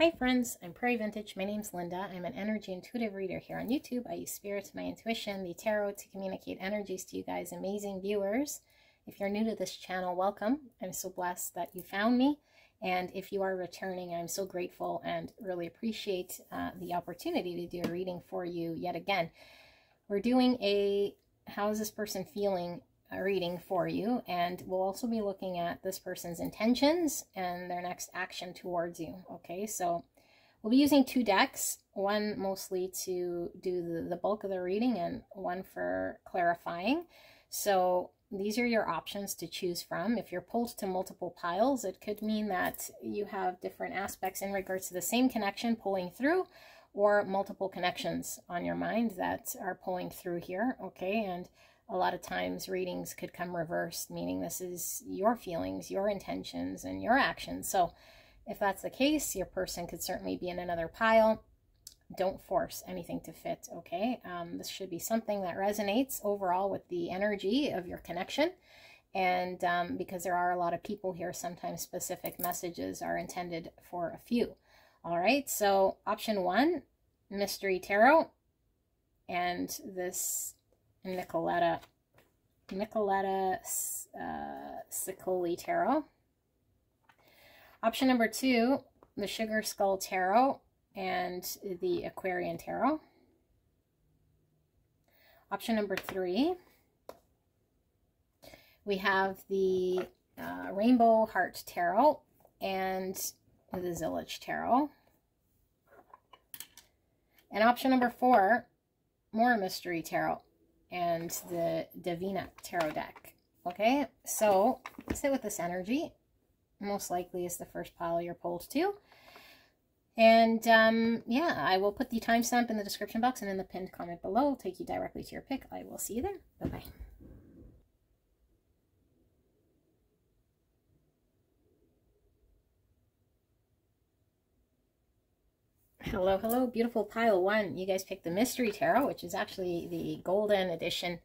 Hi friends, I'm Prairie Vintage. My name's Linda. I'm an energy intuitive reader here on YouTube. I use spirit, my intuition, the tarot to communicate energies to you guys, amazing viewers. If you're new to this channel, welcome. I'm so blessed that you found me. And if you are returning, I'm so grateful and really appreciate the opportunity to do a reading for you yet again. We're doing a how is this person feeling reading for you, and we'll also be looking at this person's intentions and their next action towards you. Okay, so we'll be using two decks, one mostly to do the bulk of the reading and one for clarifying. So these are your options to choose from. If you're pulled to multiple piles, it could mean that you have different aspects in regards to the same connection pulling through, or multiple connections on your mind that are pulling through here. Okay, and a lot of times readings could come reversed, meaning this is your feelings, your intentions, and your actions. So if that's the case, your person could certainly be in another pile. Don't force anything to fit, okay? This should be something that resonates overall with the energy of your connection. And because there are a lot of people here, sometimes specific messages are intended for a few. All right, so option one, Mystery Tarot, and this Nicoletta Ciccoli Tarot. Option number two, the Sugar Skull Tarot and the Aquarian Tarot. Option number three, we have the Rainbow Heart Tarot and the Zillich Tarot. And option number four, more Mystery Tarot and the Divina Tarot deck. Okay, so sit with this energy. Most likely is the first pile you're pulled to. And yeah, I will put the timestamp in the description box and in the pinned comment below. I'll take you directly to your pick. I will see you there. Bye-bye. Hello, hello, beautiful pile one. You guys picked the Mystery Tarot, which is actually the Golden Edition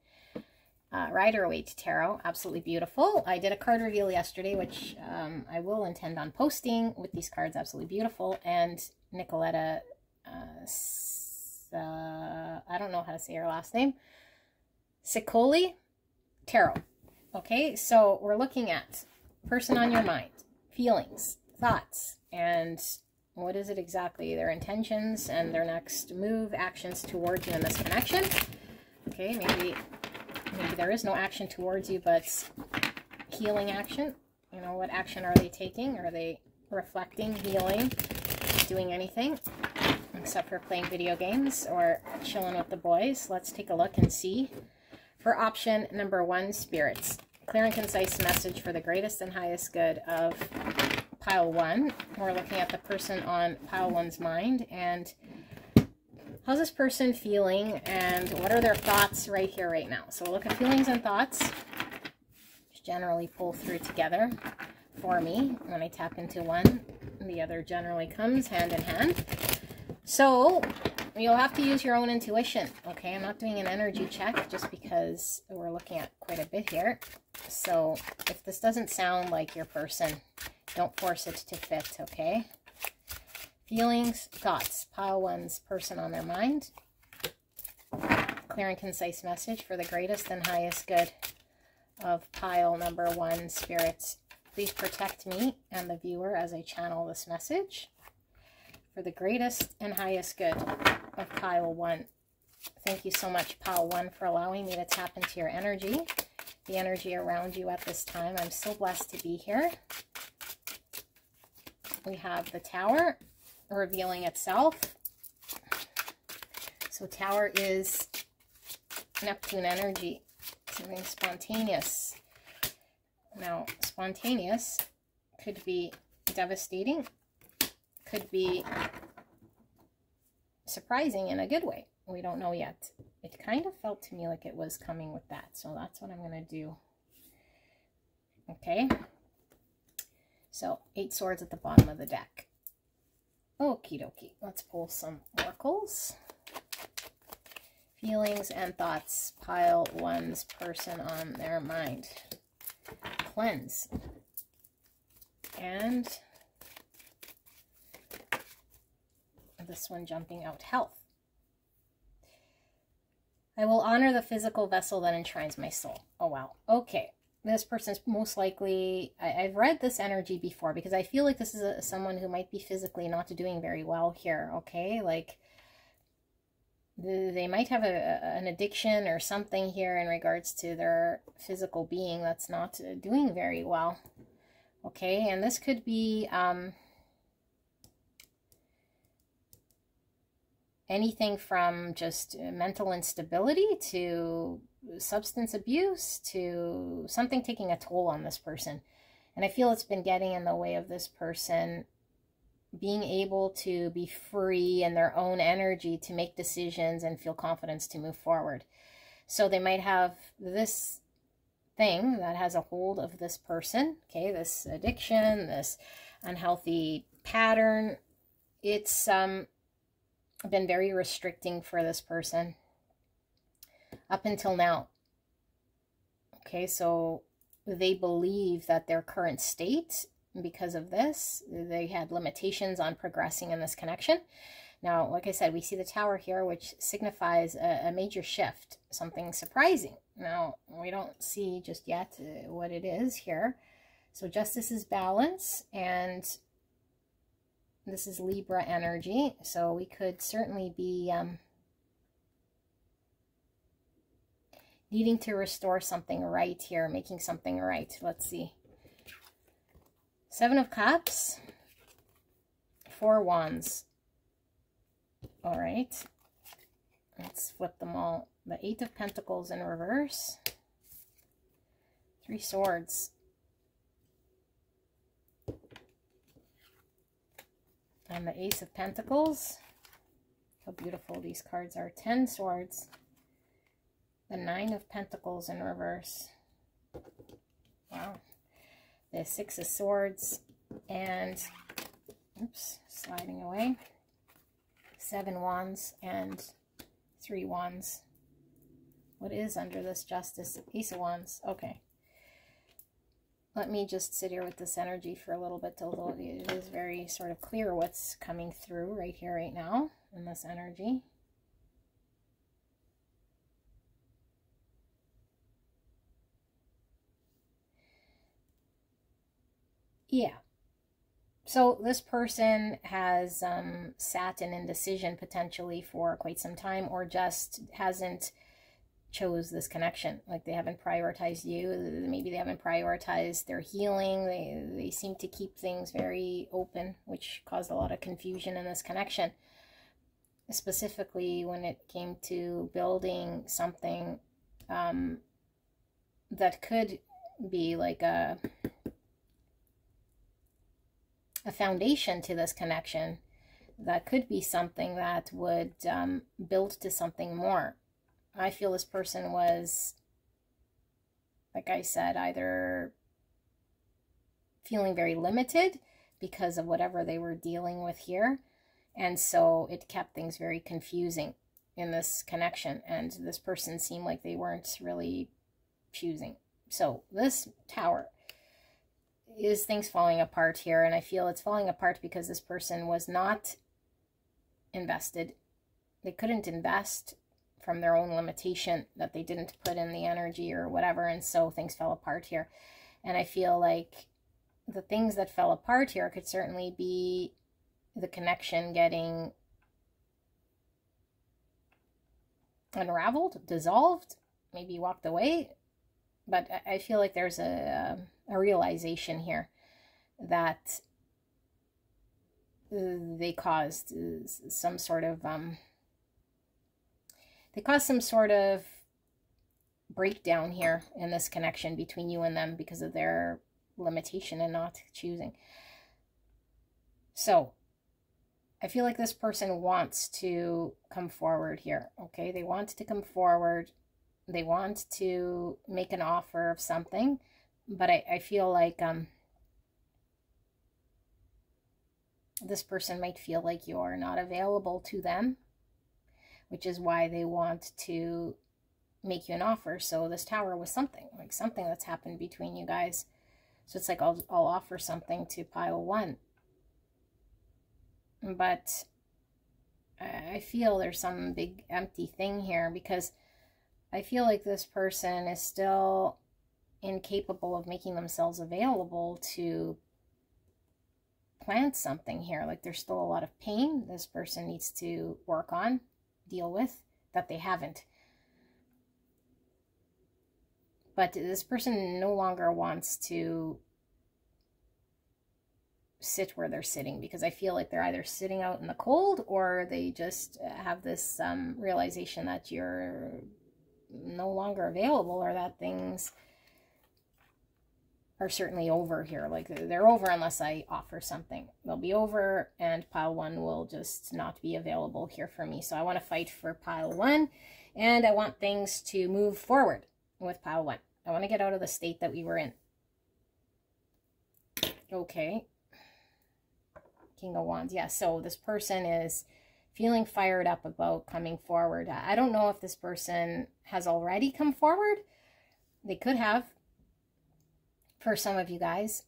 Rider-Waite Tarot. Absolutely beautiful. I did a card reveal yesterday, which I will intend on posting with these cards. Absolutely beautiful. And Nicoletta, I don't know how to say her last name, Ciccoli Tarot. Okay, so we're looking at person on your mind, feelings, thoughts, and what is it exactly? Their intentions and their next move, actions towards you in this connection. Okay, maybe there is no action towards you, but healing action. You know, what action are they taking? Are they reflecting, healing, doing anything except for playing video games or chilling with the boys? Let's take a look and see. For option number one, spirits. Clear and concise message for the greatest and highest good of pile one. We're looking at the person on pile one's mind, and how's this person feeling and what are their thoughts right here, right now? So we'll look at feelings and thoughts, which generally pull through together for me. When I tap into one, the other generally comes hand in hand. So you'll have to use your own intuition, okay? I'm not doing an energy check just because we're looking at quite a bit here. So if this doesn't sound like your person, don't force it to fit, okay? Feelings, thoughts, pile one's person on their mind. Clear and concise message for the greatest and highest good of pile number one, spirits. Please protect me and the viewer as I channel this message for the greatest and highest good of pile one. Thank you so much, pile one, for allowing me to tap into your energy, the energy around you at this time. I'm so blessed to be here. We have the Tower revealing itself. So Tower is Neptune energy, something spontaneous. Now, spontaneous could be devastating, could be surprising in a good way. We don't know yet. It kind of felt to me like it was coming with that, so that's what I'm going to do. Okay. So, 8 swords at the bottom of the deck. Okie dokie. Let's pull some oracles. Feelings and thoughts. Pile one's person on their mind. Cleanse. And this one jumping out, health. I will honor the physical vessel that enshrines my soul. Oh, wow. Okay. This person's most likely, I've read this energy before because I feel like this is someone who might be physically not doing very well here, okay? Like, they might have an addiction or something here in regards to their physical being that's not doing very well, okay? And this could be anything from just mental instability to substance abuse to something taking a toll on this person. And I feel it's been getting in the way of this person being able to be free in their own energy to make decisions and feel confidence to move forward. So they might have this thing that has a hold of this person, okay, this addiction, this unhealthy pattern. It's been very restricting for this person up until now. Okay, so they believe that their current state, because of this, they had limitations on progressing in this connection. Now, like I said, we see the Tower here, which signifies a major shift, something surprising. Now, we don't see just yet what it is here. So Justice is balance, and this is Libra energy. So we could certainly be needing to restore something right here, making something right. Let's see. 7 of Cups, 4 Wands. All right, let's flip them all. The 8 of Pentacles in reverse, 3 Swords, and the Ace of Pentacles. How beautiful these cards are. 10 Swords, the 9 of Pentacles in reverse. Wow. The 6 of Swords, and, oops, sliding away, 7 Wands and 3 Wands. What is under this Justice? Ace of Wands. Okay. Let me just sit here with this energy for a little bit, although it is very sort of clear what's coming through right here, right now, in this energy. Yeah. So this person has sat in indecision potentially for quite some time, or just hasn't chose this connection. Like, they haven't prioritized you. Maybe they haven't prioritized their healing. They seem to keep things very open, which caused a lot of confusion in this connection. Specifically when it came to building something that could be like a foundation to this connection, that could be something that would build to something more. I feel this person was, like I said, either feeling very limited because of whatever they were dealing with here, and so it kept things very confusing in this connection, and this person seemed like they weren't really choosing. So this Tower is things falling apart here, and I feel it's falling apart because this person was not invested. They couldn't invest from their own limitation, that they didn't put in the energy or whatever, and so things fell apart here. And I feel like the things that fell apart here could certainly be the connection getting unraveled, dissolved, maybe walked away. But I feel like there's a realization here that they caused some sort of breakdown here in this connection between you and them because of their limitation and not choosing. So I feel like this person wants to come forward here, okay? They want to come forward. They want to make an offer of something, but I feel like this person might feel like you're not available to them, which is why they want to make you an offer. So this Tower was something, like something that's happened between you guys. So it's like, I'll offer something to pile one. But I feel there's some big empty thing here, because I feel like this person is still incapable of making themselves available to plant something here. Like there's still a lot of pain this person needs to work on, deal with, that they haven't. But this person no longer wants to sit where they're sitting, because I feel like they're either sitting out in the cold, or they just have this realization that you're no longer available, or that things are certainly over here. Like they're over unless I offer something. They'll be over, and pile 1 will just not be available here for me. So I want to fight for pile 1, and I want things to move forward with pile 1. I want to get out of the state that we were in. Okay. King of Wands. Yeah, so this person is feeling fired up about coming forward. I don't know if this person has already come forward. They could have, for some of you guys.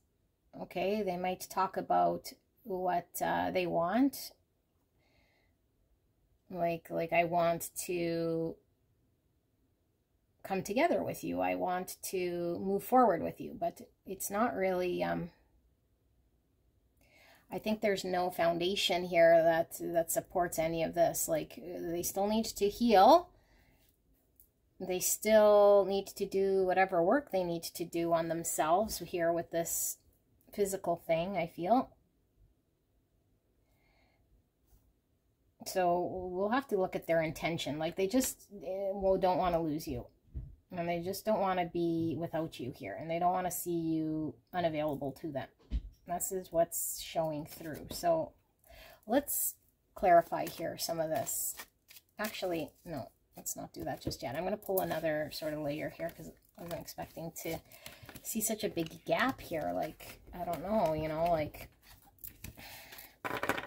Okay, they might talk about what they want. Like I want to come together with you. I want to move forward with you. But it's not really... I think there's no foundation here that supports any of this. Like, they still need to heal. They still need to do whatever work they need to do on themselves here with this physical thing, I feel. So we'll have to look at their intention. Like, they just don't want to lose you. And they just don't want to be without you here. And they don't want to see you unavailable to them. This is what's showing through. So let's clarify here some of this. Actually, no, let's not do that just yet. I'm going to pull another sort of layer here, because I wasn't expecting to see such a big gap here. Like, I don't know, you know, like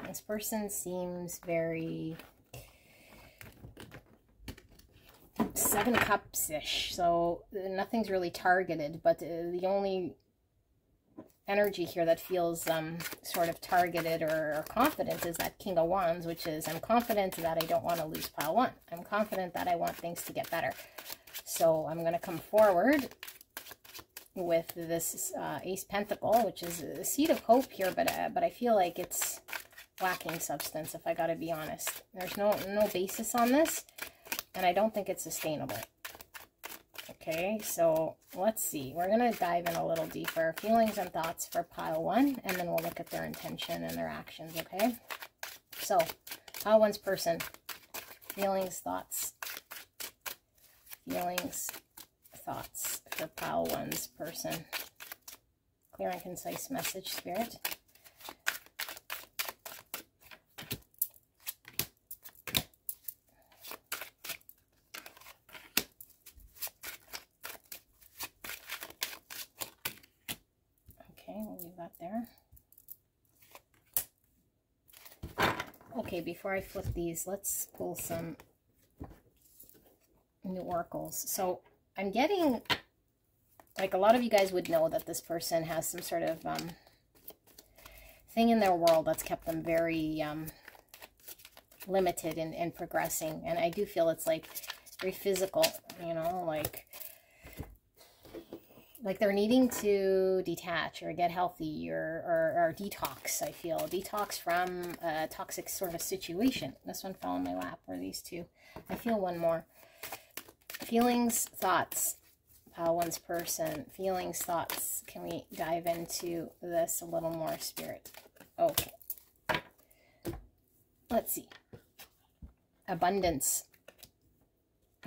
this person seems very 7 Cups-ish. So nothing's really targeted, but the only energy here that feels sort of targeted or confident is that King of Wands, which is, I'm confident that I don't want to lose pile 1. I'm confident that I want things to get better. So I'm going to come forward with this Ace Pentacle, which is a seed of hope here, but I feel like it's lacking substance, if I got to be honest. There's no basis on this, and I don't think it's sustainable. Okay, so let's see. We're going to dive in a little deeper. Feelings and thoughts for pile 1, and then we'll look at their intention and their actions, okay? So, pile 1's person. Feelings, thoughts. Feelings, thoughts for pile 1's person. Clear and concise message, Spirit. We'll leave that there. Okay, before I flip these, let's pull some new oracles. So I'm getting, like, a lot of you guys would know that this person has some sort of thing in their world that's kept them very limited in progressing. And I do feel it's like very physical, you know, like they're needing to detach or get healthy or detox, I feel. Detox from a toxic sort of situation. This one fell in my lap, or these two. I feel one more. Feelings, thoughts. Pile 1's person. Feelings, thoughts. Can we dive into this a little more, Spirit? Okay. Let's see. Abundance.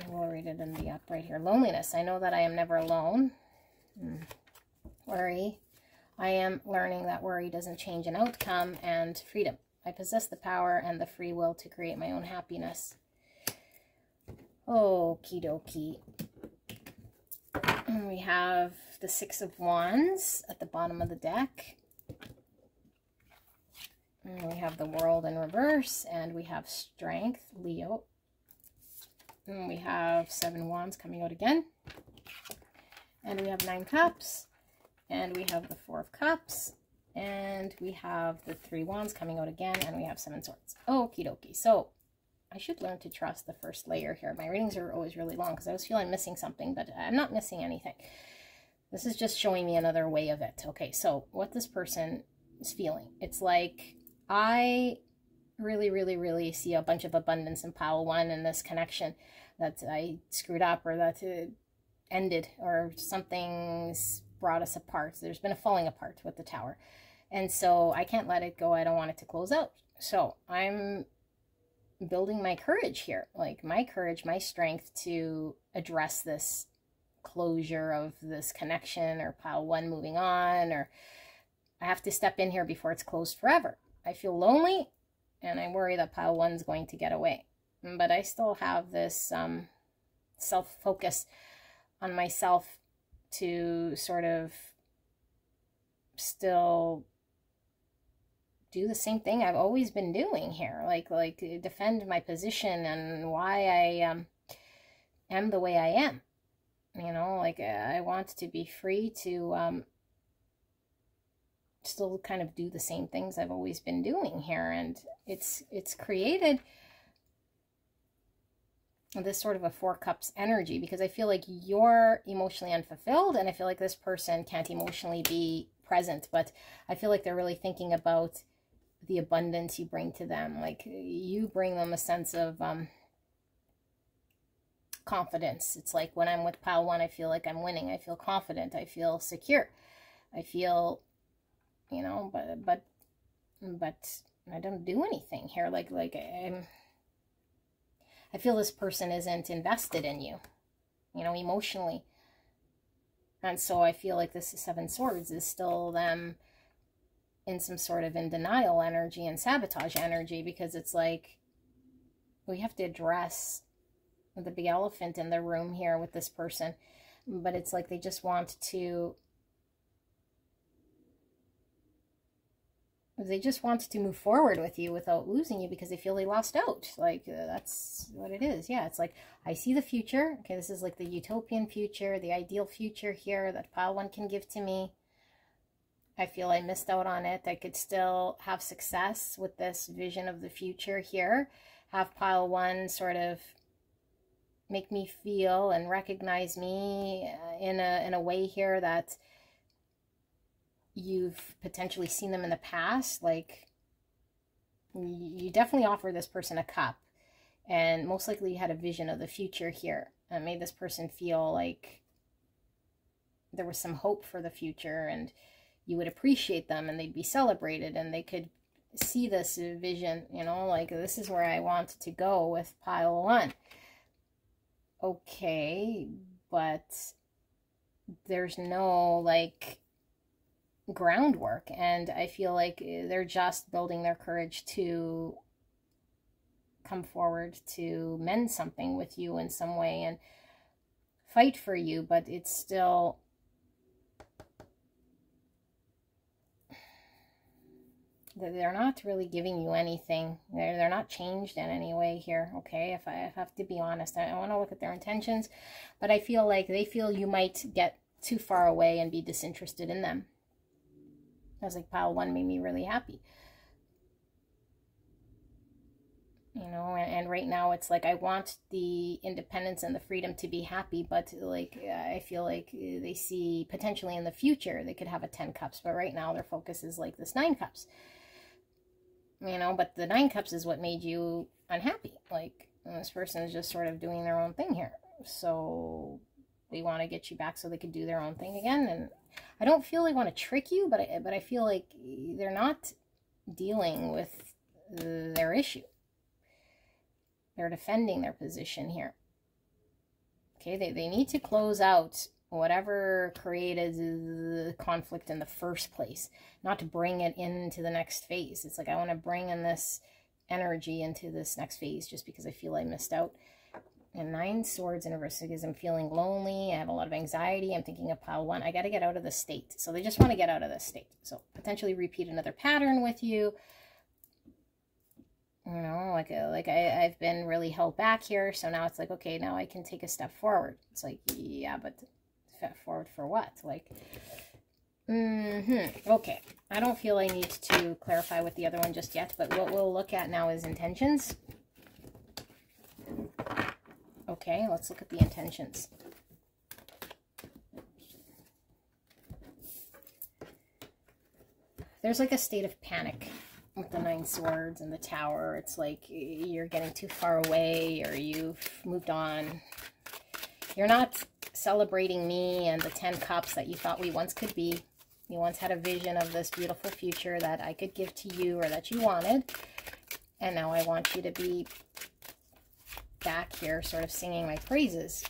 We'll read it in the up right here. Loneliness. I know that I am never alone. Worry. I am learning that worry doesn't change an outcome. And freedom. I possess the power and the free will to create my own happiness. Okie dokie. And we have the 6 of Wands at the bottom of the deck. And we have the World in reverse. And we have Strength, Leo. And we have 7 Wands coming out again. And we have 9 Cups, and we have the 4 of Cups, and we have the 3 Wands coming out again, and we have 7 Swords. Okie dokie. So, I should learn to trust the first layer here. My readings are always really long because I was feeling missing something, but I'm not missing anything. This is just showing me another way of it. Okay, so what this person is feeling. It's like, I really, really, really see a bunch of abundance in pile 1 in this connection that I screwed up, or that ended, or something's brought us apart. There's been a falling apart with the Tower. And so I can't let it go. I don't want it to close out. So I'm building my courage here, like my courage, my strength to address this closure of this connection, or pile 1 moving on, or I have to step in here before it's closed forever. I feel lonely, and I worry that pile 1's going to get away. But I still have this self-focus on myself to sort of still do the same thing I've always been doing here, like defend my position and why I am the way I am. You know, like I want to be free to still kind of do the same things I've always been doing here. And it's created this sort of a 4 cups energy, because I feel like you're emotionally unfulfilled, and I feel like this person can't emotionally be present, but I feel like they're really thinking about the abundance you bring to them. Like you bring them a sense of confidence. It's like when I'm with pile 1, I feel like I'm winning. I feel confident. I feel secure. I feel, you know, but I don't do anything here. Like I feel this person isn't invested in you, you know, emotionally. And so I feel like this 7 Swords is still them in some sort of in denial energy and sabotage energy, because it's like we have to address the big elephant in the room here with this person. But it's like they just want to move forward with you without losing you, because they feel they lost out. Like that's what it is. Yeah, it's like I see the future. Okay, this is like the utopian future, the ideal future here that pile 1 can give to me. I feel I missed out on it. I could still have success with this vision of the future here. Have pile 1 sort of make me feel and recognize me in a way here that you've potentially seen them in the past. Like you definitely offer this person a cup, and most likely you had a vision of the future here that made this person feel like there was some hope for the future, and you would appreciate them, and they'd be celebrated, and they could see this vision, you know, like this is where I want to go with pile 1. Okay, but there's no like groundwork, and I feel like they're just building their courage to come forward to mend something with you in some way and fight for you. But it's still, they're not really giving you anything. They're not changed in any way here, okay? If I have to be honest, I want to look at their intentions, but I feel like they feel you might get too far away and be disinterested in them. I was like, pile 1 made me really happy. You know, and right now it's like I want the independence and the freedom to be happy, but like I feel like they see potentially in the future they could have a 10 cups, but right now their focus is like this 9 cups. You know, but the 9 cups is what made you unhappy. Like this person is just sort of doing their own thing here. So they want to get you back so they could do their own thing again. And I don't feel they want to trick you, but I feel like they're not dealing with their issue. They're defending their position here. Okay, they need to close out whatever created the conflict in the first place, not to bring it into the next phase. It's like I want to bring in this energy into this next phase just because I feel I missed out. And 9 Swords in reverse because I'm feeling lonely. I have a lot of anxiety. I'm thinking of pile 1. I got to get out of this state. So they just want to get out of this state. So potentially repeat another pattern with you. You know, like I've been really held back here. So now it's like, okay, now I can take a step forward. It's like, yeah, but step forward for what? Like, okay. I don't feel I need to clarify with the other one just yet. But what we'll look at now is intentions. Okay, let's look at the intentions. There's like a state of panic with the 9 swords and the tower. It's like you're getting too far away, or you've moved on. You're not celebrating me and the 10 cups that you thought we once could be. You once had a vision of this beautiful future that I could give to you, or that you wanted. And now I want you to be back here sort of singing my praises.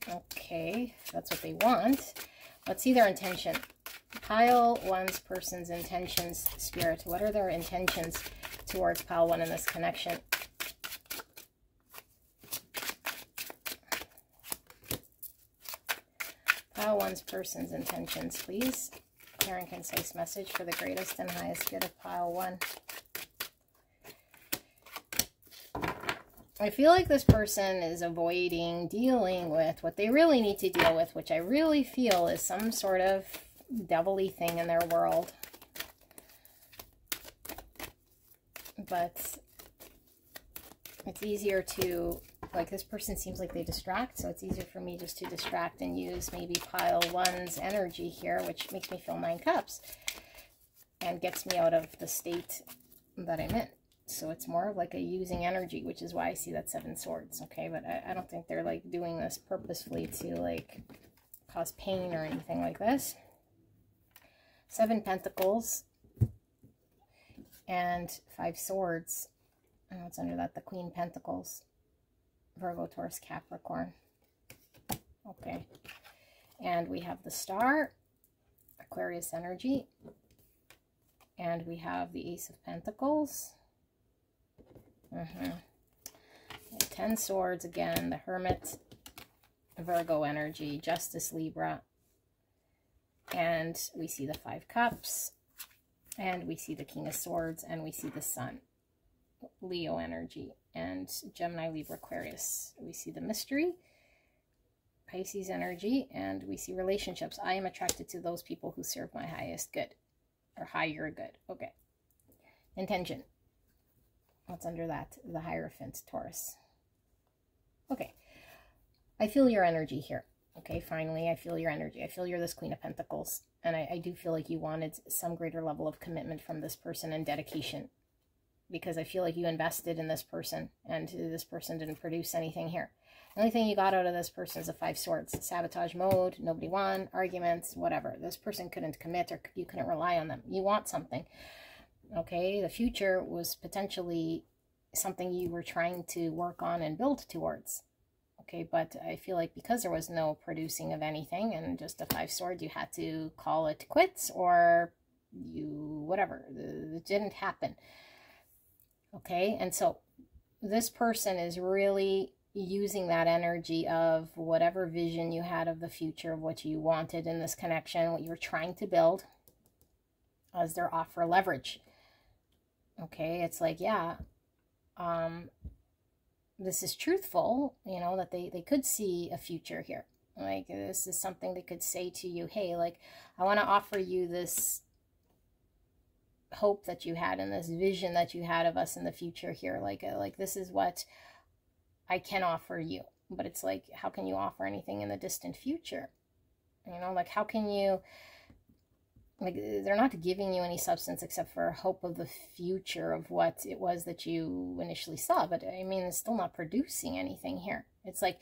Okay, that's what they want. Let's see their intention. Pile 1's person's intentions, Spirit. What are their intentions towards pile 1 in this connection? Pile 1's person's intentions, please. Clear and concise message for the greatest and highest good of pile 1. I feel like this person is avoiding dealing with what they really need to deal with, which I really feel is some sort of devilly thing in their world. But it's easier to, like, this person seems like they distract, so it's easier for me just to distract and use maybe pile 1's energy here, which makes me feel 9 cups and gets me out of the state that I'm in. So it's more of like a using energy, which is why I see that 7 swords, okay? But I don't think they're, like, doing this purposefully to, like, cause pain or anything like this. 7 pentacles and 5 swords. And what's under that? The Queen Pentacles. Virgo, Taurus, Capricorn. Okay. And we have the Star, Aquarius energy. And we have the Ace of Pentacles. 10 swords again, the Hermit, Virgo energy, Justice, Libra, and we see the 5 cups, and we see the King of Swords, and we see the Sun, Leo energy, and Gemini, Libra, Aquarius. We see the Mystery, Pisces energy, and we see relationships. I am attracted to those people who serve my highest good, or higher good. Okay. Intention. What's under that? The Hierophant, Taurus. Okay. I feel your energy here. Okay, finally, I feel your energy. I feel you're this Queen of Pentacles. And I do feel like you wanted some greater level of commitment from this person and dedication. Because I feel like you invested in this person, and this person didn't produce anything here. The only thing you got out of this person is the 5 swords. Sabotage mode, nobody won, arguments, whatever. This person couldn't commit, or you couldn't rely on them. You want something. Okay, the future was potentially something you were trying to work on and build towards. Okay, but I feel like because there was no producing of anything and just a 5 swords, you had to call it quits, or whatever. It didn't happen. Okay, and so this person is really using that energy of whatever vision you had of the future, of what you wanted in this connection, what you were trying to build, as their offer leverage. Okay, it's like, yeah, this is truthful, you know, that they could see a future here. Like, this is something they could say to you, hey, like, I want to offer you this hope that you had and this vision that you had of us in the future here. Like this is what I can offer you. But it's like, how can you offer anything in the distant future? You know, like, how can you... Like, they're not giving you any substance except for hope of the future of what it was that you initially saw. But, I mean, it's still not producing anything here. It's like,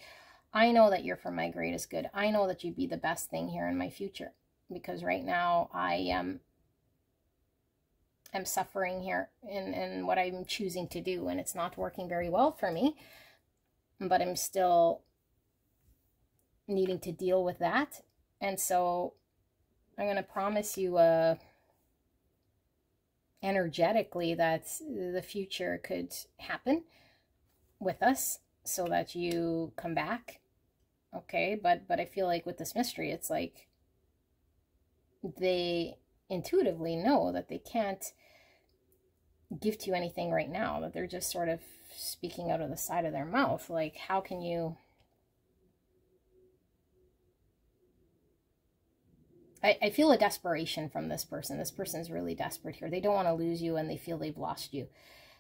I know that you're for my greatest good. I know that you'd be the best thing here in my future. Because right now, I am suffering here in what I'm choosing to do. And it's not working very well for me. But I'm still needing to deal with that. And so... I'm going to promise you energetically that the future could happen with us so that you come back. Okay, but I feel like with this mystery, it's like they intuitively know that they can't give to you anything right now, that they're just sort of speaking out of the side of their mouth. Like, how can you... I feel a desperation from this person. This person's really desperate here. They don't want to lose you, and they feel they've lost you.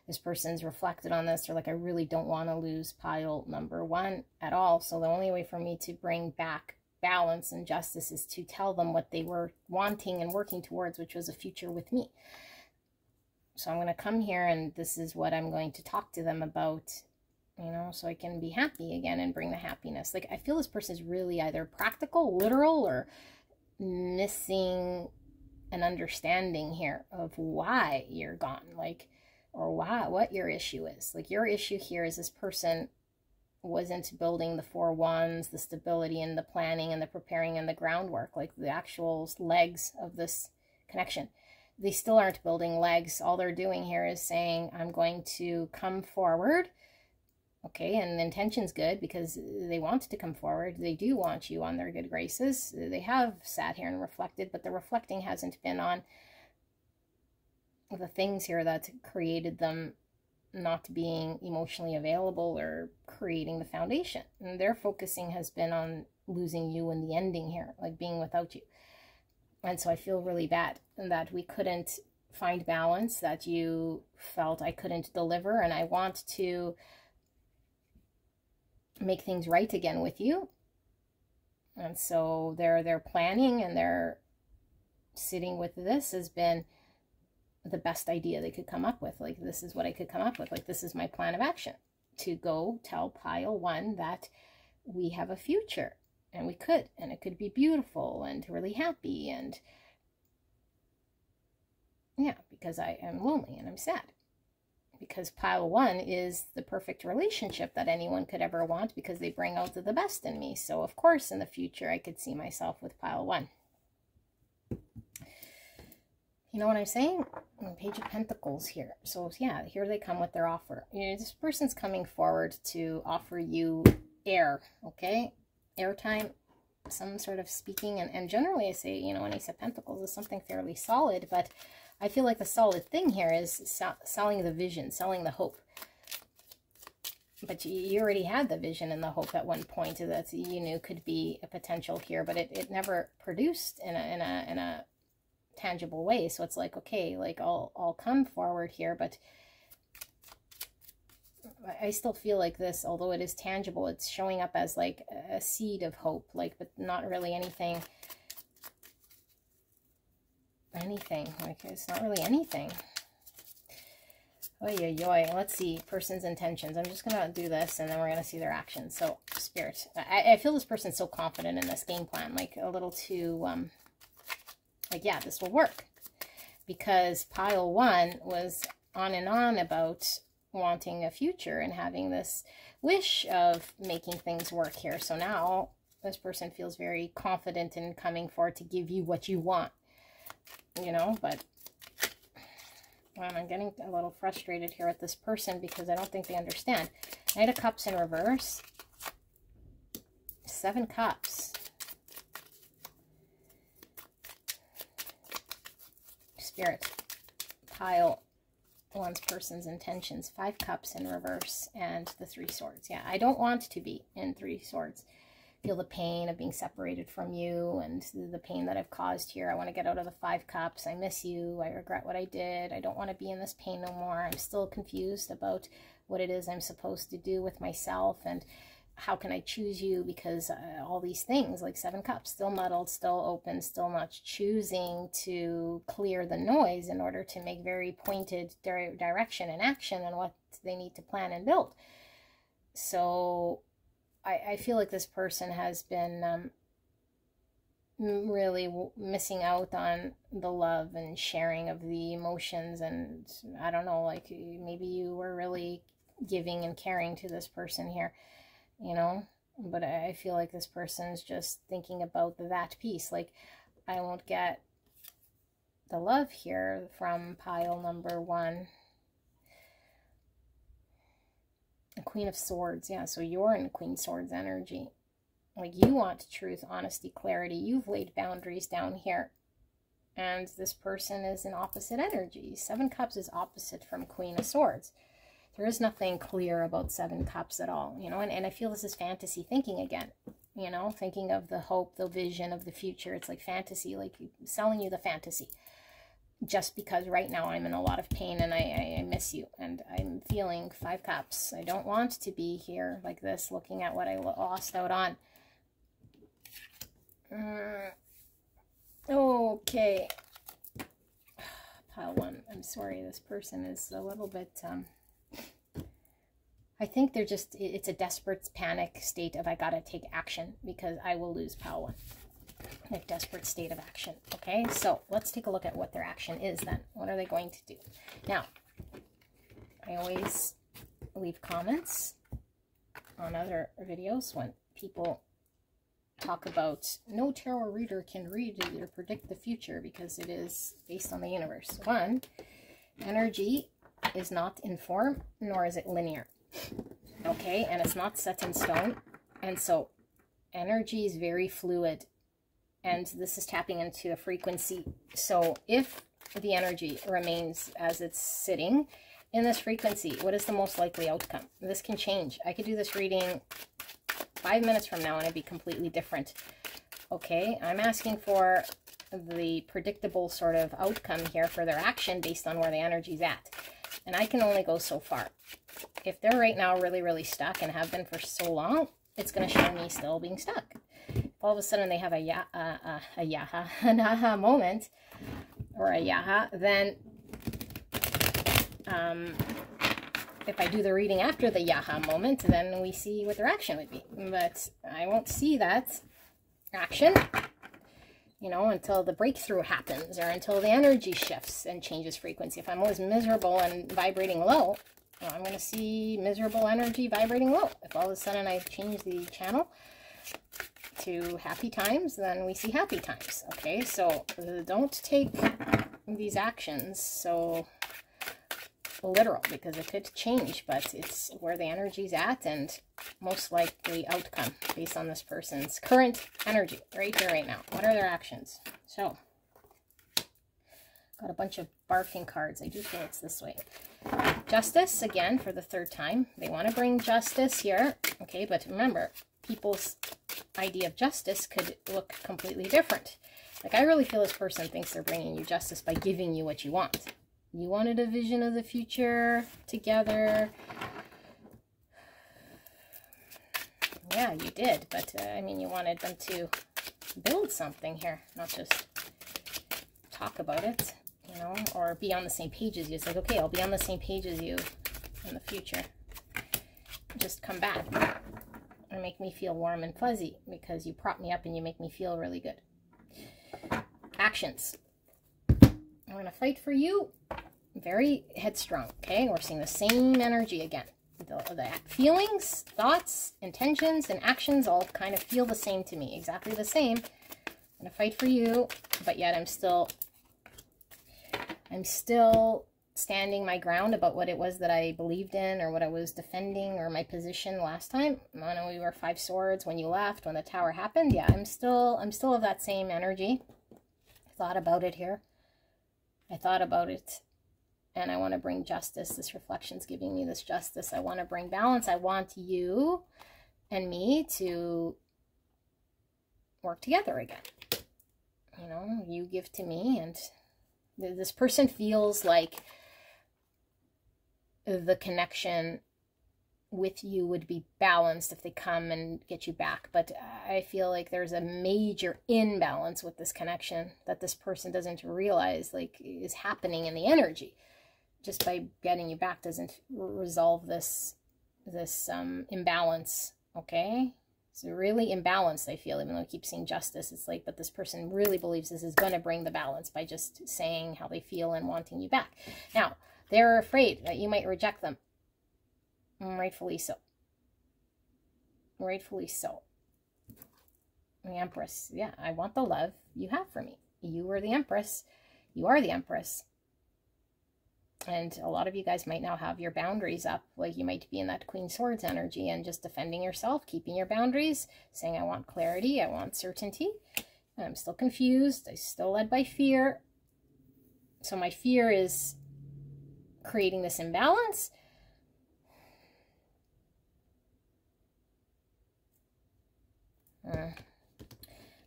this person's reflected on this. They're like, I really don't want to lose pile number one at all. So the only way for me to bring back balance and justice is to tell them what they were wanting and working towards, which was a future with me. So I'm going to come here, and this is what I'm going to talk to them about, you know, so I can be happy again and bring the happiness. Like, I feel this person is really either practical, literal, or missing an understanding here of why you're gone, like, or why, what your issue is. Like, your issue here is this person was into building the 4 wands, the stability and the planning and the preparing and the groundwork, like the actual legs of this connection. They still aren't building legs. All they're doing here is saying, I'm going to come forward. Okay, and the intention's good because they want to come forward. They do want you on their good graces. They have sat here and reflected, but the reflecting hasn't been on the things here that created them not being emotionally available or creating the foundation. And their focusing has been on losing you in the ending here, like being without you. And so I feel really bad that we couldn't find balance, that you felt I couldn't deliver, and I want to make things right again with you. And so their planning and their sitting with this has been the best idea they could come up with. Like, this is what I could come up with. Like, this is my plan of action, to go tell pile one that we have a future, and we could, and it could be beautiful and really happy. And yeah, because I am lonely and I'm sad, because pile one is the perfect relationship that anyone could ever want, because they bring out the best in me. So of course in the future I could see myself with pile one. You know what I'm saying? Page of Pentacles here. So yeah, here they come with their offer. You know, this person's coming forward to offer you air, okay? Airtime, some sort of speaking. And generally I say, you know, when Ace of Pentacles is something fairly solid, but I feel like the solid thing here is selling the vision, selling the hope. But you already had the vision and the hope at one point that you knew could be a potential here, but it never produced in a tangible way. So it's like, okay, like I'll come forward here, but I still feel like this, although it is tangible, it's showing up as like a seed of hope, like, but not really anything, like it's not really anything. Oy, oy, oy. Let's see, person's intentions. I'm just gonna do this and then we're gonna see their actions. So Spirit, I feel this person's so confident in this game plan, like a little too like, yeah, this will work, because pile one was on and on about wanting a future and having this wish of making things work here. So now this person feels very confident in coming forward to give you what you want, you know. But I'm getting a little frustrated here with this person because I don't think they understand. Knight of Cups in reverse, 7 Cups. Spirit, pile one's person's intentions, 5 Cups in reverse, and the 3 Swords. Yeah, I don't want to be in 3 Swords. Feel the pain of being separated from you and the pain that I've caused here. I want to get out of the 5 Cups. I miss you. I regret what I did. I don't want to be in this pain no more. I'm still confused about what it is I'm supposed to do with myself, and how can I choose you, because all these things, like 7 Cups, still muddled, still open, still not choosing to clear the noise in order to make very pointed direction and action on what they need to plan and build. So I feel like this person has been really missing out on the love and sharing of the emotions, and I don't know, like maybe you were really giving and caring to this person here, you know, but I feel like this person's just thinking about that piece. Like, I won't get the love here from pile number one. The Queen of Swords. Yeah, so you're in Queen Swords energy. Like, you want truth, honesty, clarity. You've laid boundaries down here. And this person is in opposite energy. 7 Cups is opposite from Queen of Swords. There is nothing clear about 7 Cups at all, you know, and I feel this is fantasy thinking again, you know, thinking of the hope, the vision of the future. It's like fantasy, like selling you the fantasy. just because right now I'm in a lot of pain and I miss you, and I'm feeling 5 cups. I don't want to be here like this looking at what I lost out on. Okay. Pile 1. I'm sorry, this person is a little bit, I think they're just, it's a desperate panic state of I gotta take action because I will lose pile 1. A desperate state of action. Okay, so let's take a look at what their action is then. What are they going to do? Now, I always leave comments on other videos when people talk about no tarot reader can read or predict the future because it is based on the universe. 1, energy is not in form, nor is it linear. Okay, and it's not set in stone. And so energy is very fluid. And this is tapping into a frequency. So if the energy remains as it's sitting in this frequency, what is the most likely outcome? This can change. I could do this reading 5 minutes from now and it'd be completely different. Okay, I'm asking for the predictable sort of outcome here for their action based on where the energy's at. And I can only go so far. If they're right now really, really stuck and have been for so long, it's going to show me still being stuck. If all of a sudden they have an aha moment, or a yaha, then if I do the reading after the yaha moment, then we see what their action would be. But I won't see that action, you know, until the breakthrough happens or until the energy shifts and changes frequency. If I'm always miserable and vibrating low, well, I'm going to see miserable energy vibrating low. If all of a sudden I change the channel to happy times, then we see happy times. Okay, so don't take these actions so literal because it could change, but it's where the energy's at and most likely outcome based on this person's current energy right here, right now. What are their actions? So, got a bunch of barking cards. I do feel it's this way. Justice, again, for the 3rd time. They want to bring justice here. Okay, but remember, people's idea of justice could look completely different. Like, I really feel this person thinks they're bringing you justice by giving you what you want. You wanted a vision of the future together. Yeah, you did. But, I mean, you wanted them to build something here, not just talk about it, you know, or be on the same page as you. It's like, okay, I'll be on the same page as you in the future. Just come back and make me feel warm and fuzzy because you prop me up and you make me feel really good. Actions. I'm going to fight for you. Very headstrong. Okay, we're seeing the same energy again. The feelings, thoughts, intentions, and actions all kind of feel the same to me. Exactly the same. I'm going to fight for you, but yet I'm still standing my ground about what it was that I believed in or what I was defending or my position last time. When we were 5 swords, when you left, when the tower happened. Yeah, I'm still of that same energy. I thought about it here. I thought about it. And I want to bring justice. This reflection's giving me this justice. I want to bring balance. I want you and me to work together again. You know, you give to me, and this person feels like the connection with you would be balanced if they come and get you back. But I feel like there's a major imbalance with this connection that this person doesn't realize, like, is happening in the energy. Just by getting you back doesn't resolve this imbalance, okay? So really imbalanced, I feel, even though I keep seeing justice. It's like, but this person really believes this is going to bring the balance by just saying how they feel and wanting you back. Now, they're afraid that you might reject them. Rightfully so. Rightfully so. The Empress. Yeah, I want the love you have for me. You were the Empress. You are the Empress. And a lot of you guys might now have your boundaries up. Like, you might be in that Queen Swords energy and just defending yourself, keeping your boundaries, saying, I want clarity, I want certainty. And I'm still confused. I'm still led by fear. So my fear is creating this imbalance.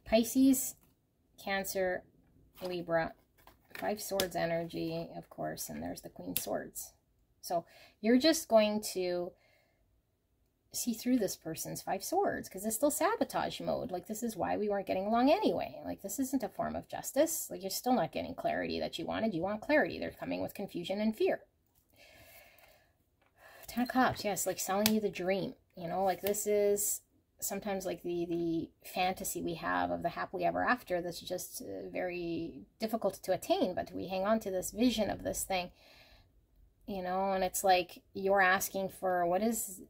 Pisces, Cancer, Libra, Five Swords energy, of course, and there's the Queen Swords. So you're just going to see through this person's Five Swords, because it's still sabotage mode. Like, this is why we weren't getting along anyway. Like, this isn't a form of justice. Like, you're still not getting clarity that you wanted. You want clarity. They're coming with confusion and fear. Ten of Cups, yes, like selling you the dream. You know, like, this is sometimes like the fantasy we have of the happily ever after that's just very difficult to attain, but we hang on to this vision of this thing, you know, and it's like you're asking for what is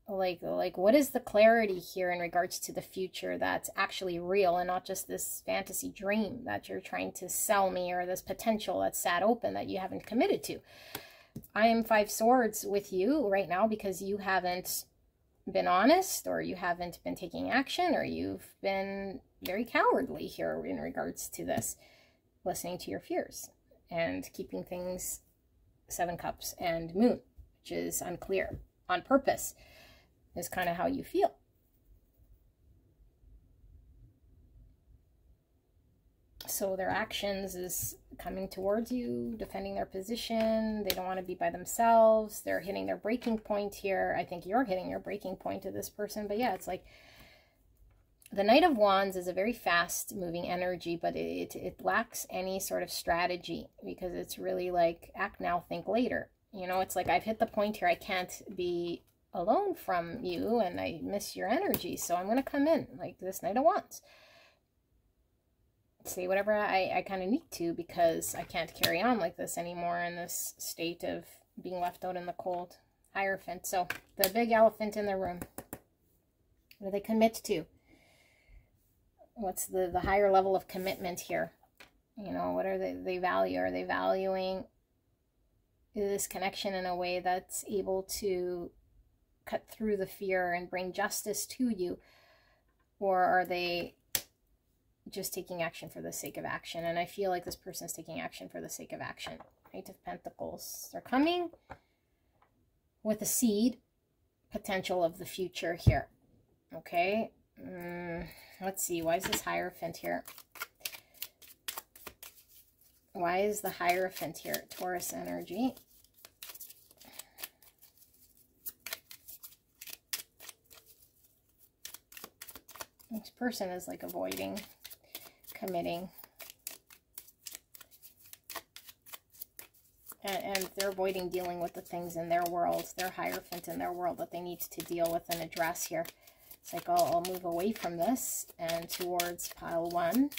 like what is the clarity here in regards to the future that's actually real and not just this fantasy dream that you're trying to sell me, or this potential that's sat open that you haven't committed to. I am Five Swords with you right now because you haven't been honest, or you haven't been taking action, or you've been very cowardly here in regards to this, listening to your fears and keeping things Seven Cups and Moon, which is unclear. On purpose is kind of how you feel. So their actions is coming towards you, defending their position. They don't want to be by themselves. They're hitting their breaking point here. I think you're hitting your breaking point to this person. But yeah, it's like the Knight of Wands is a very fast moving energy, but it lacks any sort of strategy, because it's really like act now, think later. You know, it's like I've hit the point here. I can't be alone from you and I miss your energy. So I'm going to come in like this Knight of Wands. Say whatever I kind of need to, because I can't carry on like this anymore in this state of being left out in the cold. Hierophant. So the big elephant in the room. What do they commit to? What's the higher level of commitment here? You know, what are they value? Are they valuing this connection in a way that's able to cut through the fear and bring justice to you? Or are they just taking action for the sake of action? And I feel like this person is taking action for the sake of action. Knight of Pentacles. They're coming with a seed potential of the future here. Okay. Let's see. Why is this Hierophant here? Why is the Hierophant here? Taurus energy. This person is like avoiding committing, and they're avoiding dealing with the things in their world, their Hierophant in their world, that they need to deal with and address here. It's like, I'll move away from this and towards pile one.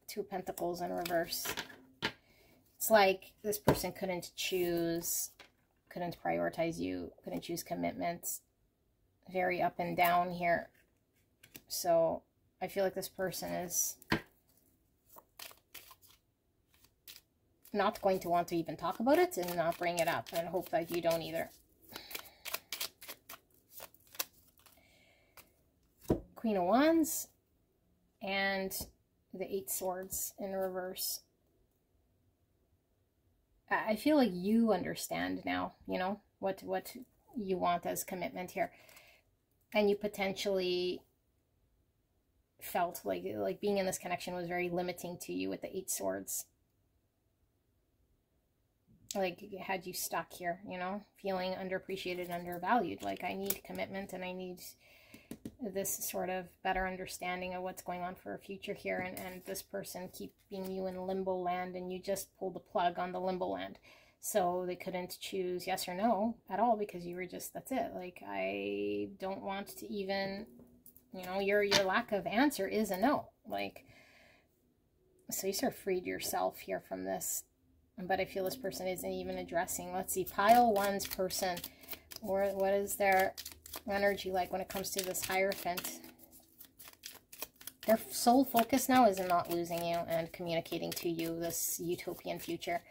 Two of Pentacles in reverse. It's like this person couldn't choose, couldn't prioritize you, couldn't choose commitments. Very up and down here. So I feel like this person is not going to want to even talk about it and not bring it up, and hope that you don't either. Queen of Wands and the Eight Swords in reverse. I feel like you understand now, you know, what you want as commitment here. And you potentially felt like being in this connection was very limiting to you with the Eight Swords. Like, it had you stuck here, you know, feeling underappreciated, undervalued. Like, I need commitment and I need this sort of better understanding of what's going on for a future here. And this person keeping you in limbo land, and you just pulled the plug on the limbo land. So they couldn't choose yes or no at all, because you were just, that's it. Like, I don't want to even, you know, your lack of answer is a no. Like, so you sort of freed yourself here from this. But I feel this person isn't even addressing. Let's see, pile one's person. Or what is their energy like when it comes to this Hierophant? Their sole focus now is in not losing you and communicating to you this utopian future.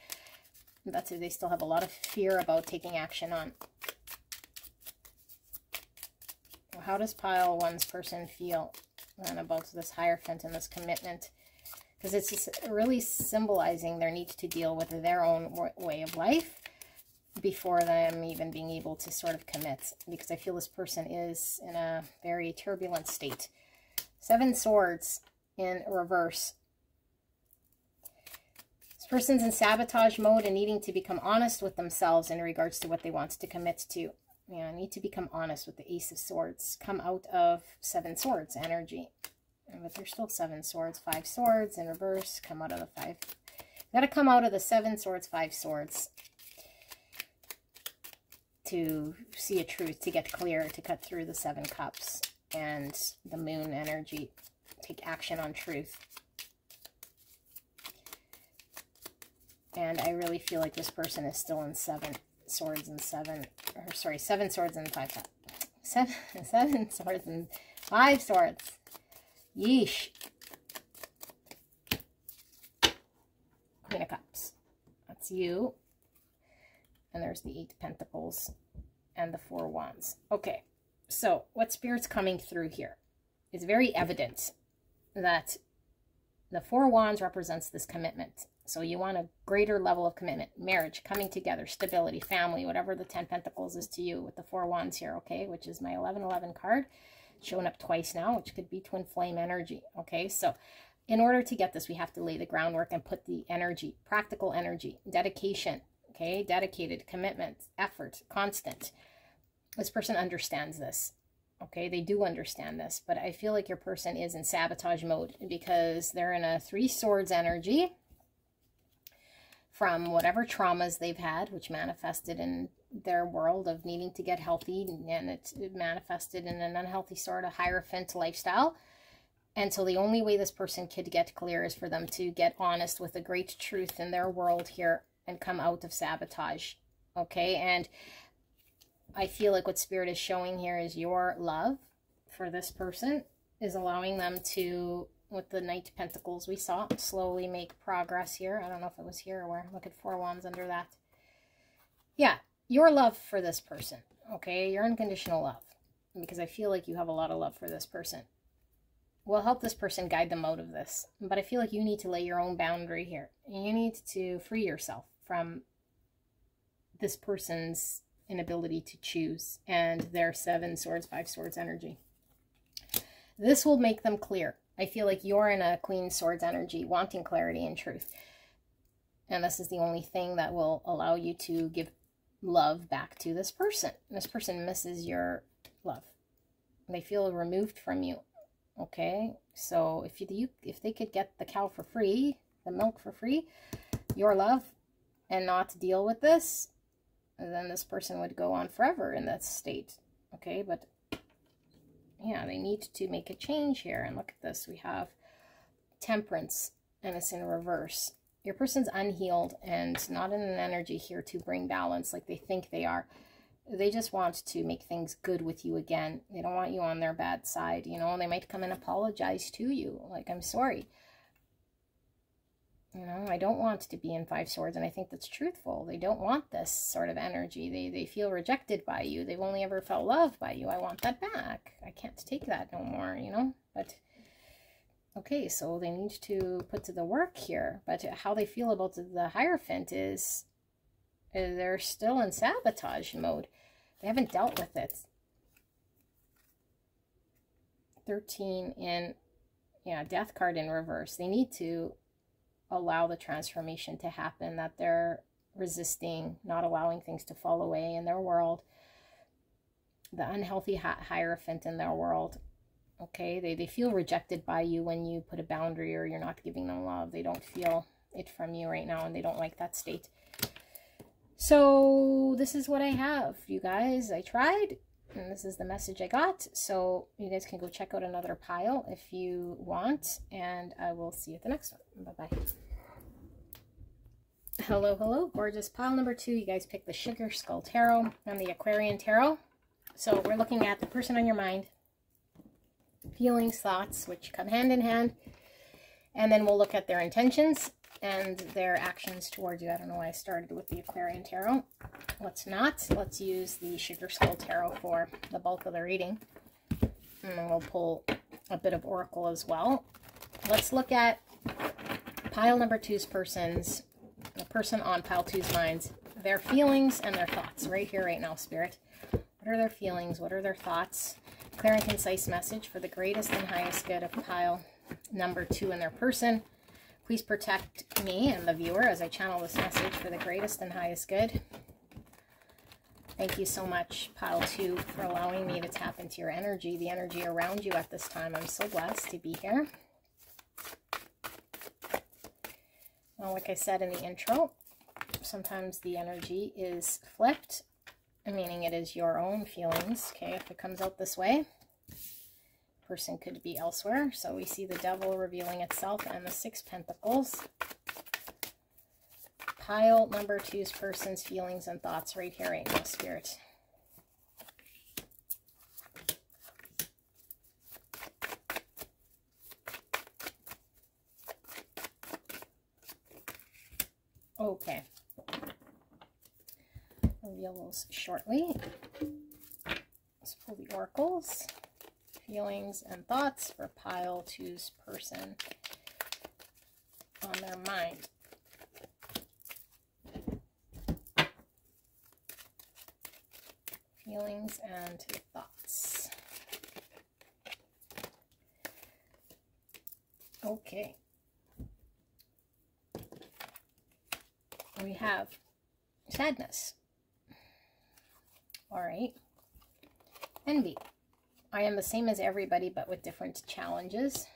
That's it. They still have a lot of fear about taking action on. Well, how does pile one's person feel then about this Hierophant and this commitment? Because it's just really symbolizing their need to deal with their own way of life before them even being able to sort of commit. Because I feel this person is in a very turbulent state. Seven Swords. in reverse. This person's in sabotage mode and needing to become honest with themselves in regards to what they want to commit to. Yeah, need to become honest with the Ace of Swords. Come out of Seven Swords energy. But there's still Seven Swords, Five Swords in reverse. Come out of the Five. Got to come out of the Seven Swords, Five Swords to see a truth, to get clear, to cut through the Seven Cups and the Moon energy. Take action on truth. And I really feel like this person is still in Seven Swords and Seven Swords and Five Cups. Seven Swords and Five Swords. Yeesh. Queen of Cups. That's you. And there's the Eight of Pentacles and the Four of Wands. Okay, so what Spirit's coming through here? It's very evident that the Four of Wands represents this commitment. So you want a greater level of commitment, marriage, coming together, stability, family, whatever the 10 Pentacles is to you with the Four of Wands here, okay, which is my 1111 card. Showing up twice now, which could be twin flame energy. Okay, so in order to get this, we have to lay the groundwork and put the energy, practical energy, dedication, okay, dedicated, commitment, effort, constant. This person understands this. Okay, they do understand this, but I feel like your person is in sabotage mode because they're in a Three Swords energy from whatever traumas they've had, which manifested in their world of needing to get healthy, and it manifested in an unhealthy sort of Hierophant lifestyle. And so the only way this person could get clear is for them to get honest with the great truth in their world here and come out of sabotage. Okay, and I feel like what Spirit is showing here is your love for this person is allowing them to, with the Knight of Pentacles we saw, slowly make progress here. I don't know if it was here or where. Look at Four Wands under that. Yeah, your love for this person, okay? Your unconditional love, because I feel like you have a lot of love for this person, will help this person guide them out of this. But I feel like you need to lay your own boundary here. You need to free yourself from this person's inability to choose and their Seven Swords, Five Swords energy. This will make them clear. I feel like you're in a Queen Swords energy, wanting clarity and truth. And this is the only thing that will allow you to give love back to this person. This person misses your love. They feel removed from you. Okay, so if they could get the cow for free, the milk for free, your love, and not deal with this, then this person would go on forever in that state. Okay, but yeah, they need to make a change here. And look at this, we have Temperance, and it's in reverse. Your person's unhealed and not in an energy here to bring balance like they think they are. They just want to make things good with you again. They don't want you on their bad side, you know. And they might come and apologize to you, like, I'm sorry. You know, I don't want to be in Five Swords, and I think that's truthful. They don't want this sort of energy. They feel rejected by you. They've only ever felt loved by you. I want that back. I can't take that no more, you know. But, okay, so they need to put to the work here. But how they feel about the Hierophant is they're still in sabotage mode. They haven't dealt with it. 13 in, yeah, Death card in reverse. They need to allow the transformation to happen that they're resisting, not allowing things to fall away in their world. The unhealthy Hierophant in their world. Okay, they feel rejected by you when you put a boundary or you're not giving them love. They don't feel it from you right now, and they don't like that state. So this is what I have, you guys. I tried, and this is the message I got. So you guys can go check out another pile if you want, and I will see you at the next one. Bye-bye. Hello, hello. Gorgeous pile number 2. You guys picked the Sugar Skull Tarot and the Aquarian Tarot. So we're looking at the person on your mind, feelings, thoughts, which come hand in hand, and then we'll look at their intentions and their actions towards you. I don't know why I started with the Aquarian Tarot. Let's not. Let's use the Sugar Skull Tarot for the bulk of the reading. And then we'll pull a bit of Oracle as well. Let's look at pile number 2's person's, the person on pile 2's minds, their feelings and their thoughts right here, right now, Spirit. What are their feelings? What are their thoughts? Clear and concise message for the greatest and highest good of pile number 2 in their person. Please protect me and the viewer as I channel this message for the greatest and highest good. Thank you so much, pile 2, for allowing me to tap into your energy, the energy around you at this time. I'm so blessed to be here. Well, like I said in the intro, sometimes the energy is flipped, meaning it is your own feelings. Okay, if it comes out this way, person could be elsewhere. So we see the devil revealing itself and the 6 pentacles. Pile number 2's person's feelings and thoughts right here, Angel Spirit. Okay. Reveal those shortly. Let's pull the oracles. Feelings and thoughts for pile 2's person on their mind. Feelings and thoughts. Okay. We have sadness. All right. Envy. I am the same as everybody, but with different challenges.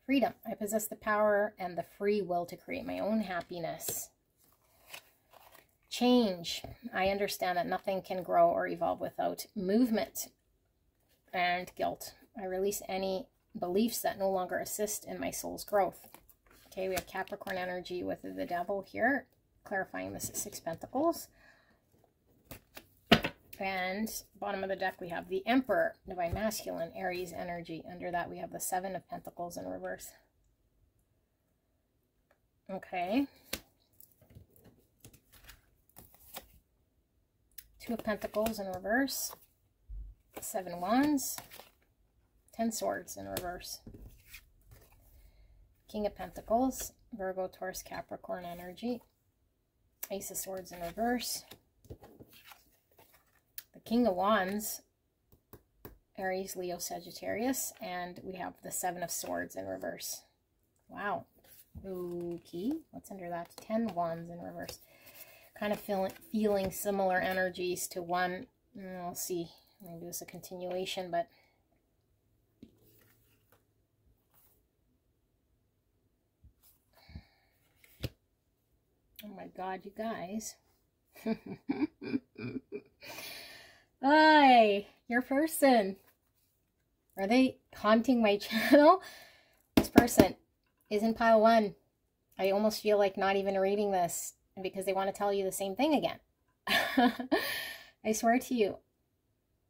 Freedom. I possess the power and the free will to create my own happiness. Change. I understand that nothing can grow or evolve without movement. And guilt. I release any beliefs that no longer assist in my soul's growth. Okay, we have Capricorn energy with the devil here, clarifying this 6 pentacles. And bottom of the deck, we have the Emperor, divine masculine, Aries energy. Under that, we have the 7 of pentacles in reverse. Okay. 2 of pentacles in reverse. 7 wands. 10 swords in reverse. King of Pentacles, Virgo, Taurus, Capricorn energy. Ace of Swords in reverse. The King of Wands, Aries, Leo, Sagittarius. And we have the 7 of Swords in reverse. Wow. Okay. What's under that? 10 Wands in reverse. Kind of feeling similar energies to one. We'll see. I'm going to do this a continuation, but... Oh my God, you guys. Hi, your person. Are they haunting my channel? This person is in pile 1. I almost feel like not even reading this because they want to tell you the same thing again. I swear to you.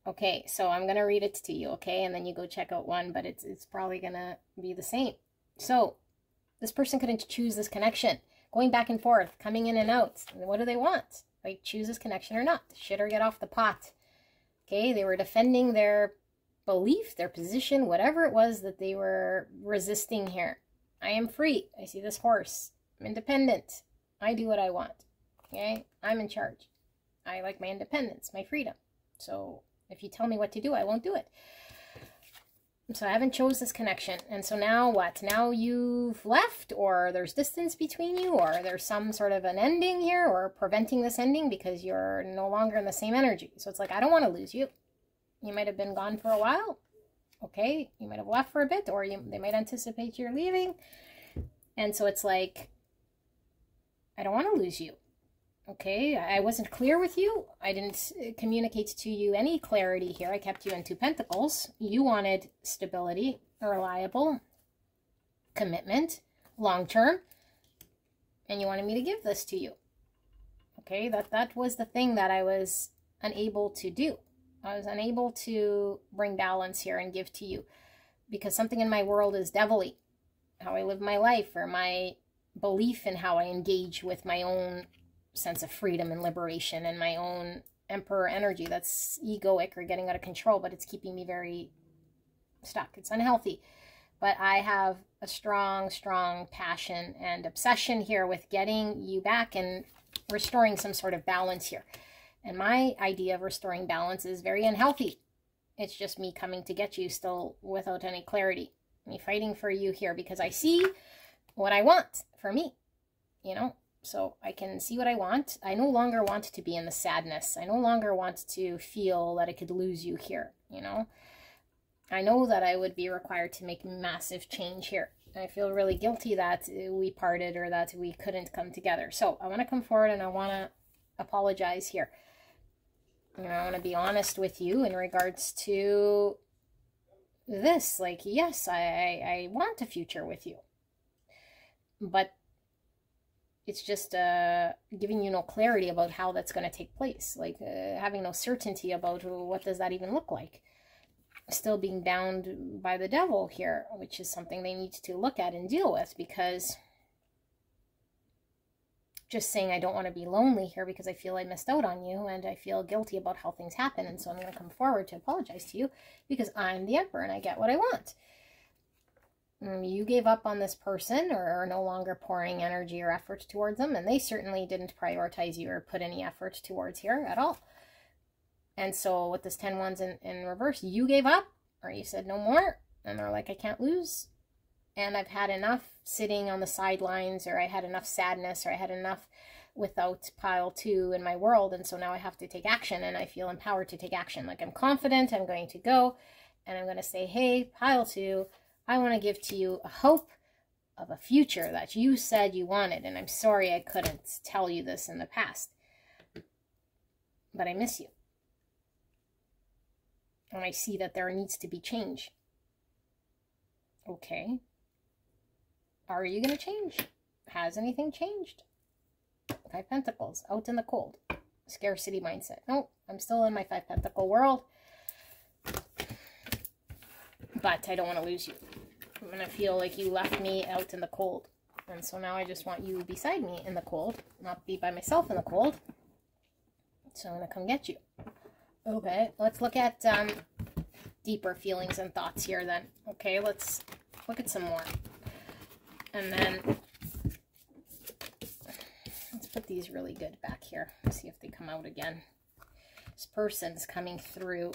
Okay, so I'm going to read it to you, okay? And then you go check out 1, but it's probably going to be the same. So, this person couldn't choose this connection. Going back and forth, coming in and out. What do they want? Like, choose this connection or not. Shit or get off the pot. Okay, they were defending their belief, their position, whatever it was that they were resisting here. I am free. I see this horse. I'm independent. I do what I want. Okay, I'm in charge. I like my independence, my freedom. So if you tell me what to do, I won't do it. So I haven't chose this connection. And so now what? Now you've left, or there's distance between you, or there's some sort of an ending here, or preventing this ending because you're no longer in the same energy. So it's like, I don't want to lose you. You might have been gone for a while. Okay. You might have left for a bit, or they might anticipate you're leaving. And so it's like, I don't want to lose you. Okay, I wasn't clear with you. I didn't communicate to you any clarity here. I kept you in 2 pentacles. You wanted stability, reliable, commitment, long-term, and you wanted me to give this to you. Okay, that was the thing that I was unable to do. I was unable to bring balance here and give to you because something in my world is devilly. How I live my life, or my belief in how I engage with my own sense of freedom and liberation and my own emperor energy that's egoic or getting out of control, but it's keeping me very stuck. It's unhealthy. But I have a strong passion and obsession here with getting you back and restoring some sort of balance here. And my idea of restoring balance is very unhealthy. It's just me coming to get you still without any clarity. Me fighting for you here because I see what I want for me, you know? So I can see what I want. I no longer want to be in the sadness. I no longer want to feel that I could lose you here, you know? I know that I would be required to make massive change here. I feel really guilty that we parted or that we couldn't come together. So I want to come forward and I want to apologize here. You know, I want to be honest with you in regards to this. Like, yes, I want a future with you. But it's just giving you no clarity about how that's going to take place. Like having no certainty about what does that even look like. Still being bound by the devil here, which is something they need to look at and deal with, because just saying I don't want to be lonely here because I feel I missed out on you and I feel guilty about how things happen, and so I'm going to come forward to apologize to you because I'm the Emperor and I get what I want. You gave up on this person or are no longer pouring energy or effort towards them, and they certainly didn't prioritize you or put any effort towards here at all. And so with this 10 wands in reverse, you gave up or you said no more, and they're like, I can't lose. And I've had enough sitting on the sidelines, or I had enough sadness, or I had enough without pile 2 in my world, and so now I have to take action, and I feel empowered to take action. Like I'm confident I'm going to go, and I'm going to say, hey, pile 2, I want to give to you a hope of a future that you said you wanted, and I'm sorry I couldn't tell you this in the past, but I miss you. And I see that there needs to be change. Okay. Are you going to change? Has anything changed? 5 Pentacles, out in the cold. Scarcity mindset. No, I'm still in my 5 Pentacle world. But I don't want to lose you. I'm going to feel like you left me out in the cold. And so now I just want you beside me in the cold, not be by myself in the cold. So I'm going to come get you. Okay, let's look at deeper feelings and thoughts here then. Okay, let's look at some more. And then let's put these really good back here. See if they come out again. This person's coming through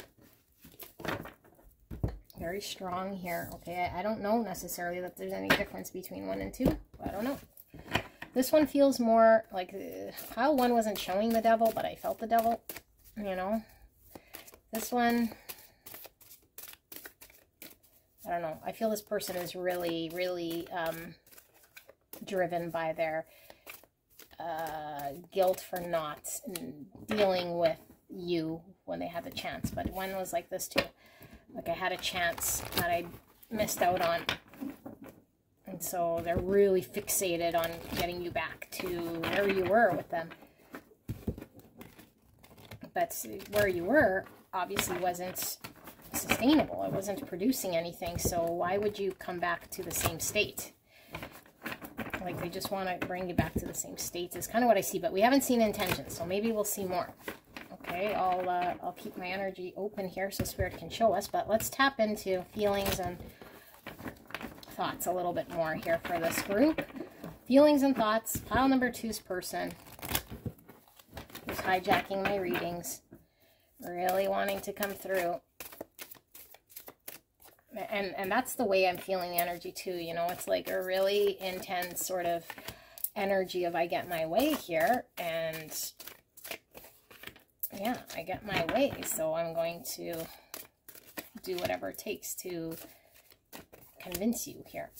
very strong here. Okay, I don't know necessarily that there's any difference between 1 and 2. I don't know. This one feels more like pile 1 wasn't showing the devil, but I felt the devil, you know. This one, I don't know. I feel this person is really, really driven by their guilt for not dealing with you when they had the chance. But one was like this too. Like I had a chance that I missed out on. And so they're really fixated on getting you back to where you were with them. But where you were obviously wasn't sustainable. It wasn't producing anything. So why would you come back to the same state? Like they just want to bring you back to the same state is kind of what I see. But we haven't seen intentions, so maybe we'll see more. Okay, I'll keep my energy open here so Spirit can show us. But let's tap into feelings and thoughts a little bit more here for this group. Feelings and thoughts. Pile number 2's person who's hijacking my readings. Really wanting to come through. And that's the way I'm feeling the energy too. You know, it's like a really intense sort of energy of I get my way here. And yeah, I get my way. So I'm going to do whatever it takes to convince you here.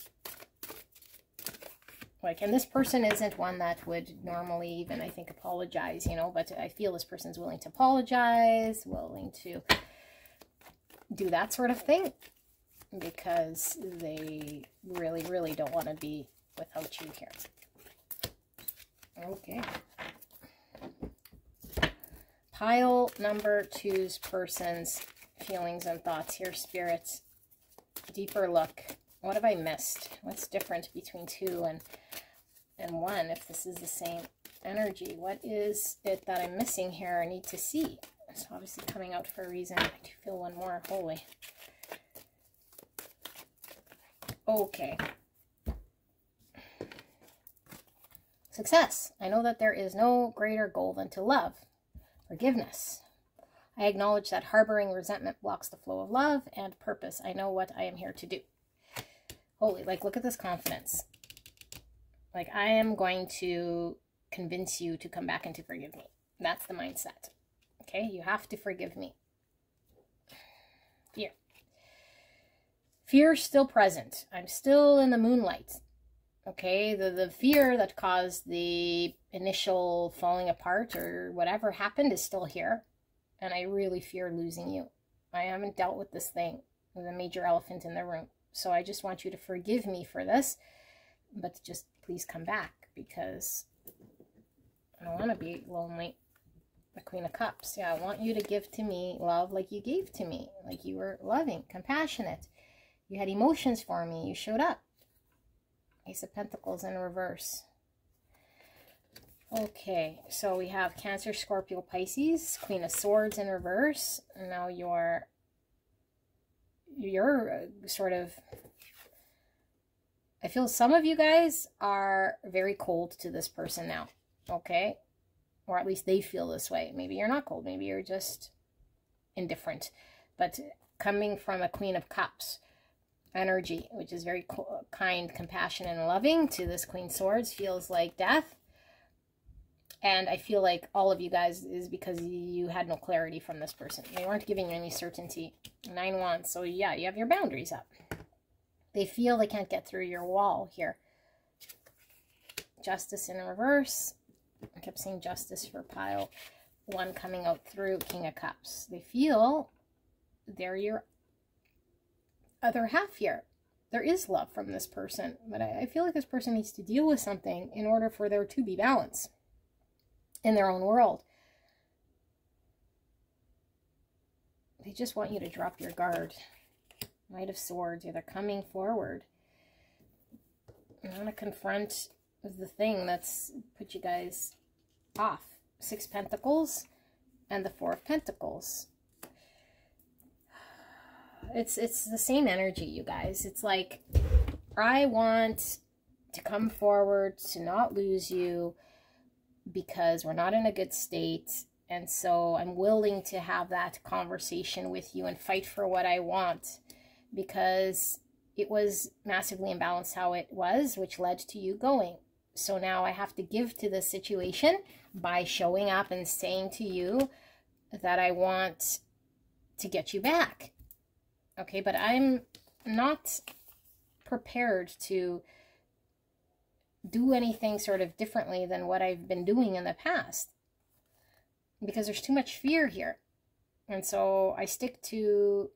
Like, and this person isn't one that would normally even, I think, apologize, you know, but I feel this person's willing to apologize, willing to do that sort of thing, because they really, really don't want to be without you here. Okay. Pile number 2's person's feelings and thoughts here, spirits. Deeper look. What have I missed? What's different between 2 and 1 if this is the same energy? What is it that I'm missing here I need to see? It's obviously coming out for a reason. I do feel one more. Holy. Okay. Success. I know that there is no greater goal than to love. Forgiveness. I acknowledge that harboring resentment blocks the flow of love and purpose. I know what I am here to do. Holy, like, look at this confidence. Like, I am going to convince you to come back and to forgive me. That's the mindset. Okay, you have to forgive me. Fear. Fear's still present. I'm still in the moonlight. Okay, the fear that caused the initial falling apart or whatever happened is still here. And I really fear losing you. I haven't dealt with this thing, with a major elephant in the room. So I just want you to forgive me for this. But just please come back, because I don't want to be lonely. The Queen of Cups. Yeah, I want you to give to me love like you gave to me. Like you were loving, compassionate. You had emotions for me. You showed up. Ace of Pentacles in reverse. Okay, so we have Cancer, Scorpio, Pisces, Queen of Swords in reverse. And now you're sort of, I feel some of you guys are very cold to this person now, okay? Or at least they feel this way. Maybe you're not cold, maybe you're just indifferent. But coming from a Queen of Cups energy, which is very kind, compassionate, and loving, to this Queen Swords, feels like death. And I feel like all of you guys is because you had no clarity from this person. They weren't giving you any certainty. 9 Wands. So yeah, you have your boundaries up. They feel they can't get through your wall here. Justice in reverse. I kept saying justice for pile 1 coming out through King of Cups. They feel they're your other half here. There is love from this person, but I feel like this person needs to deal with something in order for there to be balance in their own world. They just want you to drop your guard. Knight of Swords. Yeah, they're coming forward. I want to confront the thing that's put you guys off. 6 Pentacles and the 4 of Pentacles. It's the same energy, you guys. It's like, I want to come forward, to not lose you, because we're not in a good state. And so I'm willing to have that conversation with you and fight for what I want, because it was massively imbalanced how it was, which led to you going. So now I have to give to this situation by showing up and saying to you that I want to get you back. Okay, but I'm not prepared to do anything sort of differently than what I've been doing in the past, because there's too much fear here. And so I stick to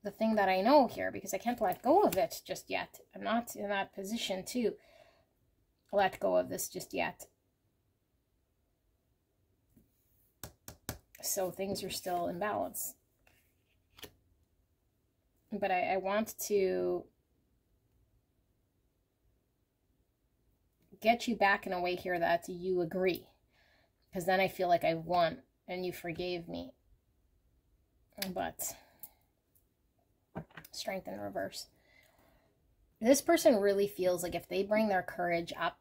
the thing that I know here, because I can't let go of it just yet. I'm not in that position to let go of this just yet. So things are still in balance. But I want to get you back in a way here that you agree. Because then I feel like I've won and you forgave me. But Strength in reverse. This person really feels like if they bring their courage up,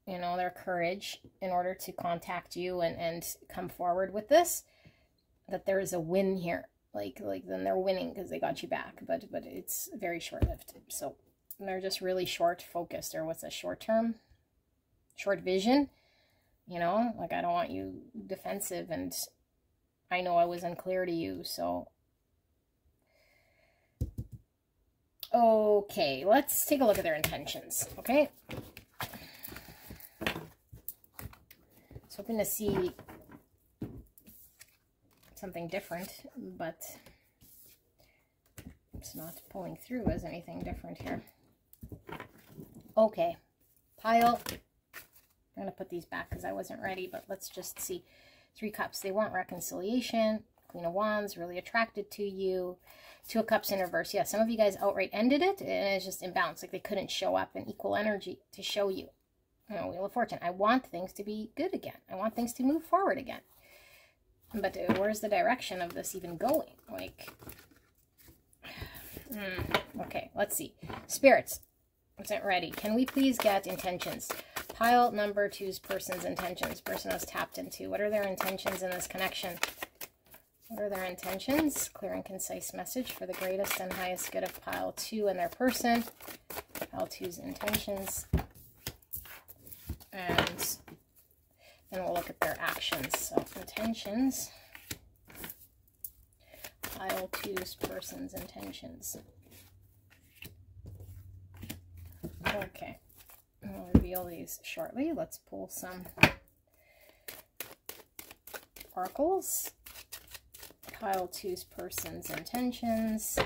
you know, their courage in order to contact you and come forward with this, that there is a win here. Like then they're winning because they got you back, but it's very short-lived. So they're just really short focused, or what's a short term? Short vision, you know, like I don't want you defensive, and I know I was unclear to you, so. Okay, let's take a look at their intentions, okay? So hoping to see something different, but it's not pulling through as anything different here. Okay, pile. I'm going to put these back because I wasn't ready, but let's just see. 3 Cups, they want reconciliation. Queen of Wands, really attracted to you. 2 of Cups in reverse. Yeah, some of you guys outright ended it, and it's just imbalanced. Like they couldn't show up in equal energy to show you. You know, Wheel of Fortune. I want things to be good again. I want things to move forward again. But where's the direction of this even going? Like, okay, let's see. Spirits, isn't ready. Can we please get intentions? Pile number 2's person's intentions. Person was tapped into. What are their intentions in this connection? What are their intentions? Clear and concise message for the greatest and highest good of pile 2 and their person. Pile 2's intentions. And then we'll look at their actions. So intentions. Pile 2's person's intentions. Okay. I'll reveal these shortly. Let's pull some oracles. Pile 2's person's intentions.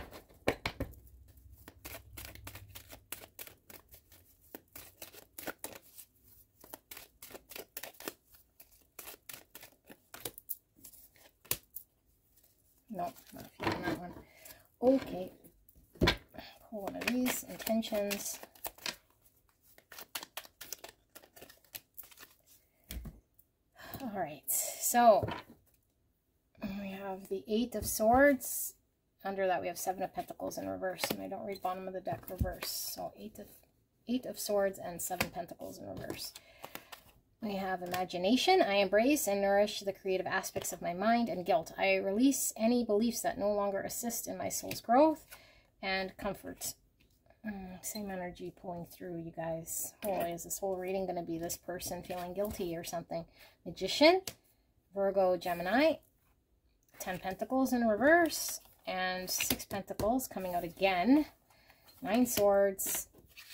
Nope, not feeling that one. Okay. Pull one of these. Intentions. All right, so we have the 8 of Swords. Under that we have 7 of Pentacles in reverse, and I don't read bottom of the deck reverse. So 8 of Swords and 7 Pentacles in reverse. We have imagination. I embrace and nourish the creative aspects of my mind. And guilt. I release any beliefs that no longer assist in my soul's growth. And comfort. Same energy pulling through, you guys. Holy, is this whole reading going to be this person feeling guilty or something? Magician, Virgo, Gemini, 10 Pentacles in reverse, and 6 Pentacles coming out again. 9 Swords,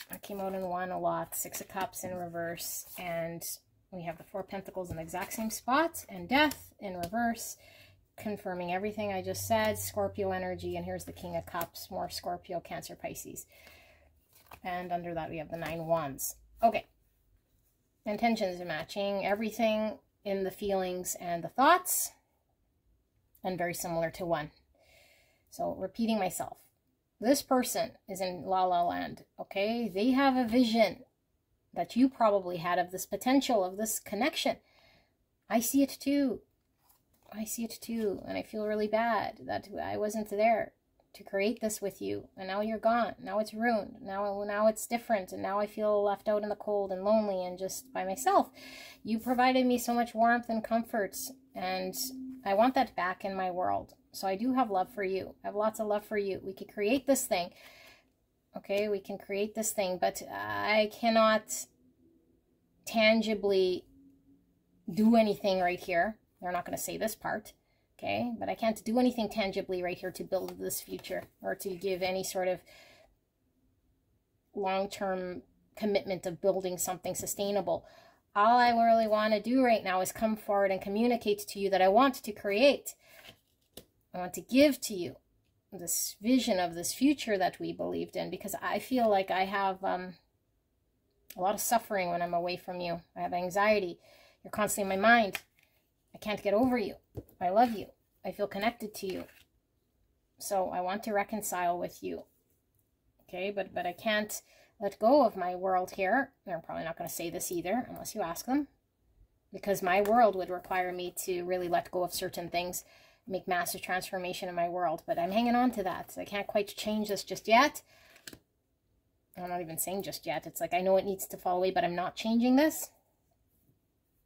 that came out in one a lot. 6 of Cups in reverse, and we have the 4 Pentacles in the exact same spot, and Death in reverse, confirming everything I just said. Scorpio energy, and here's the King of Cups, more Scorpio, Cancer, Pisces. And under that we have the 9 Wands. Okay. Intentions are matching everything in the feelings and the thoughts. And very similar to 1. So repeating myself. This person is in La La Land. Okay. They have a vision that you probably had of this potential, of this connection. I see it too. I see it too. And I feel really bad that I wasn't there to create this with you, and now you're gone. Now it's ruined. Now it's different, and now I feel left out in the cold and lonely and just by myself. You provided me so much warmth and comfort, and I want that back in my world. So I do have love for you. I have lots of love for you. We could create this thing. Okay, we can create this thing, but I cannot tangibly do anything right here. They're not going to say this part. Okay, but I can't do anything tangibly right here to build this future or to give any sort of long-term commitment of building something sustainable. All I really want to do right now is come forward and communicate to you that I want to create. I want to give to you this vision of this future that we believed in, because I feel like I have a lot of suffering when I'm away from you. I have anxiety. You're constantly in my mind. I can't get over you. I love you. I feel connected to you. So I want to reconcile with you. Okay, but I can't let go of my world here. They're probably not going to say this either, unless you ask them. Because my world would require me to really let go of certain things, make massive transformation in my world. But I'm hanging on to that. So I can't quite change this just yet. I'm not even saying just yet. It's like I know it needs to fall away, but I'm not changing this.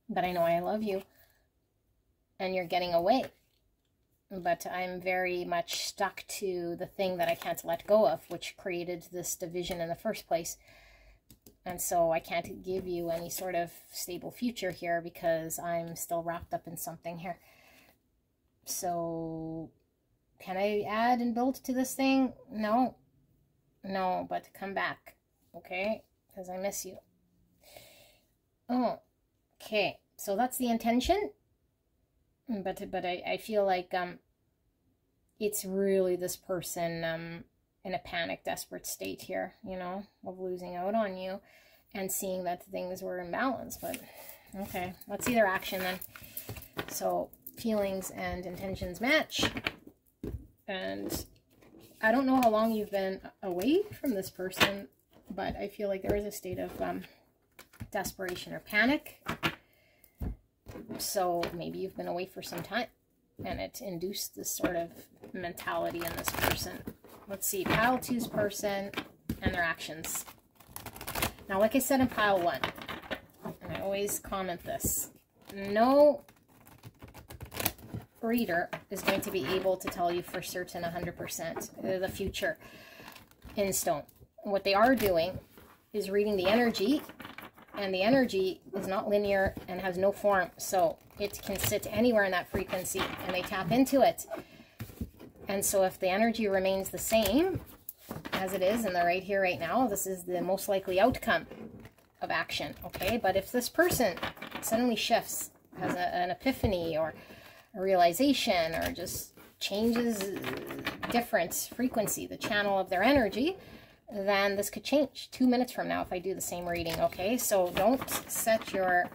But I know I love you. And you're getting away. But I'm very much stuck to the thing that I can't let go of, which created this division in the first place. And so I can't give you any sort of stable future here because I'm still wrapped up in something here. So can I add and build to this thing? No. No, but come back. Okay? Because I miss you. Oh, okay. So that's the intention. But I feel like it's really this person in a panic, desperate state here, you know, of losing out on you and seeing that things were in balance. But okay, let's see their action then. So feelings and intentions match. And I don't know how long you've been away from this person, but I feel like there is a state of desperation or panic. So maybe you've been away for some time and it induced this sort of mentality in this person. Let's see, pile 2's person and their actions. Now, like I said in pile 1, and I always comment this, no reader is going to be able to tell you for certain 100% the future in stone. What they are doing is reading the energy, and the energy is not linear and has no form, so it can sit anywhere in that frequency, and they tap into it. And so if the energy remains the same as it is, and they're right here right now, this is the most likely outcome of action, okay? But if this person suddenly shifts, has an epiphany or a realization, or just changes different frequency, the channel of their energy, then this could change 2 minutes from now if I do the same reading, okay? So don't set your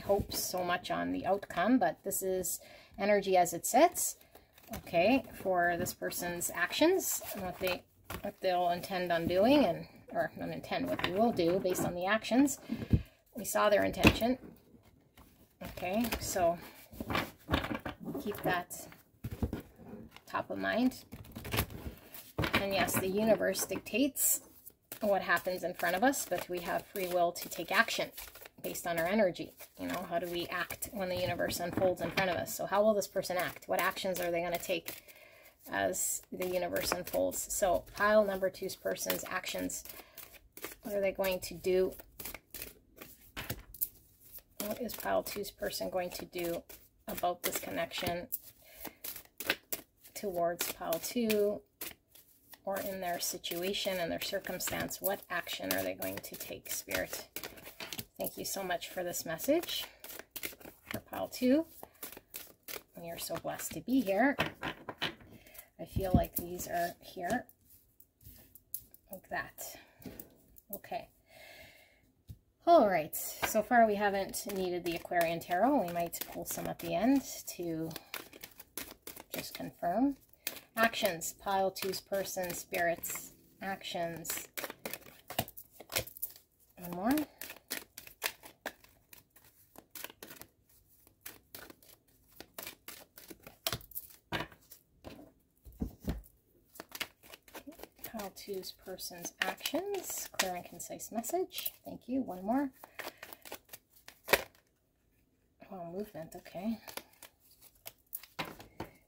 hopes so much on the outcome, but this is energy as it sits, okay, for this person's actions, and what they'll intend on doing, and or not intend, what they will do based on the actions. We saw their intention, okay? So keep that top of mind. And yes, the universe dictates what happens in front of us, but we have free will to take action based on our energy. You know, how do we act when the universe unfolds in front of us? So how will this person act? What actions are they going to take as the universe unfolds? So pile number 2's person's actions. What are they going to do? What is pile 2's person going to do about this connection towards pile 2, or in their situation and their circumstance? What action are they going to take, Spirit? Thank you so much for this message for pile 2. We are so blessed to be here. I feel like these are here like that. Okay. All right. So far we haven't needed the Aquarian Tarot. We might pull some at the end to just confirm. Actions. Pile 2's person, spirits, actions. One more. Pile 2's person's actions. Clear and concise message. Thank you. One more. Oh, movement. Okay.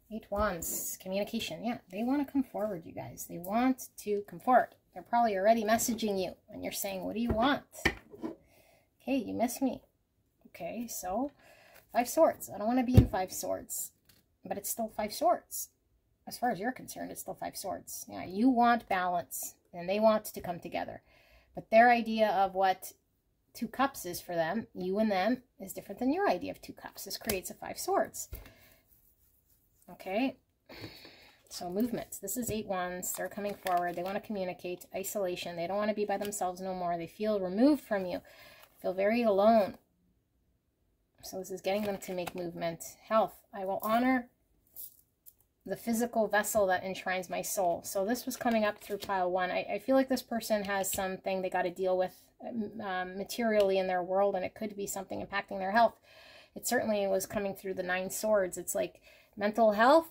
8 Wands, communication. Yeah, they want to come forward, you guys. They want to come forward. They're probably already messaging you, and you're saying, what do you want? Okay, you miss me. Okay, so 5 Swords. I don't want to be in 5 Swords, but it's still 5 Swords. As far as you're concerned, it's still 5 Swords. Yeah, you want balance, and they want to come together. But their idea of what 2 Cups is for them, you and them, is different than your idea of 2 Cups. This creates a 5 Swords. Okay, so movements. This is 8 Wands. They're coming forward. They want to communicate. Isolation. They don't want to be by themselves no more. They feel removed from you. Feel very alone. So this is getting them to make movement. Health. I will honor the physical vessel that enshrines my soul. So this was coming up through pile 1. I feel like this person has something they got to deal with materially in their world, and it could be something impacting their health. It certainly was coming through the 9 Swords. It's like mental health,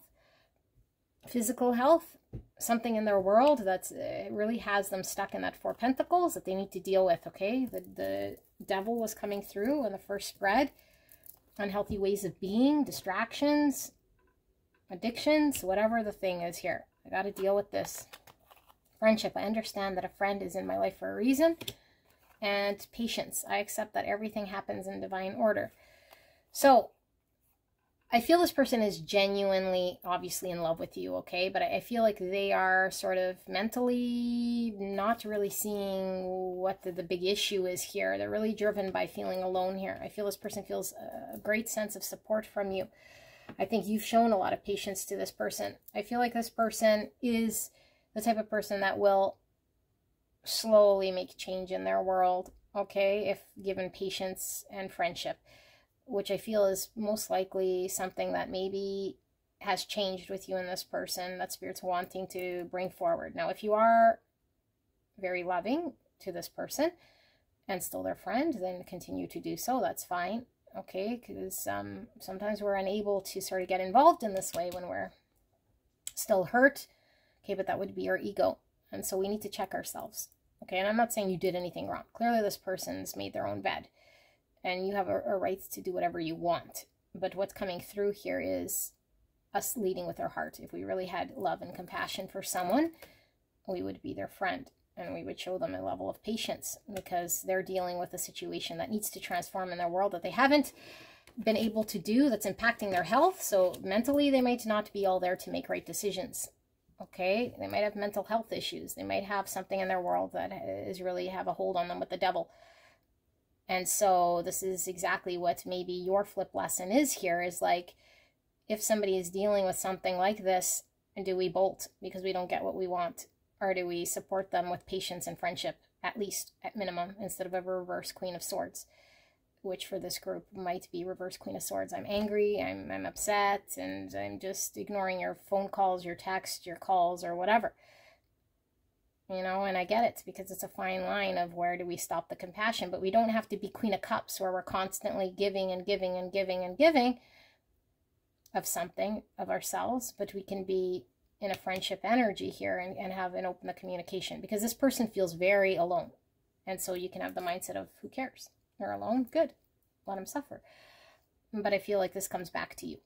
physical health, something in their world that's really has them stuck in that 4 Pentacles that they need to deal with, okay? The devil was coming through in the first spread. Unhealthy ways of being, distractions, addictions, whatever the thing is here. I got to deal with this. Friendship. I understand that a friend is in my life for a reason. And patience. I accept that everything happens in divine order. So I feel this person is genuinely, obviously in love with you, okay? But I feel like they are sort of mentally not really seeing what the big issue is here. They're really driven by feeling alone here. I feel this person feels a great sense of support from you. I think you've shown a lot of patience to this person. I feel like this person is the type of person that will slowly make change in their world, okay? If given patience and friendship, which I feel is most likely something that maybe has changed with you and this person that Spirit's wanting to bring forward. Now, if you are very loving to this person and still their friend, then continue to do so. That's fine, okay? Because sometimes we're unable to sort of get involved in this way when we're still hurt, okay? But that would be your ego. And so we need to check ourselves, okay? And I'm not saying you did anything wrong. Clearly, this person's made their own bed. And you have a right to do whatever you want. But what's coming through here is us leading with our heart. If we really had love and compassion for someone, we would be their friend, and we would show them a level of patience, because they're dealing with a situation that needs to transform in their world that they haven't been able to do, that's impacting their health. So mentally, they might not be all there to make right decisions. Okay, they might have mental health issues. They might have something in their world that is really have a hold on them with the devil. And so this is exactly what maybe your flip lesson is here, is like, if somebody is dealing with something like this, do we bolt because we don't get what we want? Or do we support them with patience and friendship, at least, at minimum, instead of a reverse Queen of Swords, which for this group might be reverse Queen of Swords. I'm angry, I'm upset, and I'm just ignoring your phone calls, your texts, your calls, or whatever. You know, and I get it, because it's a fine line of where do we stop the compassion. But we don't have to be Queen of Cups, where we're constantly giving and giving and giving and giving of something, of ourselves. But we can be in a friendship energy here and have an open communication, because this person feels very alone. And so you can have the mindset of, who cares? They're alone, good, let them suffer. But I feel like this comes back to you.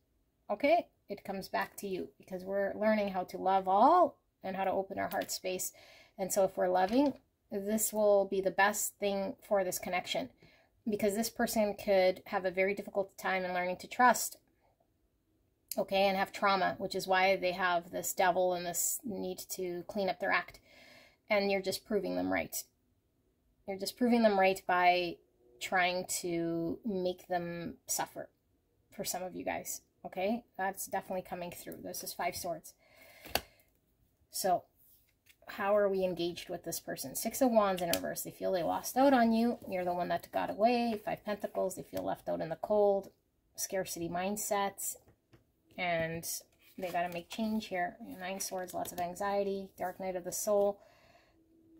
Okay, it comes back to you, because we're learning how to love all and how to open our heart space. And so if we're loving, this will be the best thing for this connection, because this person could have a very difficult time in learning to trust, okay, and have trauma, which is why they have this devil and this need to clean up their act. And you're just proving them right. You're just proving them right by trying to make them suffer, for some of you guys, okay? That's definitely coming through. This is 5 Swords. So how are we engaged with this person? 6 of Wands in reverse. They feel they lost out on you. You're the one that got away. 5 Pentacles. They feel left out in the cold. Scarcity mindsets. And they got to make change here. 9 Swords, lots of anxiety. Dark Night of the Soul.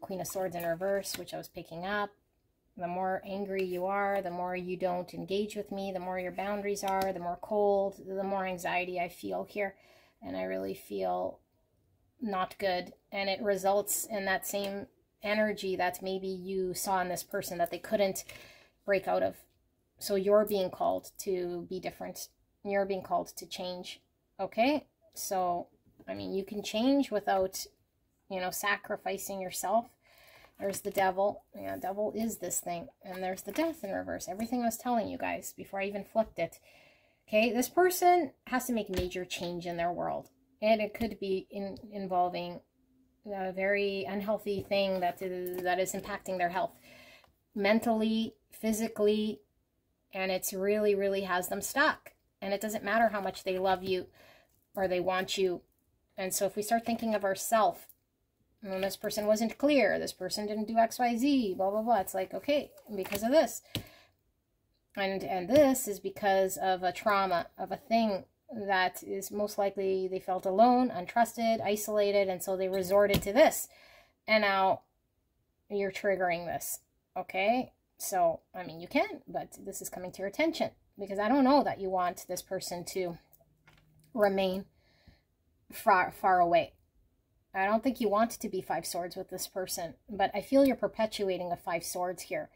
Queen of Swords in reverse, which I was picking up. The more angry you are, the more you don't engage with me, the more your boundaries are, the more cold, the more anxiety I feel here. And I really feel not good. And it results in that same energy that maybe you saw in this person that they couldn't break out of. So you're being called to be different. You're being called to change. Okay? So, I mean, you can change without, you know, sacrificing yourself. There's the devil. Yeah, devil is this thing. And there's the death in reverse. Everything I was telling you guys before I even flipped it. Okay, this person has to make major change in their world. And it could be involving a very unhealthy thing that is impacting their health. Mentally, physically, and it's really, really has them stuck. And it doesn't matter how much they love you or they want you. And so if we start thinking of ourselves, and this person wasn't clear, this person didn't do XYZ, blah, blah, blah. It's like, okay, because of this. And this is because of a trauma, of a thing that is most likely they felt alone, untrusted, isolated, and so they resorted to this. And now you're triggering this, okay? So, I mean, you can, but this is coming to your attention, because I don't know that you want this person to remain far, far away. I don't think you want to be 5 Swords with this person, but I feel you're perpetuating a 5 Swords here.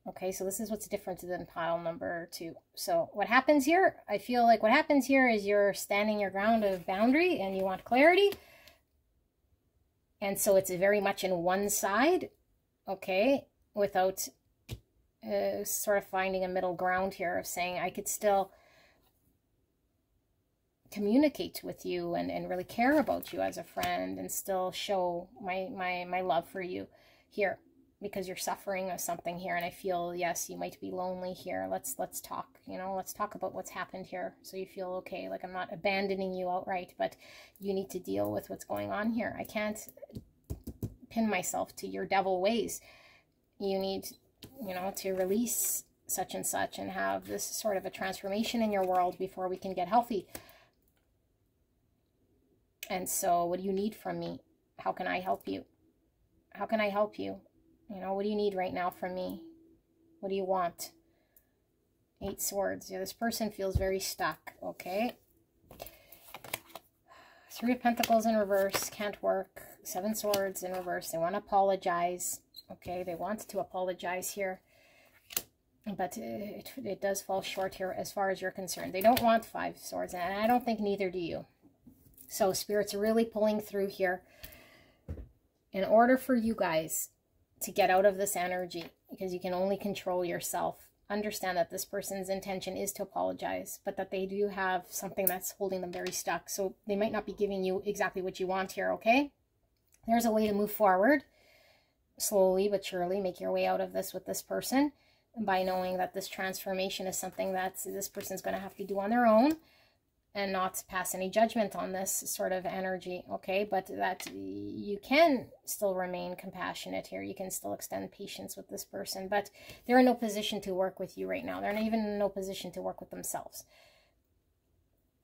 Okay, so this is what's different than pile number 2. So what happens here, I feel like what happens here is you're standing your ground of boundary and you want clarity. And so it's very much in one side, okay, without sort of finding a middle ground here of saying I could still communicate with you and really care about you as a friend and still show my love for you here, because you're suffering of something here. And I feel, yes, you might be lonely here. Let's talk, you know, let's talk about what's happened here so you feel okay. Like, I'm not abandoning you outright, but you need to deal with what's going on here. I can't pin myself to your devil ways. You need, you know, to release such and such and have this sort of a transformation in your world before we can get healthy. And so what do you need from me? How can I help you? How can I help you? You know, what do you need right now from me? What do you want? 8 Swords. Yeah, this person feels very stuck, okay? 3 of Pentacles in reverse. Can't work. 7 Swords in reverse. They want to apologize. Okay, they want to apologize here. But it does fall short here as far as you're concerned. They don't want 5 swords, and I don't think neither do you. So Spirit's really pulling through here. In order for you guys to get out of this energy, because you can only control yourself, understand that this person's intention is to apologize, but that they do have something that's holding them very stuck. So they might not be giving you exactly what you want here, okay? There's a way to move forward. Slowly but surely make your way out of this with this person by knowing that this transformation is something that this person's going to have to do on their own, and not pass any judgment on this sort of energy, okay? But that you can still remain compassionate here. You can still extend patience with this person, but they're in no position to work with you right now. They're not even in no position to work with themselves,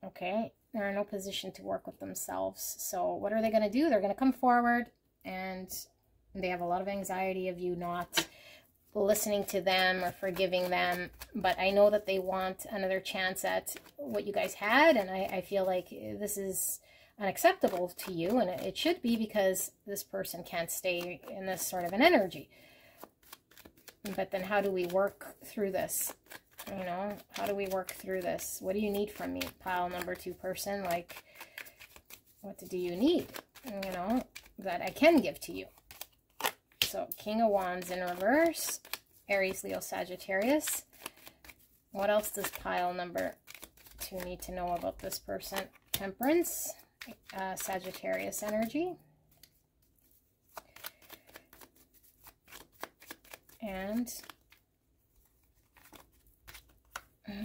okay? They're in no position to work with themselves. So what are they going to do? They're going to come forward, and they have a lot of anxiety of you not listening to them or forgiving them, but I know that they want another chance at what you guys had, and I feel like this is unacceptable to you, and it should be, because this person can't stay in this sort of an energy. But then how do we work through this? You know, how do we work through this? What do you need from me, pile number 2 person? Like, what do you need, you know, that I can give to you? So King of Wands in reverse, Aries, Leo, Sagittarius. What else does pile number 2 need to know about this person? Temperance, Sagittarius energy. And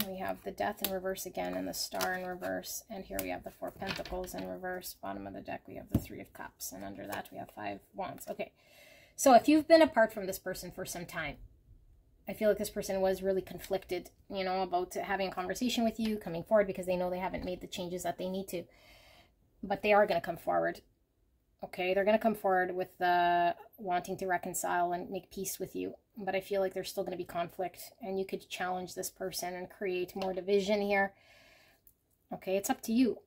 we have the Death in reverse again, and the Star in reverse. And here we have the 4 Pentacles in reverse. Bottom of the deck, we have the 3 of Cups. And under that, we have 5 Wands. Okay. So if you've been apart from this person for some time, I feel like this person was really conflicted, you know, about having a conversation with you, coming forward, because they know they haven't made the changes that they need to. But they are going to come forward, okay? They're going to come forward with wanting to reconcile and make peace with you. But I feel like there's still going to be conflict, and you could challenge this person and create more division here. Okay, it's up to you.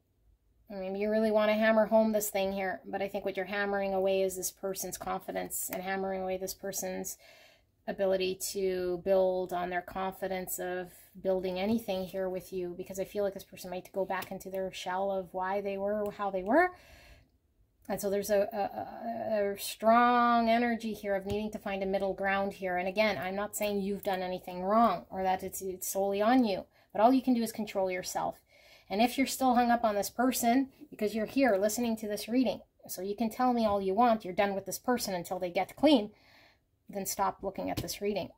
Maybe you really want to hammer home this thing here, but I think what you're hammering away is this person's confidence, and hammering away this person's ability to build on their confidence of building anything here with you, because I feel like this person might go back into their shell of why they were, how they were. And so there's a strong energy here of needing to find a middle ground here. And again, I'm not saying you've done anything wrong or that it's solely on you, but all you can do is control yourself. And if you're still hung up on this person because you're here listening to this reading, so you can tell me all you want, you're done with this person until they get clean, then stop looking at this reading.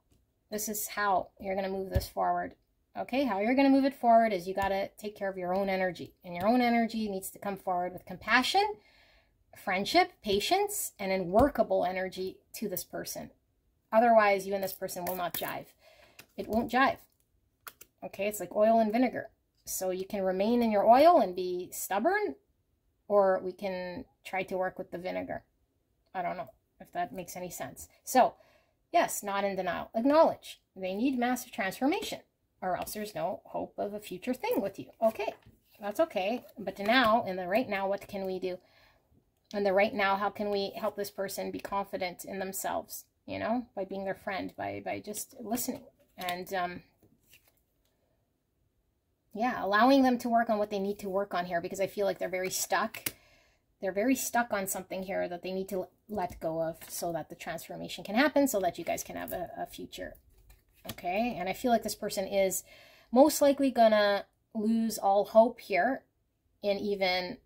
This is how you're going to move this forward. Okay, how you're going to move it forward is you got to take care of your own energy. And your own energy needs to come forward with compassion, friendship, patience, and then workable energy to this person. Otherwise, you and this person will not jive. It won't jive. Okay, it's like oil and vinegar. So you can remain in your oil and be stubborn, or we can try to work with the vinegar. I don't know if that makes any sense. So, yes, not in denial. Acknowledge they need massive transformation, or else there's no hope of a future thing with you. Okay, that's okay. But now, in the right now, what can we do? In the right now, how can we help this person be confident in themselves, you know, by being their friend, by just listening and, yeah, allowing them to work on what they need to work on here, because I feel like they're very stuck. They're very stuck on something here that they need to let go of so that the transformation can happen, so that you guys can have a future. Okay, and I feel like this person is most likely gonna lose all hope here in even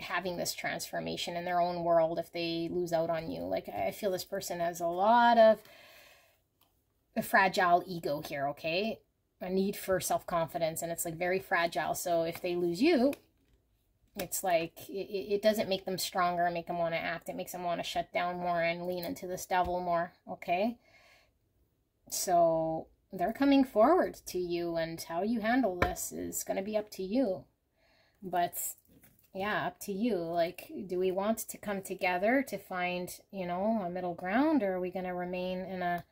having this transformation in their own world if they lose out on you. Like, I feel this person has a lot of a fragile ego here, okay? A need for self-confidence, and it's like very fragile. So if they lose you, it's like it doesn't make them stronger and make them want to act. It makes them want to shut down more and lean into this devil more, okay? So they're coming forward to you, and how you handle this is going to be up to you. But yeah, up to you. Like, do we want to come together to find, you know, a middle ground, or are we going to remain in a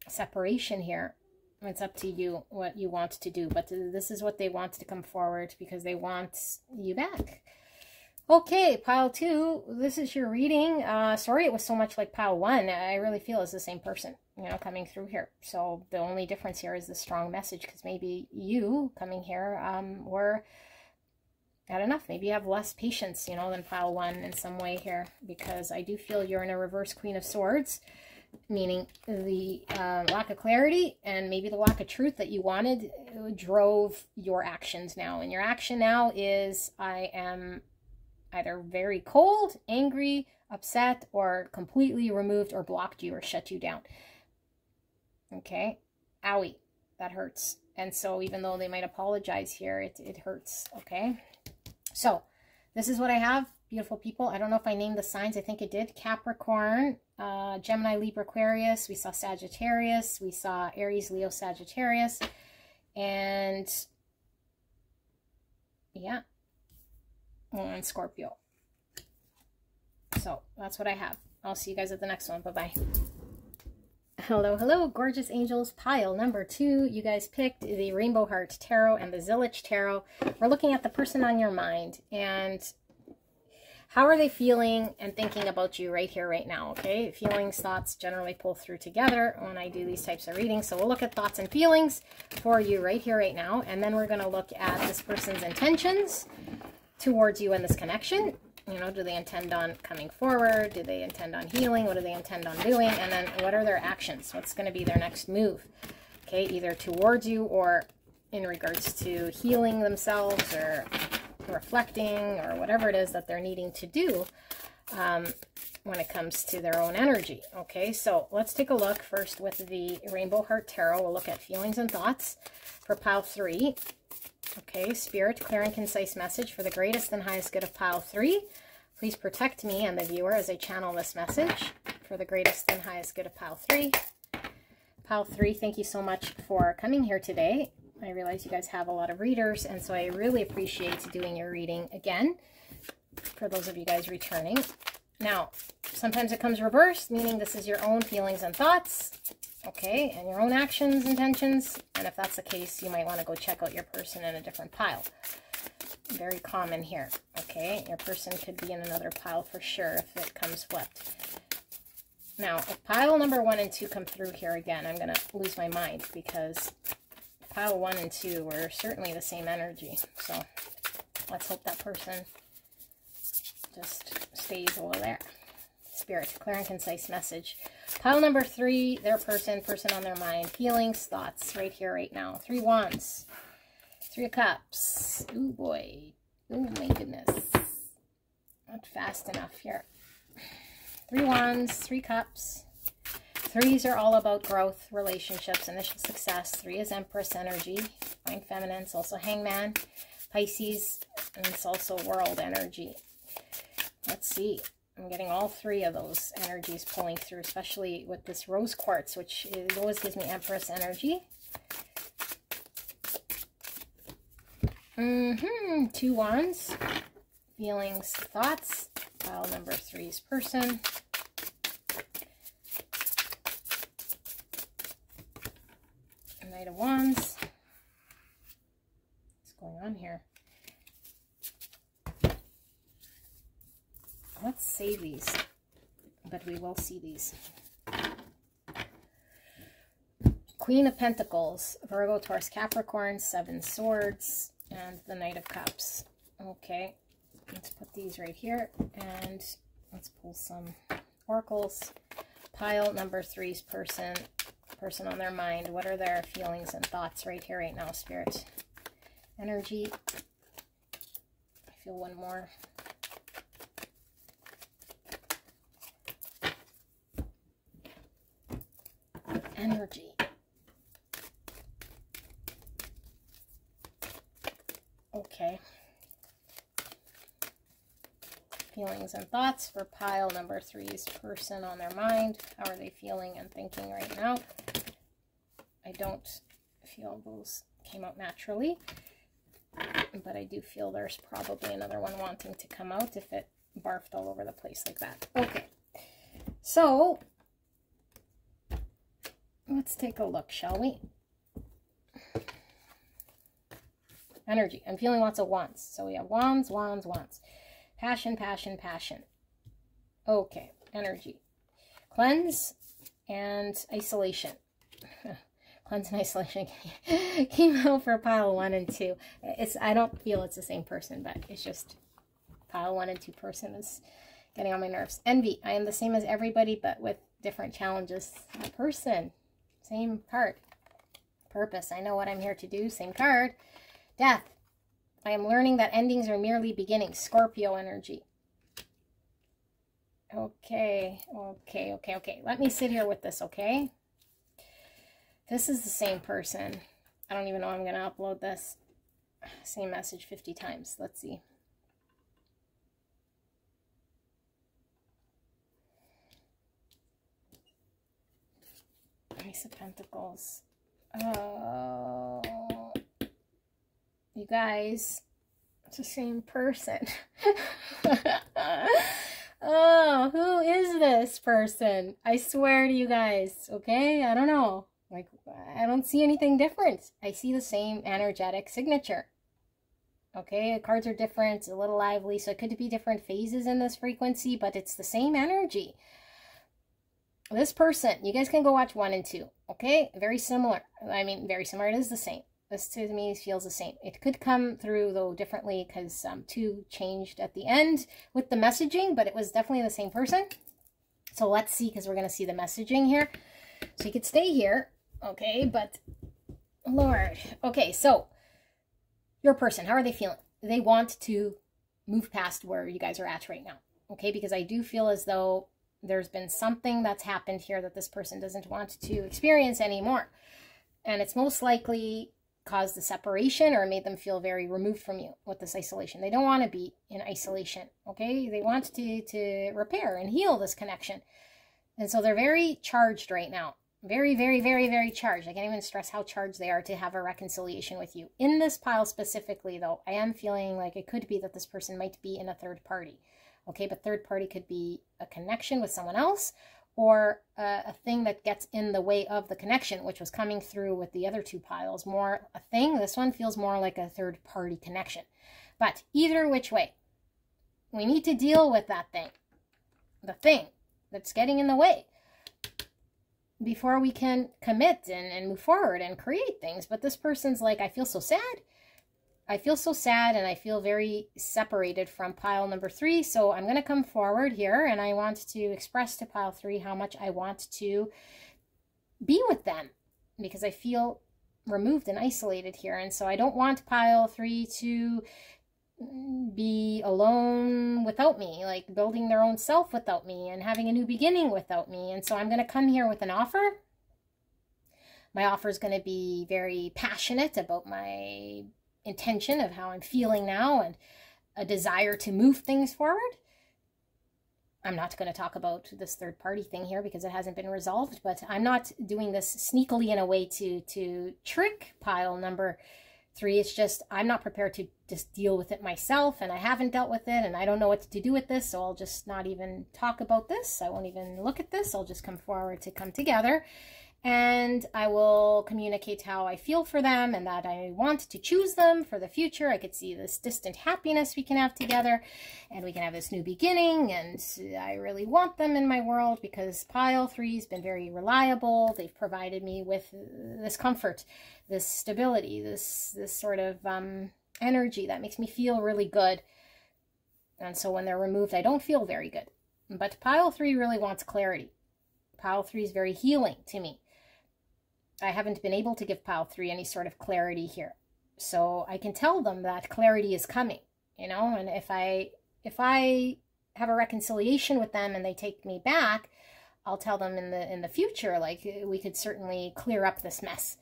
separation here? It's up to you what you want to do. But this is what they want to come forward, because they want you back. Okay, pile 2, this is your reading. Sorry it was so much like pile 1. I really feel it's the same person, you know, coming through here. So the only difference here is the strong message, because maybe you coming here were had enough. Maybe you have less patience, you know, than pile 1 in some way here, because I do feel you're in a reverse Queen of Swords, meaning the lack of clarity and maybe the lack of truth that you wanted drove your actions now. And your action now is, I am either very cold, angry, upset, or completely removed or blocked you or shut you down. Okay? Owie. That hurts. And so even though they might apologize here, it hurts. Okay? So this is what I have, beautiful people. I don't know if I named the signs. I think it did. Capricorn, Gemini, Libra, Aquarius. We saw Sagittarius. We saw Aries, Leo, Sagittarius. And yeah. And Scorpio. So that's what I have. I'll see you guys at the next one. Bye-bye. Hello, hello, gorgeous angels. Pile number 2. You guys picked the Rainbow Heart Tarot and the Zillich Tarot. We're looking at the person on your mind and how are they feeling and thinking about you right here, right now, okay? Feelings, thoughts generally pull through together when I do these types of readings. So we'll look at thoughts and feelings for you right here, right now. And then we're going to look at this person's intentions towards you in this connection. You know, do they intend on coming forward? Do they intend on healing? What do they intend on doing? And then what are their actions? What's going to be their next move? Okay, either towards you or in regards to healing themselves or reflecting or whatever it is that they're needing to do when it comes to their own energy. Okay, so let's take a look first with the Rainbow Heart Tarot. We'll look at feelings and thoughts for pile 3. Okay, Spirit, clear and concise message for the greatest and highest good of pile 3. Please protect me and the viewer as I channel this message for the greatest and highest good of pile 3. Pile 3, thank you so much for coming here today. I realize you guys have a lot of readers, and so I really appreciate doing your reading again for those of you guys returning. Now, sometimes it comes reversed, meaning this is your own feelings and thoughts. Okay, and your own actions, intentions, and if that's the case, you might want to go check out your person in a different pile. Very common here, okay? Your person could be in another pile for sure if it comes flipped. Now, if pile number 1 and 2 come through here again, I'm going to lose my mind because pile 1 and 2 were certainly the same energy. So let's hope that person just stays over there. Spirit, clear and concise message. Pile number 3, their person on their mind, feelings, thoughts, right here, right now. 3 Wands, 3 of Cups. Ooh, boy. Ooh, my goodness. Not fast enough here. 3 Wands, 3 Cups. 3s are all about growth, relationships, initial success. 3 is Empress energy, Divine Feminine. It's also Hangman, Pisces, and it's also World energy. Let's see. I'm getting all 3 of those energies pulling through, especially with this rose quartz, which always gives me Empress energy. 2 Wands, feelings, thoughts. Pile number 3's person. Knight of Wands. What's going on here? Let's save these, but we will see these. Queen of Pentacles, Virgo, Taurus, Capricorn, 7 Swords, and the Knight of Cups. Okay, let's put these right here, and let's pull some oracles. Pile number 3's person on their mind. What are their feelings and thoughts right here, right now, Spirit? Energy. I feel one more. Energy. Okay. Feelings and thoughts for pile number 3's person on their mind. How are they feeling and thinking right now? I don't feel those came out naturally, but I do feel there's probably another one wanting to come out if it barfed all over the place like that. Okay. So let's take a look, shall we? Energy. I'm feeling lots of wands. So we have wands, wands, wands. Passion, passion, passion. Okay, energy. Cleanse and isolation. Cleanse and isolation came out for pile 1 and 2. I don't feel it's the same person, but it's just pile 1 and 2 person is getting on my nerves. Envy. I am the same as everybody, but with different challenges. A person. Same card. Purpose. I know what I'm here to do. Same card. Death. I am learning that endings are merely beginnings. Scorpio energy. Okay. Let me sit here with this, okay? This is the same person. I don't even know I'm going to upload this. Same message 50 times. Let's see. Ace of Pentacles. Oh, you guys, it's the same person. Oh, who is this person? I swear to you guys, okay? I don't know. Like, I don't see anything different. I see the same energetic signature. Okay, the cards are different, a little lively, so it could be different phases in this frequency, but it's the same energy. This person, you guys can go watch 1 and 2, okay? Very similar. I mean, very similar. It is the same. This to me feels the same. It could come through, though, differently because 2 changed at the end with the messaging, but it was definitely the same person. So let's see, because we're going to see the messaging here. So you could stay here, okay? But, Lord. Okay, so your person, how are they feeling? They want to move past where you guys are at right now, okay? Because I do feel as though there's been something that's happened here that this person doesn't want to experience anymore. And it's most likely caused the separation or made them feel very removed from you with this isolation. They don't want to be in isolation, okay? They want to repair and heal this connection. And so they're very charged right now. Very, very, very, very charged. I can't even stress how charged they are to have a reconciliation with you. In this pile specifically, though, I am feeling like it could be that this person might be in a third party. Okay, but third party could be a connection with someone else or a thing that gets in the way of the connection, which was coming through with the other 2 piles. More a thing. This one feels more like a third party connection. But either which way, we need to deal with that thing. The thing that's getting in the way before we can commit and move forward and create things. But this person's like, I feel so sad. I feel so sad and I feel very separated from pile number 3. So I'm going to come forward here and I want to express to pile 3 how much I want to be with them because I feel removed and isolated here. And so I don't want pile 3 to be alone without me, like building their own self without me and having a new beginning without me. And so I'm going to come here with an offer. My offer is going to be very passionate about my intention of how I'm feeling now and a desire to move things forward. I'm not going to talk about this third party thing here because it hasn't been resolved, but I'm not doing this sneakily in a way to trick pile number 3. It's just I'm not prepared to just deal with it myself, and I haven't dealt with it, and I don't know what to do with this, so I'll just not even talk about this. I won't even look at this. I'll just come forward to come together. And I will communicate how I feel for them and that I want to choose them for the future. I could see this distant happiness we can have together and we can have this new beginning. And I really want them in my world because pile 3 has been very reliable. They've provided me with this comfort, this stability, this sort of energy that makes me feel really good. And so when they're removed, I don't feel very good. But pile 3 really wants clarity. Pile 3 is very healing to me. I haven't been able to give pile 3 any sort of clarity here. So I can tell them that clarity is coming, you know, and if I have a reconciliation with them and they take me back, I'll tell them in the future, like, we could certainly clear up this mess.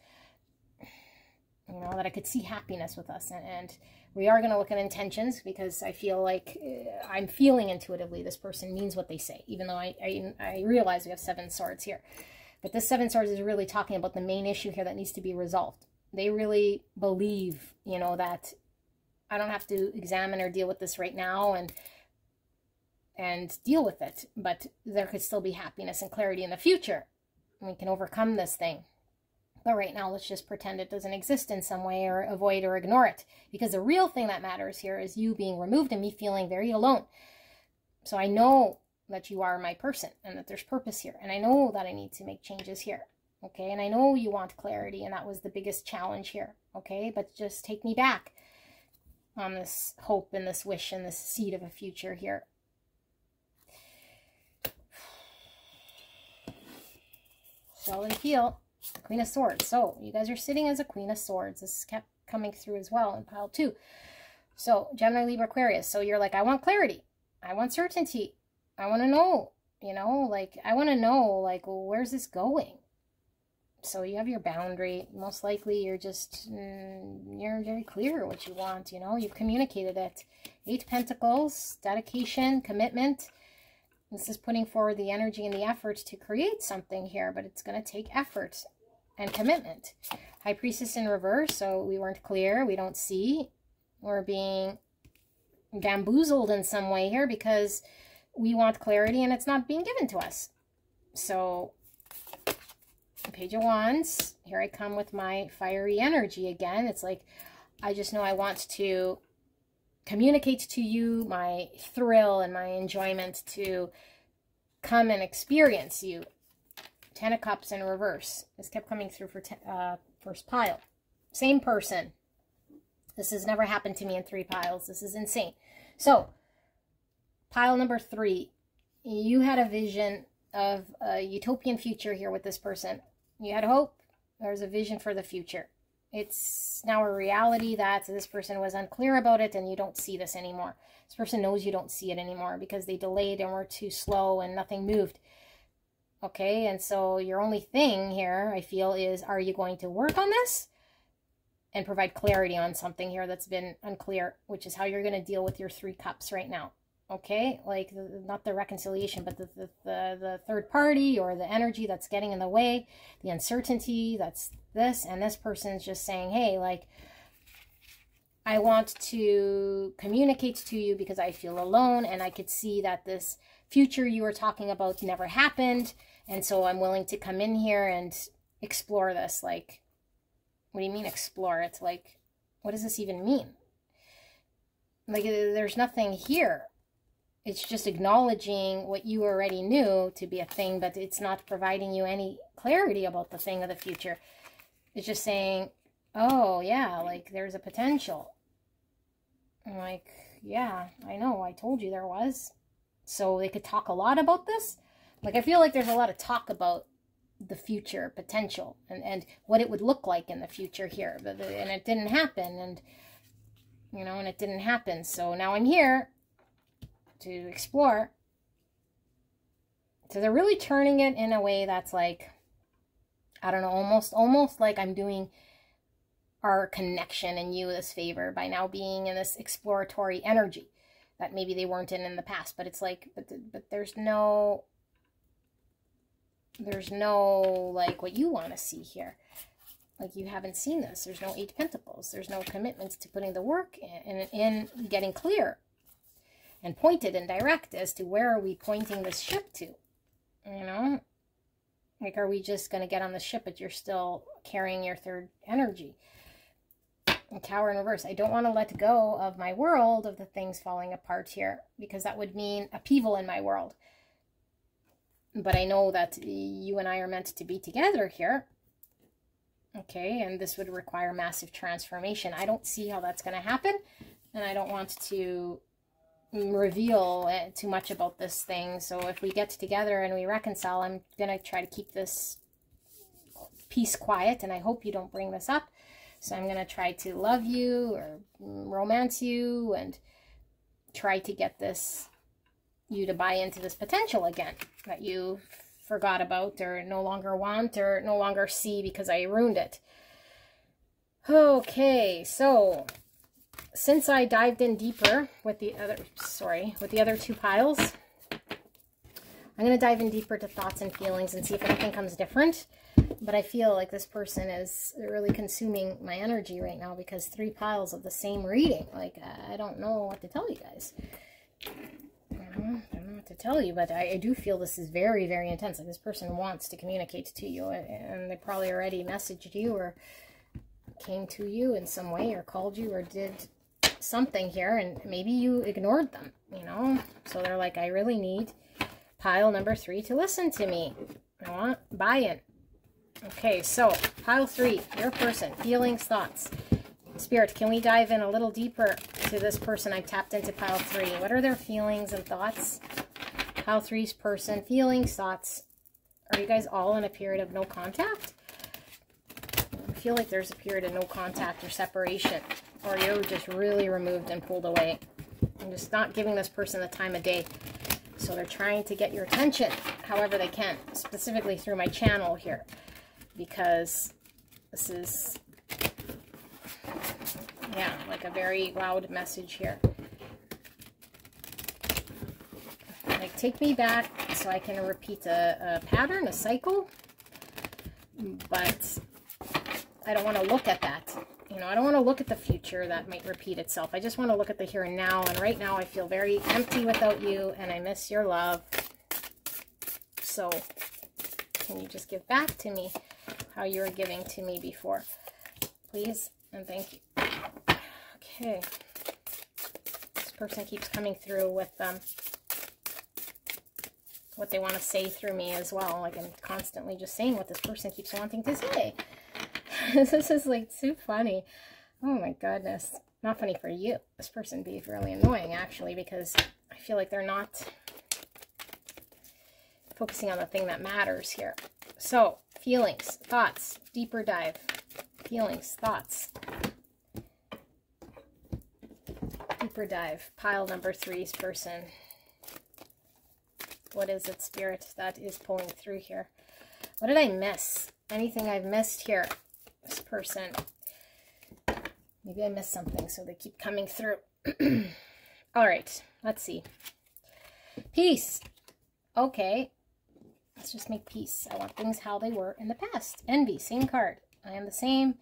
You know, that I could see happiness with us. And we are going to look at intentions because I feel like I'm feeling intuitively this person means what they say, even though I realize we have 7 swords here. But this 7 swords is really talking about the main issue here that needs to be resolved. They really believe, you know, that I don't have to examine or deal with this right now and deal with it. But there could still be happiness and clarity in the future. We can overcome this thing. But right now, let's just pretend it doesn't exist in some way, or avoid or ignore it. Because the real thing that matters here is you being removed and me feeling very alone. So I know that you are my person and that there's purpose here. And I know that I need to make changes here. Okay, and I know you want clarity, and that was the biggest challenge here. Okay, but just take me back on this hope and this wish and this seed of a future here. Shall and heal. Queen of Swords. So you guys are sitting as a Queen of Swords. This kept coming through as well in pile 2. So Gemini, Libra, Aquarius. So you're like, I want clarity. I want certainty. I want to know, you know, like, I want to know, like, well, where's this going? So you have your boundary. Most likely you're just, you're very clear what you want, you know. You've communicated it. 8 Pentacles, dedication, commitment. This is putting forward the energy and the effort to create something here, but it's going to take effort and commitment. High Priestess in reverse, so we weren't clear. We don't see. We're being bamboozled in some way here because we want clarity and it's not being given to us. So, Page of Wands. Here I come with my fiery energy again. It's like, I just know I want to communicate to you my thrill and my enjoyment to come and experience you. 10 of Cups in reverse. This kept coming through for first pile. Same person. This has never happened to me in 3 piles. This is insane. So, pile number 3. You had a vision of a utopian future here with this person. You had hope. There's a vision for the future. It's now a reality that this person was unclear about it and you don't see this anymore. This person knows you don't see it anymore because they delayed and were too slow and nothing moved. Okay, and so your only thing here, I feel, is are you going to work on this and provide clarity on something here that's been unclear, which is how you're going to deal with your 3 cups right now. Okay, like not the reconciliation, but the third party or the energy that's getting in the way, the uncertainty, that's this, and this person's just saying, hey, like, I want to communicate to you because I feel alone and I could see that this future you were talking about never happened, and so I'm willing to come in here and explore this. Like, what do you mean explore it? Like, what does this even mean? Like, there's nothing here. It's just acknowledging what you already knew to be a thing, but it's not providing you any clarity about the thing of the future. It's just saying, oh, yeah, like, there's a potential. I'm like, yeah, I know, I told you there was. So they could talk a lot about this. Like, I feel like there's a lot of talk about the future potential and what it would look like in the future here. And it didn't happen, and, you know, and it didn't happen. So now I'm here to explore. So they're really turning it in a way that's like, I don't know, almost like I'm doing our connection and you this favor by now being in this exploratory energy that maybe they weren't in the past. But it's like, but there's no like what you want to see here. Like, you haven't seen this. There's no 8 Pentacles. There's no commitments to putting the work in getting clear and pointed and direct as to where are we pointing this ship to, you know? Like, are we just going to get on the ship, but you're still carrying your third energy? And Tower in reverse. I don't want to let go of my world, of the things falling apart here, because that would mean upheaval in my world. But I know that you and I are meant to be together here. Okay, and this would require massive transformation. I don't see how that's going to happen, and I don't want to reveal too much about this thing. So if we get together and we reconcile, I'm gonna try to keep this piece quiet, and I hope you don't bring this up. So I'm gonna try to love you or romance you and try to get you to buy into this potential again that you forgot about or no longer want or no longer see because I ruined it. Okay, so since I dived in deeper with the other, with the other 2 piles, I'm going to dive in deeper to thoughts and feelings and see if anything comes different. But I feel like this person is really consuming my energy right now because 3 piles of the same reading. Like, I don't know what to tell you guys. I'm not what to tell you, but I do feel this is very, very intense. Like this person wants to communicate to you, and they probably already messaged you or came to you in some way or called you or did something here, and maybe you ignored them, you know? So they're like, I really need pile number 3 to listen to me. I want buy-in. Okay, so pile 3, your person, feelings, thoughts. Spirit, can we dive in a little deeper to this person? I tapped into pile 3. What are their feelings and thoughts? Pile 3's person, feelings, thoughts. Are you guys all in a period of no contact? I feel like there's a period of no contact or separation, or you're just really removed and pulled away. I'm just not giving this person the time of day. So they're trying to get your attention however they can, specifically through my channel here, because this is, yeah, like a very loud message here. Like, take me back so I can repeat a pattern, a cycle, but I don't want to look at that. You know, I don't want to look at the future that might repeat itself. I just want to look at the here and now. And right now I feel very empty without you, and I miss your love. So can you just give back to me how you were giving to me before, please? And thank you. Okay. This person keeps coming through with what they want to say through me as well. Like, I'm constantly just saying what this person keeps wanting to say. This is like too funny. Oh my goodness. Not funny for you. This person be really annoying actually, because I feel like they're not focusing on the thing that matters here. So, feelings, thoughts, deeper dive. Feelings, thoughts. Deeper dive. Pile number 3's person. What is it, Spirit, that is pulling through here? What did I miss? Anything I've missed here? This person. Maybe I missed something, so they keep coming through. All right, let's see. Peace. Okay. Let's just make peace. I want things how they were in the past. Envy, same card. I am the same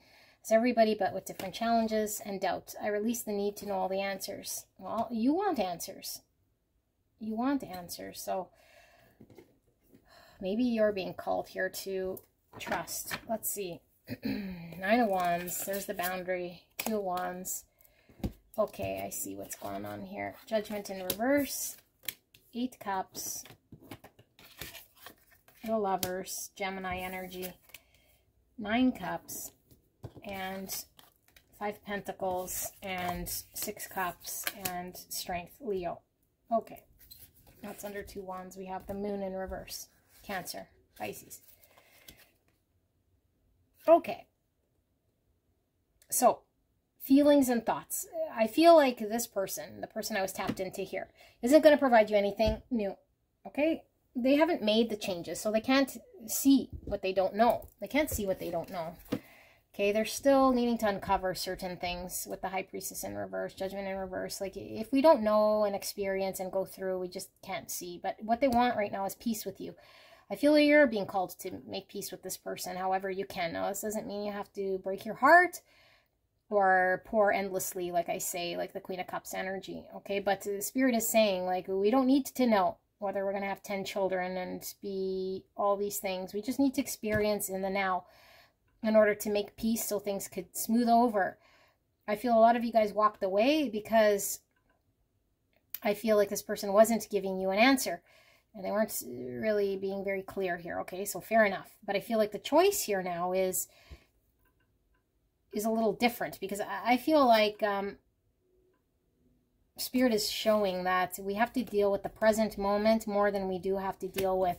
as everybody, but with different challenges and doubt. I release the need to know all the answers. Well, you want answers. You want answers, so maybe you're being called here to trust. Let's see. 9 of Wands. There's the boundary. 2 of Wands. Okay, I see what's going on here. Judgment in reverse. 8 Cups. The Lovers. Gemini energy. 9 Cups. And 5 Pentacles. And 6 Cups. And Strength. Leo. Okay. That's under 2 Wands. We have the Moon in reverse. Cancer. Pisces. Okay. So, feelings and thoughts. I feel like this person, the person I was tapped into here, isn't going to provide you anything new. Okay? They haven't made the changes, so they can't see what they don't know. They can't see what they don't know. Okay? They're still needing to uncover certain things with the High Priestess in reverse, Judgment in reverse. Like, if we don't know and experience and go through, we just can't see. But what they want right now is peace with you. I feel like you're being called to make peace with this person however you can. Now, this doesn't mean you have to break your heart or pour endlessly, like I say, like the Queen of Cups energy, okay? But the Spirit is saying, like, we don't need to know whether we're going to have 10 children and be all these things. We just need to experience in the now in order to make peace so things could smooth over. I feel a lot of you guys walked away because I feel like this person wasn't giving you an answer. And they weren't really being very clear here, okay? So fair enough. But I feel like the choice here now is a little different, because I feel like Spirit is showing that we have to deal with the present moment more than we do have to deal with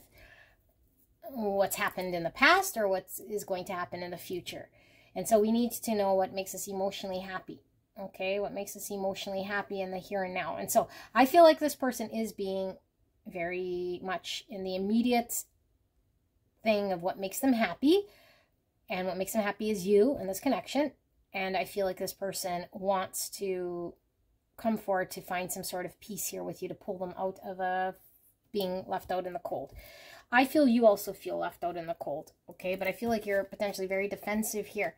what's happened in the past or what is going to happen in the future. And so we need to know what makes us emotionally happy, okay? What makes us emotionally happy in the here and now. And so I feel like this person is being very much in the immediate thing of what makes them happy, and what makes them happy is you and this connection. And I feel like this person wants to come forward to find some sort of peace here with you, to pull them out of being left out in the cold. I feel you also feel left out in the cold, okay? But I feel like you're potentially very defensive here.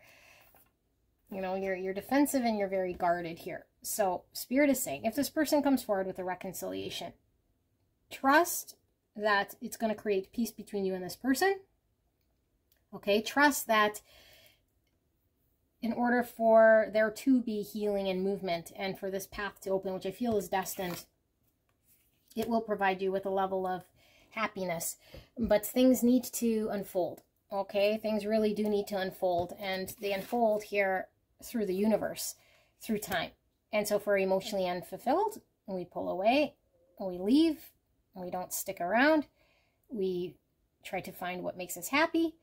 You know, you're defensive and you're very guarded here. So Spirit is saying, if this person comes forward with a reconciliation, trust that it's going to create peace between you and this person. Okay, trust that in order for there to be healing and movement and for this path to open, which I feel is destined, it will provide you with a level of happiness. But things need to unfold, okay? Things really do need to unfold, and they unfold here through the universe, through time. And so if we're emotionally unfulfilled, we pull away, we leave, we don't stick around, we try to find what makes us happy,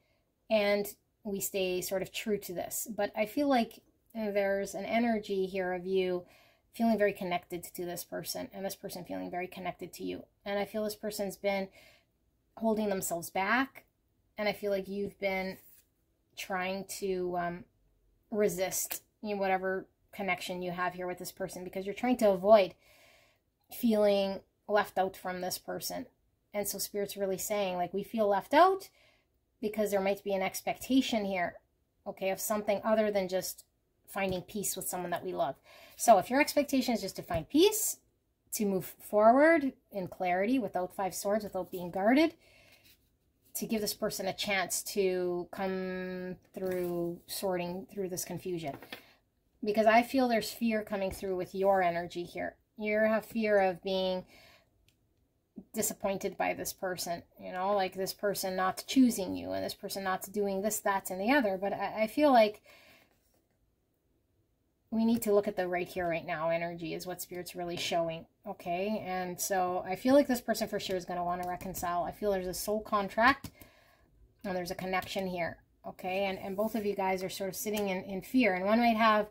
and we stay sort of true to this. But I feel like there's an energy here of you feeling very connected to this person, and this person feeling very connected to you. And I feel this person's been holding themselves back, and I feel like you've been trying to resist, you know, whatever connection you have here with this person, because you're trying to avoid feeling left out from this person. And so Spirit's really saying, like, we feel left out because there might be an expectation here, okay, of something other than just finding peace with someone that we love. So if your expectation is just to find peace, to move forward in clarity without 5 swords, without being guarded, to give this person a chance to come through sorting through this confusion. Because I feel there's fear coming through with your energy here. You have fear of being disappointed by this person, you know, like this person not choosing you and this person not doing this, that, and the other. But I feel like we need to look at the right here, right now energy is what Spirit's really showing, okay? And so I feel like this person for sure is going to want to reconcile. I feel there's a soul contract and there's a connection here, okay? And both of you guys are sort of sitting in fear, and one might have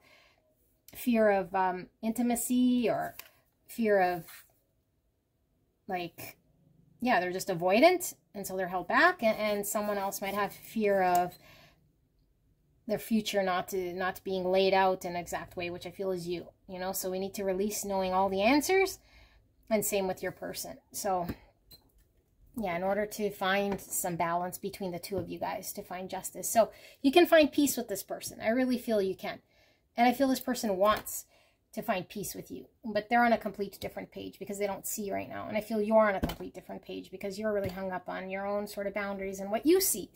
fear of intimacy or fear of, like, yeah, they're just avoidant, and so they're held back, and someone else might have fear of their future not being laid out in an exact way, which I feel is you know. So we need to release knowing all the answers, and same with your person. So yeah, in order to find some balance between the two of you guys, to find justice, so you can find peace with this person. I really feel you can, and I feel this person wants to find peace with you, but they're on a complete different page because they don't see right now. And I feel you're on a complete different page because you're really hung up on your own sort of boundaries and what you see,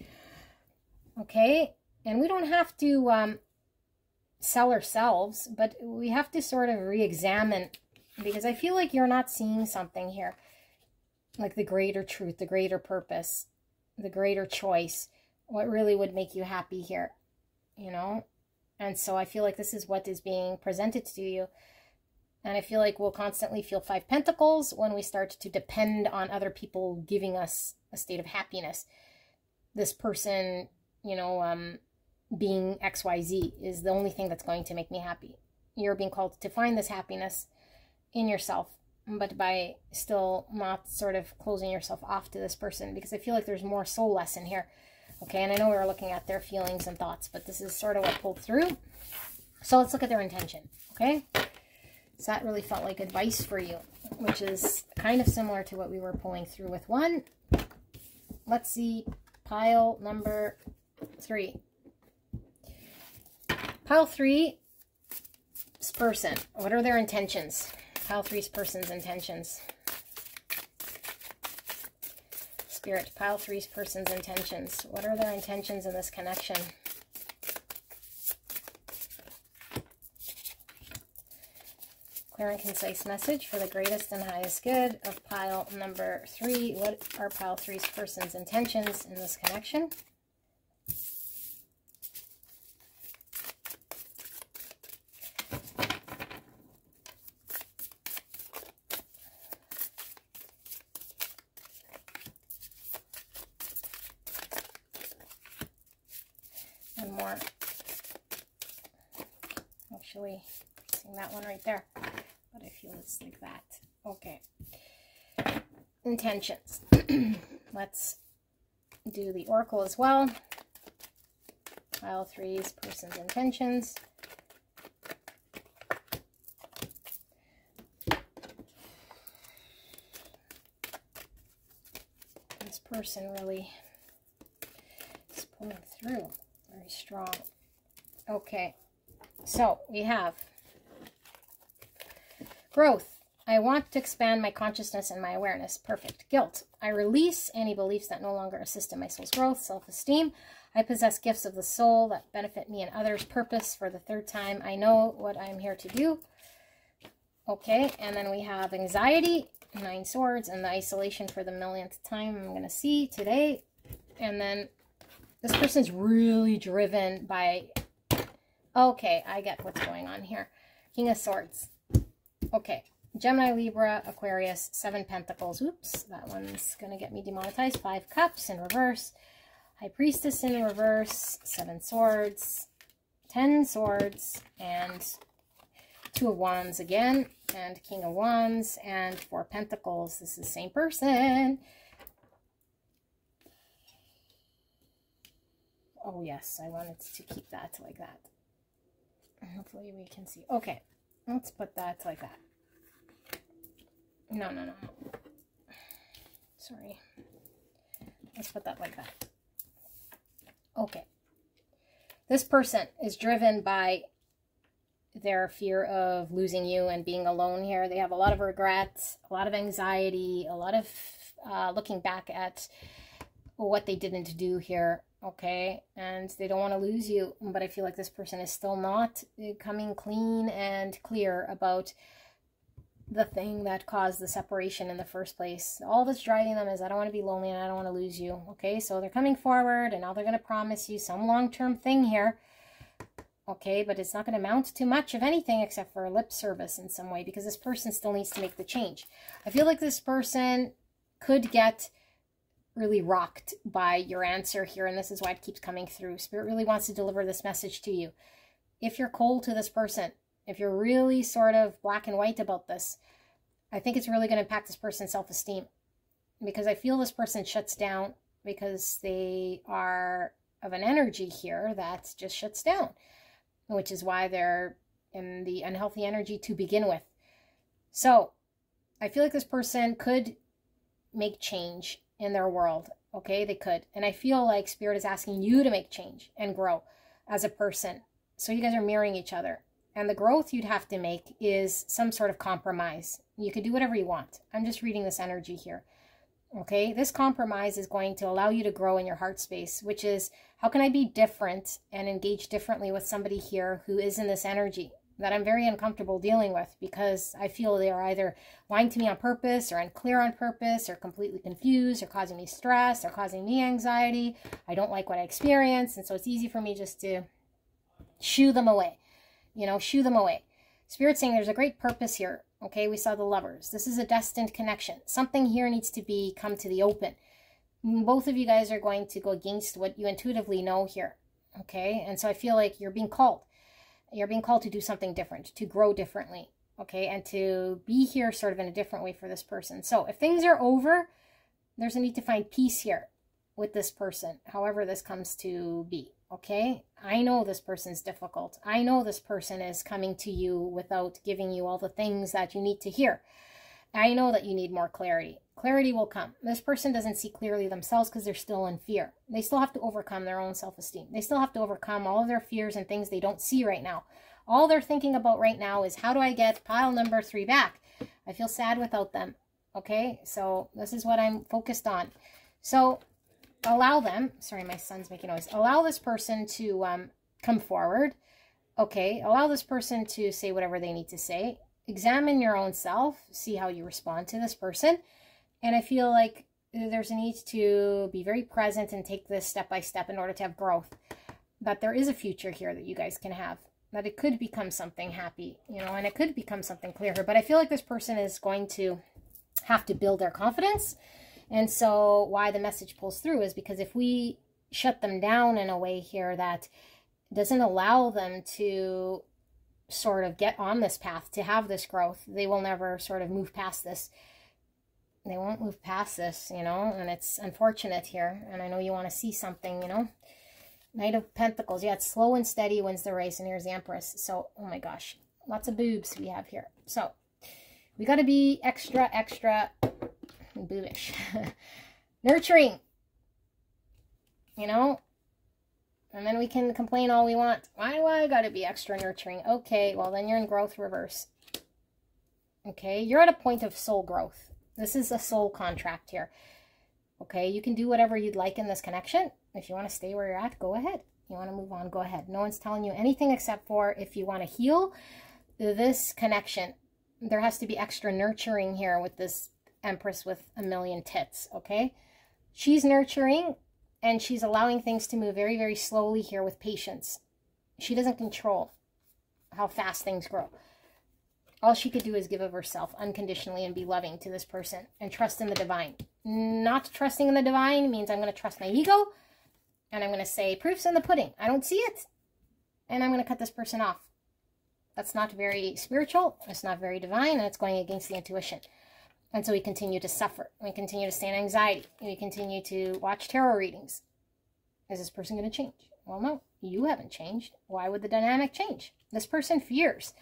okay? And we don't have to sell ourselves, but we have to sort of re-examine, because I feel like you're not seeing something here, like the greater truth, the greater purpose, the greater choice, what really would make you happy here, you know? And so I feel like this is what is being presented to you. And I feel like we'll constantly feel 5 pentacles when we start to depend on other people giving us a state of happiness. This person, you know, being XYZ is the only thing that's going to make me happy. You're being called to find this happiness in yourself, but by still not sort of closing yourself off to this person, because I feel like there's more soul lesson here. Okay, and I know we were looking at their feelings and thoughts, but this is sort of what pulled through. So let's look at their intention, okay? So that really felt like advice for you, which is kind of similar to what we were pulling through with 1. Let's see, pile number 3. Pile 3's person. What are their intentions? Pile 3's person's intentions. Spirit, pile 3's person's intentions. What are their intentions in this connection? Clear and concise message for the greatest and highest good of pile number 3. What are pile 3's person's intentions in this connection? More. Actually, seeing that one right there, but I feel it's like that. Okay. Intentions. Let's do the oracle as well. Pile 3's person's intentions. This person really is pulling through. Very strong. Okay, so we have growth, I want to expand my consciousness and my awareness. Perfect. Guilt. I release any beliefs that no longer assist in my soul's growth. Self-esteem. I possess gifts of the soul that benefit me and others. Purpose for the third time. I know what I'm here to do. Okay, and then we have anxiety, 9 swords, and the isolation for the millionth time I'm going to see today. And then this person's really driven by... Okay, I get what's going on here. King of Swords. Okay. Gemini, Libra, Aquarius, 7 Pentacles. Oops, that one's going to get me demonetized. 5 Cups in reverse. High Priestess in reverse. 7 Swords. 10 Swords. And 2 of Wands again. And King of Wands. And 4 Pentacles. This is the same person. Oh, yes, I wanted to keep that like that. Hopefully we can see. Okay, let's put that like that. No. Sorry. Let's put that like that. Okay. This person is driven by their fear of losing you and being alone here. They have a lot of regrets, a lot of anxiety, a lot of looking back at what they didn't do here. Okay, and they don't want to lose you, but I feel like this person is still not coming clean and clear about the thing that caused the separation in the first place. All that's driving them is, I don't want to be lonely and I don't want to lose you. Okay, so they're coming forward and now they're going to promise you some long-term thing here. Okay, but it's not going to amount to much of anything except for lip service in some way, because this person still needs to make the change. I feel like this person could get really rocked by your answer here, and this is why it keeps coming through. Spirit really wants to deliver this message to you. If you're cold to this person, if you're really sort of black and white about this, I think it's really going to impact this person's self-esteem, because I feel this person shuts down because they are of an energy here that just shuts down, which is why they're in the unhealthy energy to begin with. So I feel like this person could make change in their world. Okay, they could. And I feel like Spirit is asking you to make change and grow as a person. So you guys are mirroring each other. And the growth you'd have to make is some sort of compromise. You could do whatever you want. I'm just reading this energy here. Okay, this compromise is going to allow you to grow in your heart space, which is, how can I be different and engage differently with somebody here who is in this energy that I'm very uncomfortable dealing with, because I feel they are either lying to me on purpose or unclear on purpose or completely confused or causing me stress or causing me anxiety. I don't like what I experience, and so it's easy for me just to shoo them away. You know, shoo them away. Spirit's saying there's a great purpose here. Okay, we saw the Lovers. This is a destined connection. Something here needs to come to the open. Both of you guys are going to go against what you intuitively know here. Okay, and so I feel like you're being called. You're being called to do something different, to grow differently, okay, and to be here sort of in a different way for this person. So if things are over, there's a need to find peace here with this person, however this comes to be, okay? I know this person's difficult. I know this person is coming to you without giving you all the things that you need to hear. I know that you need more clarity. Clarity will come. This person doesn't see clearly themselves because they're still in fear. They still have to overcome their own self-esteem. They still have to overcome all of their fears and things they don't see right now. All they're thinking about right now is, how do I get pile number 3 back? I feel sad without them. Okay, so this is what I'm focused on. So allow them, sorry, my son's making noise. Allow this person to come forward. Okay, allow this person to say whatever they need to say. Examine your own self. See how you respond to this person. And I feel like there's a need to be very present and take this step by step in order to have growth. But there is a future here that you guys can have. That it could become something happy, you know, and it could become something clear here. But I feel like this person is going to have to build their confidence. And so why the message pulls through is because if we shut them down in a way here that doesn't allow them to sort of get on this path, to have this growth, they will never sort of move past this. They won't move past this, you know, and it's unfortunate here. And I know you want to see something, you know. Knight of Pentacles. Yeah, it's slow and steady wins the race. And here's the Empress. So, oh my gosh. Lots of boobs we have here. So, we got to be extra, extra boobish. Nurturing. You know. And then we can complain all we want. Why do I got to be extra nurturing? Okay, well then you're in growth reverse. Okay, you're at a point of soul growth. This is a soul contract here. Okay, you can do whatever you'd like in this connection. If you want to stay where you're at, go ahead. You want to move on, go ahead. No one's telling you anything except for if you want to heal this connection, there has to be extra nurturing here with this Empress with a million tits, okay? She's nurturing and she's allowing things to move very, very slowly here with patience. She doesn't control how fast things grow. All she could do is give of herself unconditionally and be loving to this person and trust in the divine. Not trusting in the divine means I'm going to trust my ego and I'm going to say, proof's in the pudding. I don't see it. And I'm going to cut this person off. That's not very spiritual. It's not very divine. And it's going against the intuition. And so we continue to suffer. We continue to stay in anxiety. We continue to watch tarot readings. Is this person going to change? Well, no. You haven't changed. Why would the dynamic change? This person fears.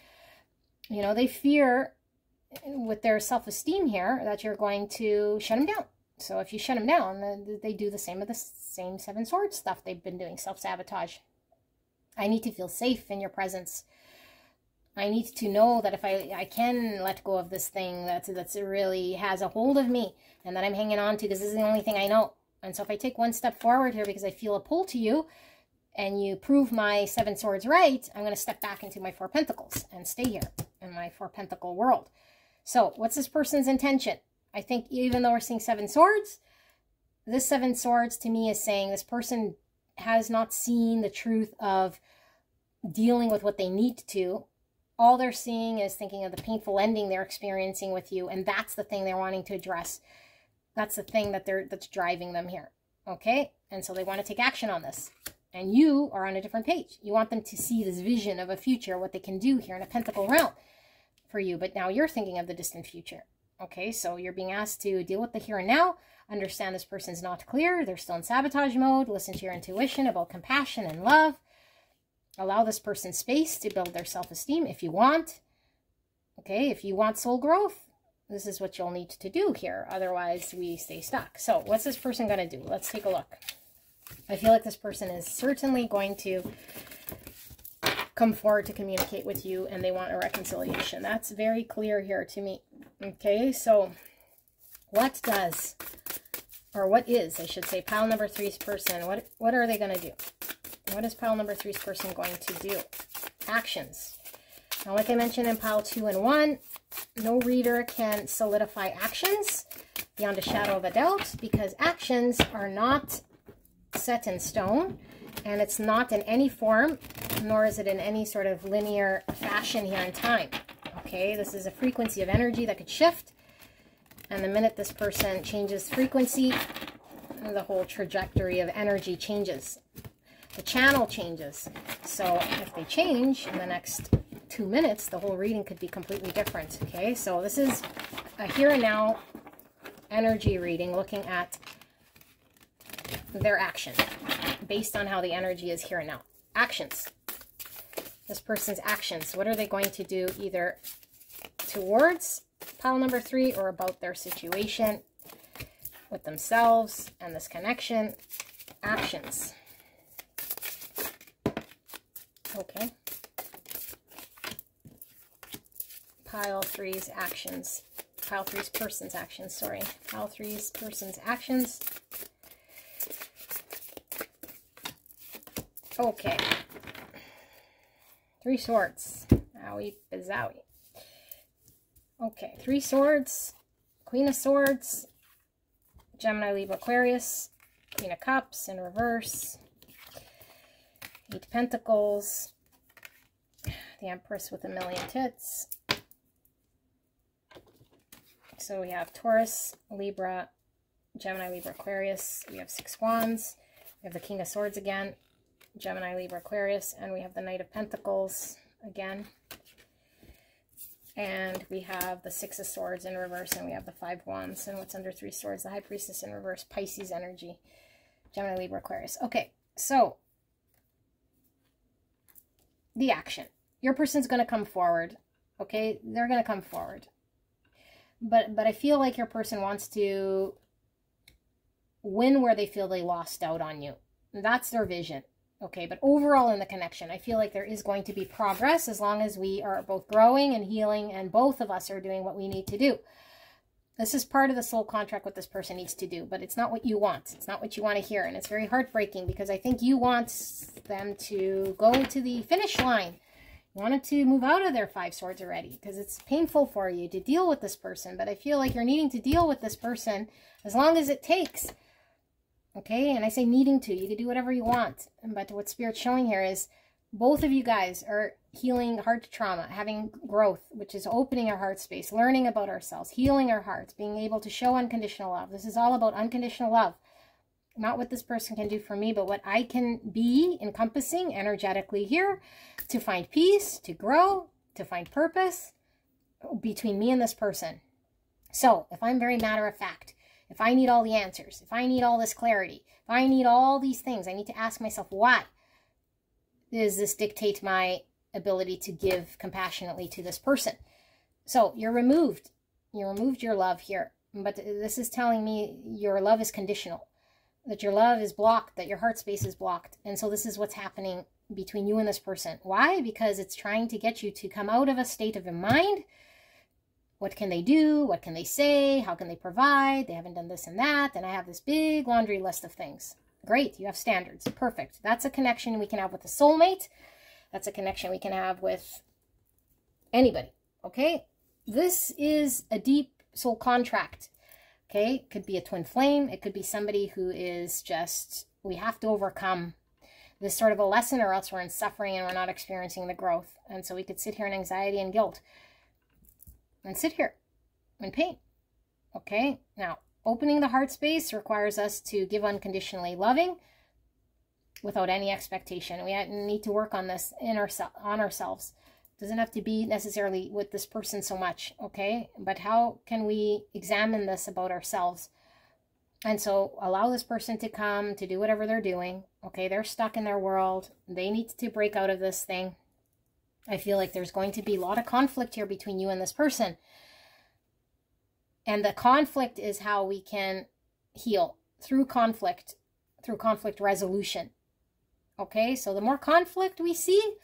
You know, they fear with their self-esteem here that you're going to shut them down. So if you shut them down, they do the same with the same Seven Swords stuff they've been doing, self-sabotage. I need to feel safe in your presence. I need to know that if I can let go of this thing that's really has a hold of me and that I'm hanging on to because this is the only thing I know. And so if I take one step forward here because I feel a pull to you and you prove my Seven Swords right, I'm going to step back into my Four Pentacles and stay here in my Four Pentacle world. So what's this person's intention? I think even though we're seeing Seven Swords, this Seven Swords to me is saying this person has not seen the truth of dealing with what they need to. All they're seeing is thinking of the painful ending they're experiencing with you, and that's the thing they're wanting to address. That's the thing that's driving them here, okay? And so they want to take action on this. And you are on a different page. You want them to see this vision of a future, what they can do here in a Pentacle realm for you, but now you're thinking of the distant future, okay? So you're being asked to deal with the here and now, understand this person's not clear, they're still in sabotage mode, listen to your intuition about compassion and love. Allow this person space to build their self-esteem if you want. Okay, if you want soul growth, this is what you'll need to do here. Otherwise, we stay stuck. So what's this person going to do? Let's take a look. I feel like this person is certainly going to come forward to communicate with you and they want a reconciliation. That's very clear here to me. Okay, so what does, or what is, I should say, pile number three's person, what are they going to do? What is pile number three's person going to do? Actions. Now, like I mentioned in pile 2 and 1, no reader can solidify actions beyond a shadow of a doubt because actions are not set in stone and it's not in any form, nor is it in any sort of linear fashion here in time. Okay, this is a frequency of energy that could shift. And the minute this person changes frequency, the whole trajectory of energy changes. The channel changes. So if they change in the next 2 minutes, the whole reading could be completely different. Okay, so this is a here and now energy reading looking at their action based on how the energy is here and now. Actions. This person's actions. What are they going to do either towards pile number 3 or about their situation with themselves and this connection? Actions. Okay. Pile 3's actions. Pile 3's person's actions, sorry. Pile 3's person's actions. Okay. 3 swords. Owie bazowie. Okay, 3 swords. Queen of Swords. Gemini, Libra, Aquarius. Queen of Cups in reverse. 8 Pentacles, the Empress with a million tits. So we have Taurus, Libra, Gemini, Libra, Aquarius. We have 6 Wands. We have the King of Swords again, Gemini, Libra, Aquarius. And we have the Knight of Pentacles again. And we have the 6 of Swords in reverse. And we have the 5 Wands. And what's under 3 swords? The High Priestess in reverse, Pisces energy, Gemini, Libra, Aquarius. Okay, so the action. Your person's going to come forward, okay? They're going to come forward. But I feel like your person wants to win where they feel they lost out on you. That's their vision, Okay, but overall in the connection, I feel like there is going to be progress as long as we are both growing and healing and both of us are doing what we need to do. This is part of the soul contract what this person needs to do, but it's not what you want. It's not what you want to hear, and it's very heartbreaking because I think you want them to go to the finish line. You wanted to move out of their 5 swords already because it's painful for you to deal with this person, but I feel like you're needing to deal with this person as long as it takes. Okay, and I say needing to. You can do whatever you want. But what Spirit's showing here is both of you guys are healing heart trauma, having growth, which is opening our heart space, learning about ourselves, healing our hearts, being able to show unconditional love. This is all about unconditional love. Not what this person can do for me, but what I can be encompassing energetically here to find peace, to grow, to find purpose between me and this person. So if I'm very matter of fact, if I need all the answers, if I need all this clarity, if I need all these things, I need to ask myself, why does this dictate my ability to give compassionately to this person? So you're removed. You removed your love here. But this is telling me your love is conditional, that your love is blocked, that your heart space is blocked. And so this is what's happening between you and this person. Why? Because it's trying to get you to come out of a state of your mind. What can they do? What can they say? How can they provide? They haven't done this and that. And I have this big laundry list of things. Great. You have standards. Perfect. That's a connection we can have with a soulmate. That's a connection we can have with anybody. Okay. This is a deep soul contract. Okay. It could be a twin flame. It could be somebody who is just, we have to overcome this sort of a lesson or else we're in suffering and we're not experiencing the growth. And so we could sit here in anxiety and guilt. And sit here in pain. Okay, now opening the heart space requires us to give unconditionally loving without any expectation. We need to work on this on ourselves. It doesn't have to be necessarily with this person so much, okay? But how can we examine this about ourselves? And so allow this person to come to do whatever they're doing. Okay, they're stuck in their world. They need to break out of this thing. I feel like there's going to be a lot of conflict here between you and this person. And the conflict is how we can heal through conflict resolution. Okay, so the more conflict we see,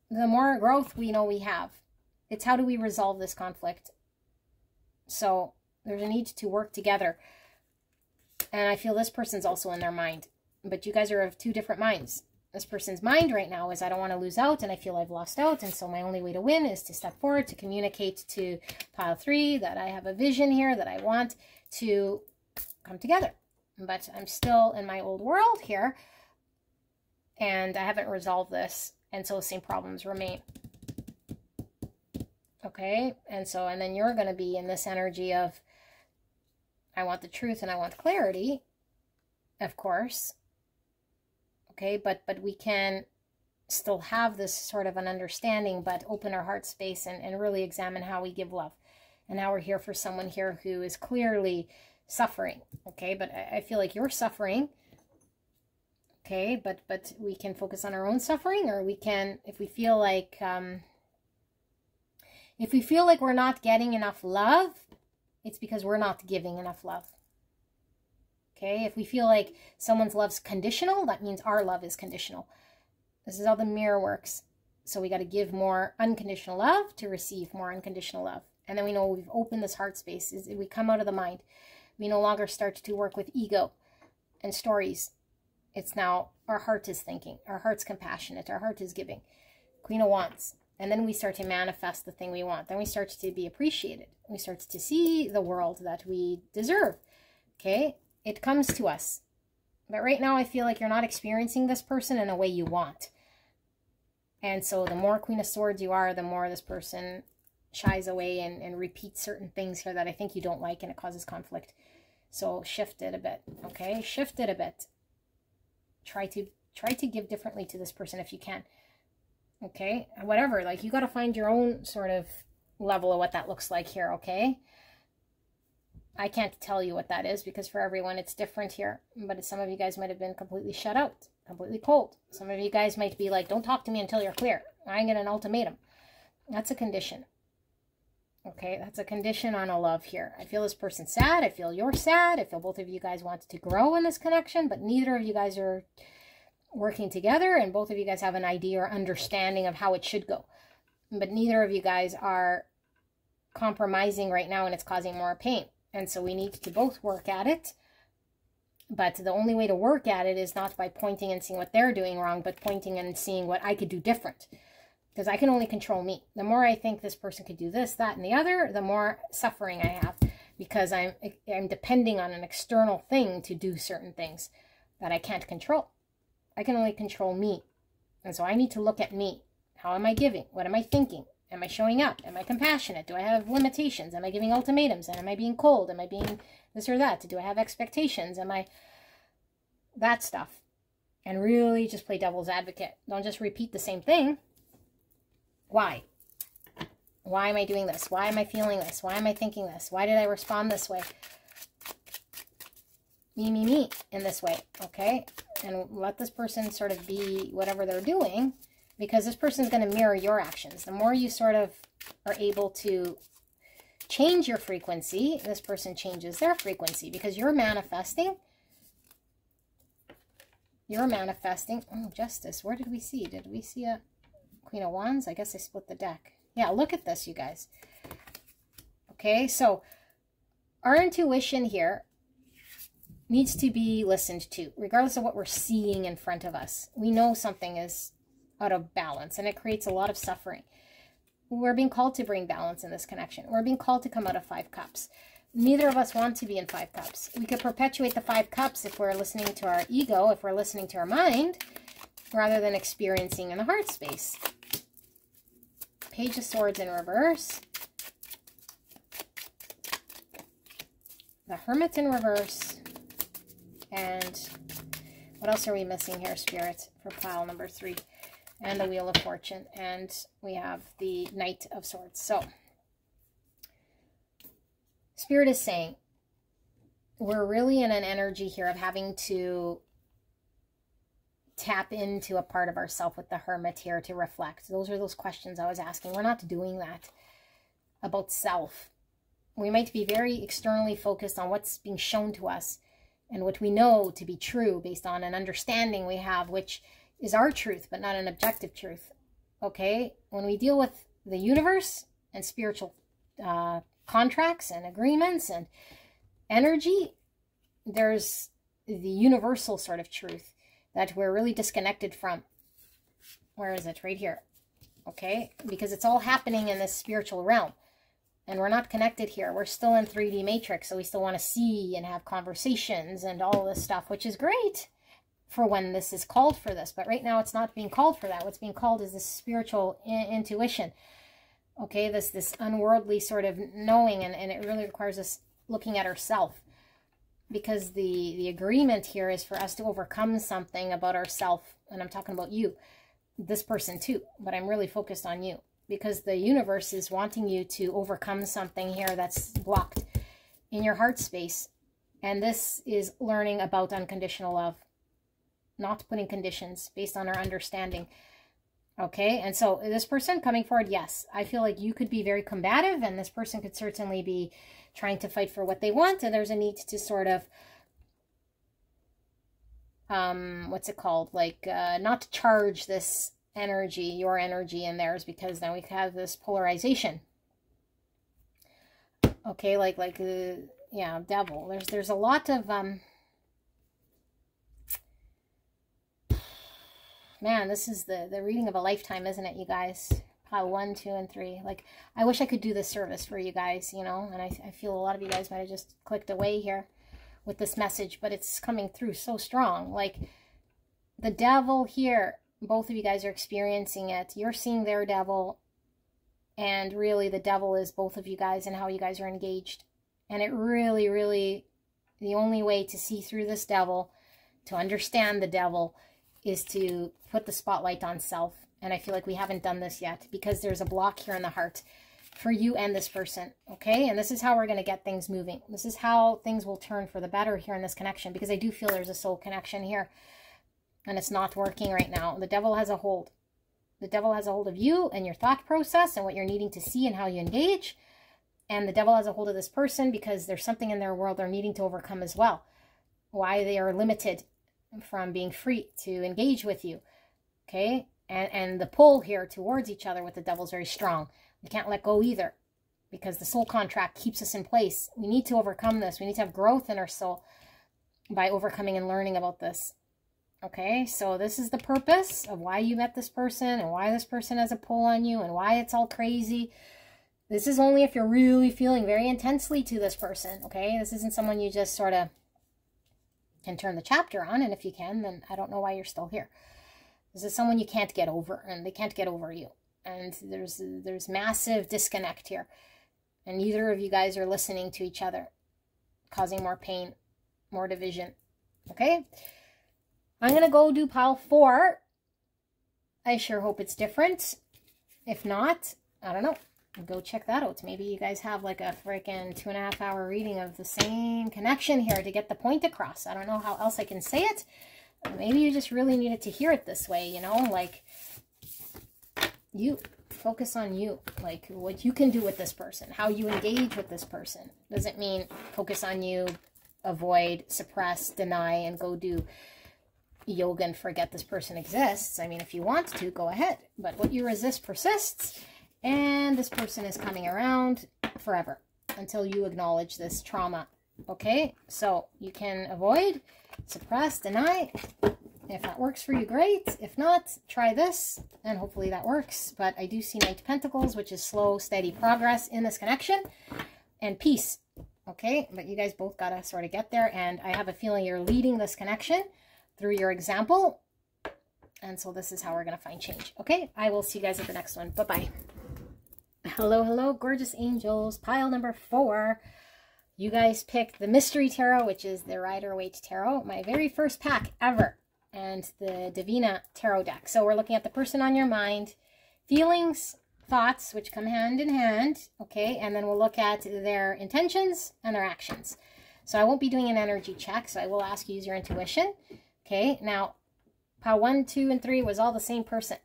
the more growth we know we have. It's how do we resolve this conflict? So there's a need to work together. And I feel this person's also in their mind. But you guys are of 2 different minds. This person's mind right now is I don't want to lose out and I feel I've lost out. And so my only way to win is to step forward, to communicate to pile 3 that I have a vision here, that I want to come together. But I'm still in my old world here and I haven't resolved this. And so the same problems remain. Okay. And then you're going to be in this energy of I want the truth and I want clarity, of course. Okay, but we can still have this sort of an understanding, but open our heart space and really examine how we give love. And now we're here for someone here who is clearly suffering. Okay, but I feel like you're suffering. Okay, but we can focus on our own suffering, or we can, if we feel like we're not getting enough love, it's because we're not giving enough love. Okay, if we feel like someone's love's conditional, that means our love is conditional. This is how the mirror works. So we got to give more unconditional love to receive more unconditional love. And then we know we've opened this heart space. We come out of the mind. We no longer start to work with ego and stories. It's now our heart is thinking. Our heart's compassionate. Our heart is giving. Queen of Wands. And then we start to manifest the thing we want. Then we start to be appreciated. We start to see the world that we deserve. Okay? It comes to us. But right now I feel like you're not experiencing this person in a way you want. And so the more Queen of Swords you are, the more this person shies away and repeats certain things here that I think you don't like and it causes conflict. So shift it a bit, okay? Shift it a bit. Try to give differently to this person if you can. Okay? Whatever, like you got to find your own sort of level of what that looks like here, okay? I can't tell you what that is because for everyone it's different here. But some of you guys might have been completely shut out, completely cold. Some of you guys might be like, don't talk to me until you're clear. I get an ultimatum. That's a condition. Okay, that's a condition on a love here. I feel this person's sad. I feel you're sad. I feel both of you guys want to grow in this connection, but neither of you guys are working together and both of you guys have an idea or understanding of how it should go. But neither of you guys are compromising right now and it's causing more pain. And so we need to both work at it. But the only way to work at it is not by pointing and seeing what they're doing wrong, but pointing and seeing what I could do different. Because I can only control me. The more I think this person could do this, that, and the other, the more suffering I have. Because I'm depending on an external thing to do certain things that I can't control. I can only control me. And so I need to look at me. How am I giving? What am I thinking? Am I showing up? Am I compassionate? Do I have limitations? Am I giving ultimatums? And am I being cold? Am I being this or that? Do I have expectations? Am I... that stuff. And really just play devil's advocate. Don't just repeat the same thing. Why? Why am I doing this? Why am I feeling this? Why am I thinking this? Why did I respond this way? Me in this way, okay? And let this person sort of be whatever they're doing, because this person is going to mirror your actions. The more you sort of are able to change your frequency, this person changes their frequency, because you're manifesting. You're manifesting. Oh, justice. Where did we see? Did we see a Queen of Wands? I guess I split the deck. Yeah, look at this, you guys. Okay, so our intuition here needs to be listened to, regardless of what we're seeing in front of us. We know something is out of balance, and it creates a lot of suffering. We're being called to bring balance in this connection. We're being called to come out of 5 cups. Neither of us want to be in 5 cups. We could perpetuate the 5 cups if we're listening to our ego, if we're listening to our mind, rather than experiencing in the heart space. Page of Swords in reverse. The Hermit in reverse. And what else are we missing here, Spirit, for pile number 3? And the Wheel of Fortune. And we have the Knight of Swords. So, Spirit is saying, we're really in an energy here of having to tap into a part of ourself with the Hermit here to reflect. Those are those questions I was asking. We're not doing that about self. We might be very externally focused on what's being shown to us and what we know to be true based on an understanding we have, which is our truth, but not an objective truth. Okay? When we deal with the universe and spiritual contracts and agreements and energy, there's the universal sort of truth that we're really disconnected from. Where is it? Right here. Okay? Because it's all happening in this spiritual realm. And we're not connected here. We're still in 3D matrix, so we still want to see and have conversations and all this stuff, which is great for when this is called for this. But right now it's not being called for that. What's being called is this spiritual intuition. Okay? This unworldly sort of knowing, and it really requires us looking at ourselves. Because the agreement here is for us to overcome something about ourselves. And I'm talking about you. This person too. But I'm really focused on you. Because the universe is wanting you to overcome something here that's blocked in your heart space. And this is learning about unconditional love. Not putting conditions based on our understanding. Okay? And so this person coming forward, yes. I feel like you could be very combative. And this person could certainly be trying to fight for what they want, and there's a need to sort of, what's it called? Like, not to charge this energy, your energy and theirs, because then we have this polarization. Okay, yeah, devil. There's a lot of, man, this is the reading of a lifetime, isn't it, you guys? Pile 1, 2, and 3. Like, I wish I could do this service for you guys, you know, and I feel a lot of you guys might have just clicked away here with this message, but it's coming through so strong. Like, the devil here, both of you guys are experiencing it. You're seeing their devil, and really the devil is both of you guys and how you guys are engaged. And it really, really, the only way to see through this devil, to understand the devil, is to put the spotlight on self. And I feel like we haven't done this yet because there's a block here in the heart for you and this person. Okay? And this is how we're going to get things moving. This is how things will turn for the better here in this connection, because I do feel there's a soul connection here. And it's not working right now. The devil has a hold. The devil has a hold of you and your thought process and what you're needing to see and how you engage. And the devil has a hold of this person because there's something in their world they're needing to overcome as well. Why they are limited. from being free to engage with you. Okay? And the pull here towards each other with the Devil is very strong. We can't let go either, because the soul contract keeps us in place. We need to overcome this. We need to have growth in our soul by overcoming and learning about this. Okay, so this is the purpose of why you met this person and why this person has a pull on you and why it's all crazy. This is only if you're really feeling very intensely to this person, okay? This isn't someone you just sort of can turn the chapter on, and if you can, then I don't know why you're still here. This is someone you can't get over, and they can't get over you. And there's massive disconnect here. And neither of you guys are listening to each other, causing more pain, more division, okay? I'm going to go do pile 4. I sure hope it's different. If not, I don't know. Go check that out. Maybe you guys have like a freaking 2.5 hour reading of the same connection here to get the point across. I don't know how else I can say it. Maybe you just really needed to hear it this way, you know, like you focus on you, like what you can do with this person, how you engage with this person. Doesn't mean focus on you, avoid, suppress, deny, and go do yoga and forget this person exists. I mean, if you want to, go ahead. But what you resist persists, and this person is coming around forever until you acknowledge this trauma. Okay, so you can avoid, suppress, deny. If that works for you, great. If not, try this, and hopefully that works. But I do see Knight of Pentacles, which is slow, steady progress in this connection, and peace. Okay, but you guys both got to sort of get there, and I have a feeling you're leading this connection through your example, and so this is how we're going to find change. Okay, I will see you guys at the next one. Bye-bye. Hello, hello, gorgeous angels. Pile number 4. You guys picked the Mystery Tarot, which is the Rider-Waite Tarot, my very first pack ever, and the Divina Tarot deck. So we're looking at the person on your mind, feelings, thoughts, which come hand in hand, okay, and then we'll look at their intentions and their actions. So I won't be doing an energy check, so I will ask you to use your intuition. Okay, now, pile 1, 2, and 3 was all the same person.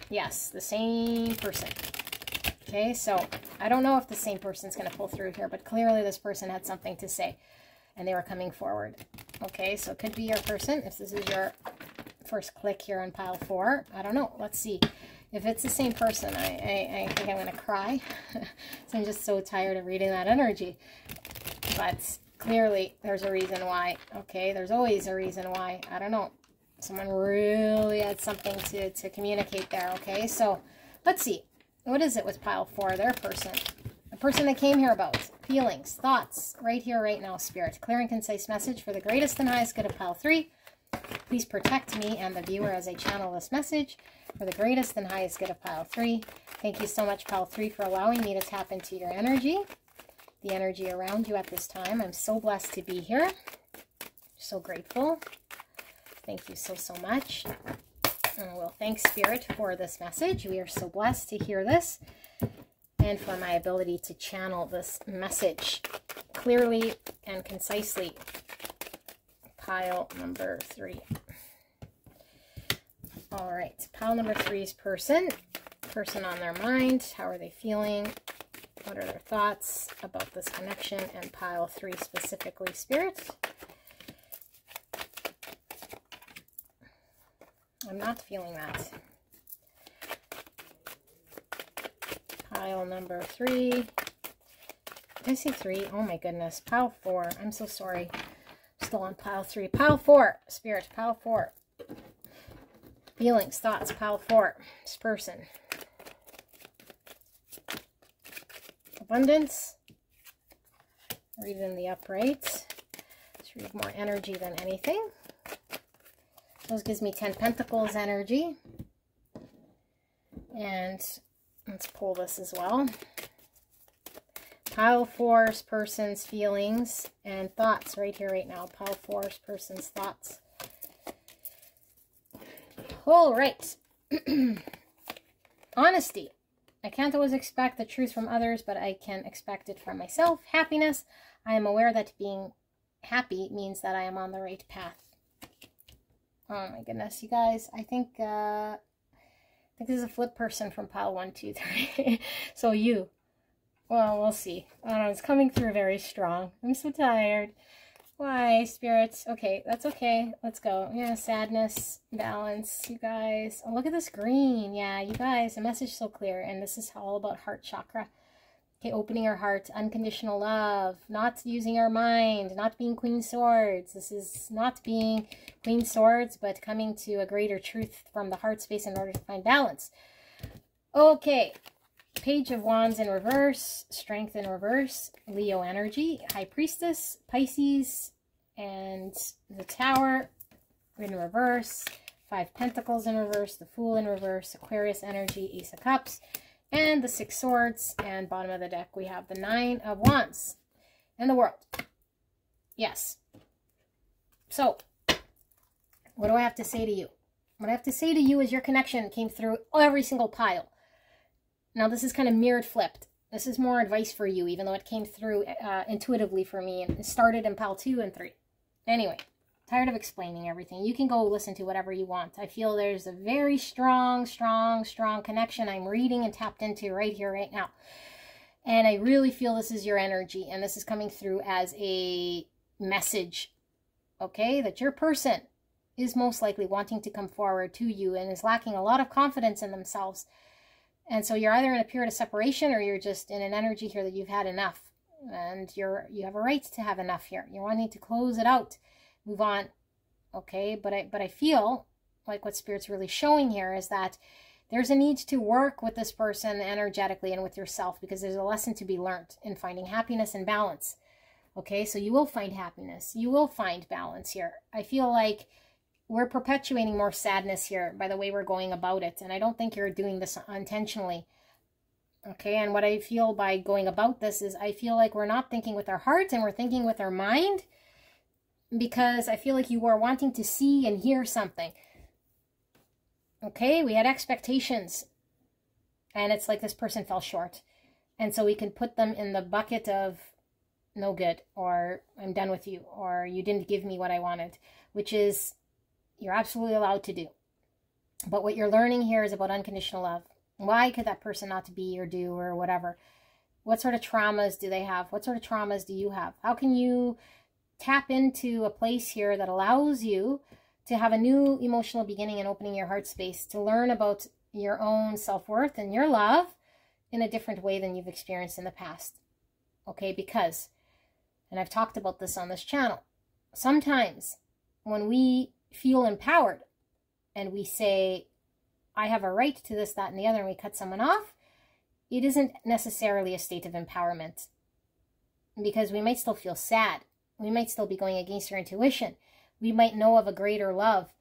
Yes, the same person. Okay, so I don't know if the same person's going to pull through here, but clearly this person had something to say, and they were coming forward. Okay, so it could be your person, if this is your first click here on pile 4. I don't know. Let's see. If it's the same person, I think I'm going to cry. So I'm just so tired of reading that energy. But clearly, there's a reason why. Okay, there's always a reason why. I don't know. Someone really had something to communicate there. Okay, so let's see. What is it with pile 4? Their person. The person they came here about. Feelings, thoughts, right here, right now, Spirit. Clear and concise message for the greatest and highest good of pile 3. Please protect me and the viewer as I channel this message for the greatest and highest good of pile 3. Thank you so much, pile 3, for allowing me to tap into your energy. The energy around you at this time. I'm so blessed to be here. So grateful. Thank you so, so much. And we'll thank Spirit for this message. We are so blessed to hear this and for my ability to channel this message clearly and concisely. Pile number 3. All right, pile number 3's person on their mind. How are they feeling? What are their thoughts about this connection? And pile 3 specifically, Spirit. I'm not feeling that. Pile number 3. Did I say 3? Oh my goodness. Pile 4. I'm so sorry. Still on pile 3. Pile 4. Spirit. Pile 4. Feelings, thoughts. Pile 4. This person. Abundance. Read it in the upright. Let's read more energy than anything. This gives me 10 Pentacles energy. And let's pull this as well. Pile 4's person's feelings and thoughts right here, right now. Pile 4's person's thoughts. All right. Honesty. I can't always expect the truth from others, but I can expect it from myself. Happiness. I am aware that being happy means that I am on the right path. Oh my goodness, you guys. I think this is a flip person from pile 1, 2, 3. So you. Well, we'll see. I don't know, it's coming through very strong. I'm so tired. Why, spirits? Okay, that's okay. Let's go. Yeah, sadness, balance, you guys. Oh, look at this green. Yeah, you guys, the message is so clear. And this is all about heart chakra. Okay, opening our heart, unconditional love, not using our mind, not being Queen Swords. This is not being Queen Swords, but coming to a greater truth from the heart space in order to find balance. Okay, Page of Wands in reverse, Strength in reverse, Leo energy, High Priestess, Pisces, and the Tower in reverse, 5 Pentacles in reverse, the Fool in reverse, Aquarius energy, Ace of Cups, and the 6 Swords, and bottom of the deck we have the 9 of Wands and the World. Yes. So, what do I have to say to you? What I have to say to you is your connection came through every single pile. Now, this is kind of mirrored flipped. This is more advice for you, even though it came through intuitively for me. And it started in pile 2 and 3. Anyway, tired of explaining everything. You can go listen to whatever you want. I feel there's a very strong connection I'm reading and tapped into right here, right now. And I really feel this is your energy. And this is coming through as a message, okay? That your person is most likely wanting to come forward to you and is lacking a lot of confidence in themselves. And so you're either in a period of separation or you're just in an energy here that you've had enough. And you have a right to have enough here. You're wanting to close it out, move on. Okay, but I feel like what Spirit's really showing here is that there's a need to work with this person energetically and with yourself, because there's a lesson to be learned in finding happiness and balance. Okay, so you will find happiness. You will find balance here. I feel like we're perpetuating more sadness here by the way we're going about it. And I don't think you're doing this intentionally. Okay, and what I feel by going about this is I feel like we're not thinking with our heart and we're thinking with our mind, because I feel like you are wanting to see and hear something. Okay, we had expectations. And it's like this person fell short. And so we can put them in the bucket of no good, or I'm done with you, or you didn't give me what I wanted, which is you're absolutely allowed to do. But what you're learning here is about unconditional love. Why could that person not be or do or whatever? What sort of traumas do they have? What sort of traumas do you have? How can you tap into a place here that allows you to have a new emotional beginning and opening your heart space to learn about your own self-worth and your love in a different way than you've experienced in the past? Okay, because, and I've talked about this on this channel, sometimes when we feel empowered and we say, I have a right to this, that, and the other, and we cut someone off, it isn't necessarily a state of empowerment, because we might still feel sad. We might still be going against our intuition. We might know of a greater love,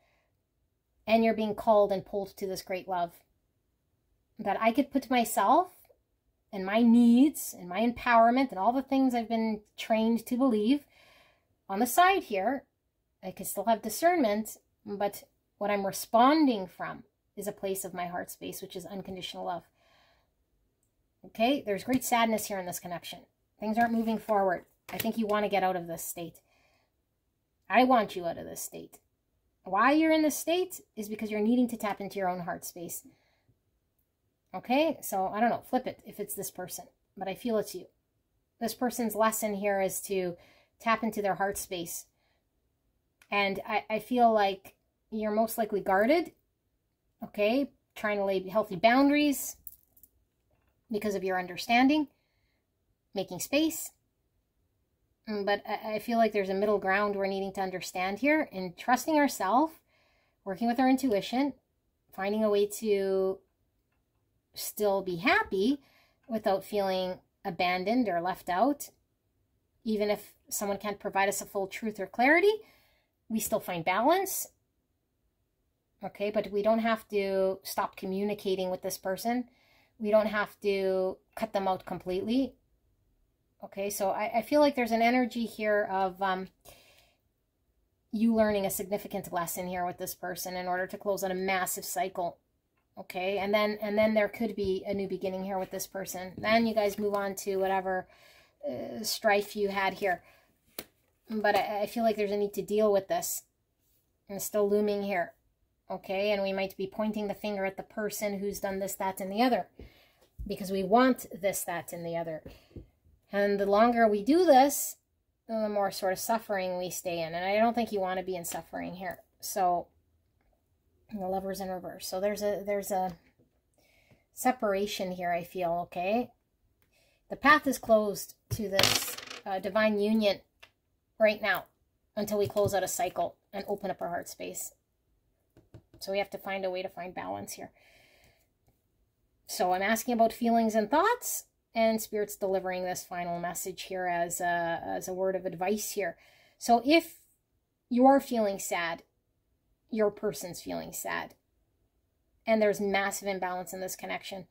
and you're being called and pulled to this great love. That I could put myself and my needs and my empowerment and all the things I've been trained to believe on the side here. I could still have discernment, but what I'm responding from is a place of my heart space, which is unconditional love. Okay, there's great sadness here in this connection. Things aren't moving forward. I think you want to get out of this state. I want you out of this state. Why you're in this state is because you're needing to tap into your own heart space. Okay, so I don't know, flip it if it's this person, but I feel it's you. This person's lesson here is to tap into their heart space. And I feel like you're most likely guarded, okay, trying to lay healthy boundaries because of your understanding, making space. But I feel like there's a middle ground we're needing to understand here, and trusting ourselves, working with our intuition, finding a way to still be happy without feeling abandoned or left out. Even if someone can't provide us a full truth or clarity, we still find balance. Okay, but we don't have to stop communicating with this person. We don't have to cut them out completely. Okay, so I feel like there's an energy here of you learning a significant lesson here with this person in order to close on a massive cycle. Okay, and then there could be a new beginning here with this person. Then you guys move on to whatever strife you had here. But I feel like there's a need to deal with this. And it's still looming here. Okay, and we might be pointing the finger at the person who's done this, that, and the other. Because we want this, that, and the other. And the longer we do this, the more sort of suffering we stay in. And I don't think you want to be in suffering here. So the Lover's in reverse. So there's a separation here, I feel, okay? The path is closed to this divine union right now until we close out a cycle and open up our heart space. So we have to find a way to find balance here. So I'm asking about feelings and thoughts, and Spirit's delivering this final message here as a word of advice here. So if you're feeling sad, your person's feeling sad, and there's massive imbalance in this connection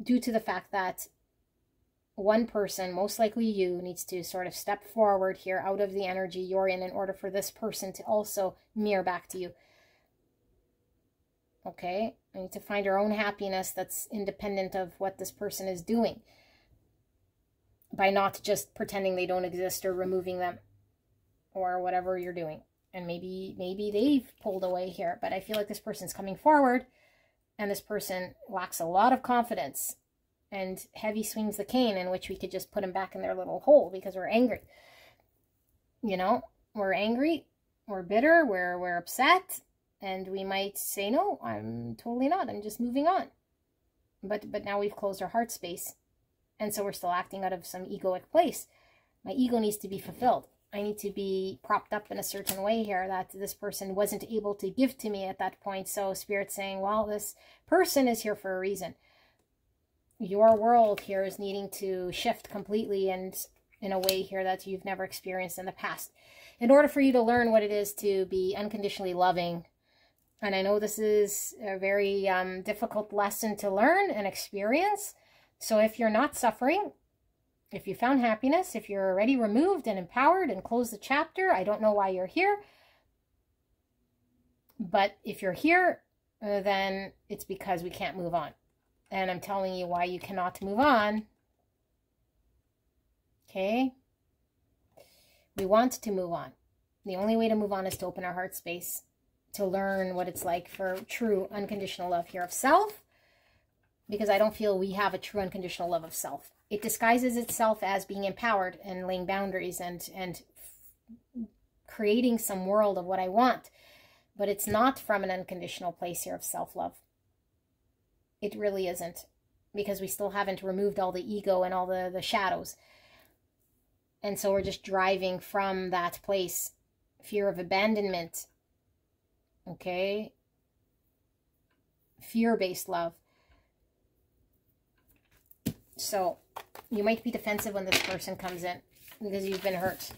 due to the fact that one person, most likely you, needs to sort of step forward here out of the energy you're in order for this person to also mirror back to you. Okay? I need to find your own happiness that's independent of what this person is doing, by not just pretending they don't exist or removing them or whatever you're doing. And maybe they've pulled away here, but I feel like this person's coming forward, and this person lacks a lot of confidence, and heavy swings the cane, in which we could just put them back in their little hole because we're angry. You know, we're angry, we're bitter, we're upset, and we might say, no, I'm totally not, I'm just moving on. But now we've closed our heart space, and so we're still acting out of some egoic place. My ego needs to be fulfilled. I need to be propped up in a certain way here that this person wasn't able to give to me at that point. So Spirit's saying, well, this person is here for a reason. Your world here is needing to shift completely and in a way here that you've never experienced in the past, in order for you to learn what it is to be unconditionally loving. And I know this is a very difficult lesson to learn and experience. So if you're not suffering, if you found happiness, if you're already removed and empowered and closed the chapter, I don't know why you're here. But if you're here, then it's because we can't move on. And I'm telling you why you cannot move on. Okay? We want to move on. The only way to move on is to open our heart space, to learn what it's like for true unconditional love here of self, because I don't feel we have a true unconditional love of self. It disguises itself as being empowered and laying boundaries and creating some world of what I want, but it's not from an unconditional place here of self-love. It really isn't, because we still haven't removed all the ego and all the shadows. And so we're just driving from that place. Fear of abandonment. Okay? Fear-based love. So you might be defensive when this person comes in because you've been hurt.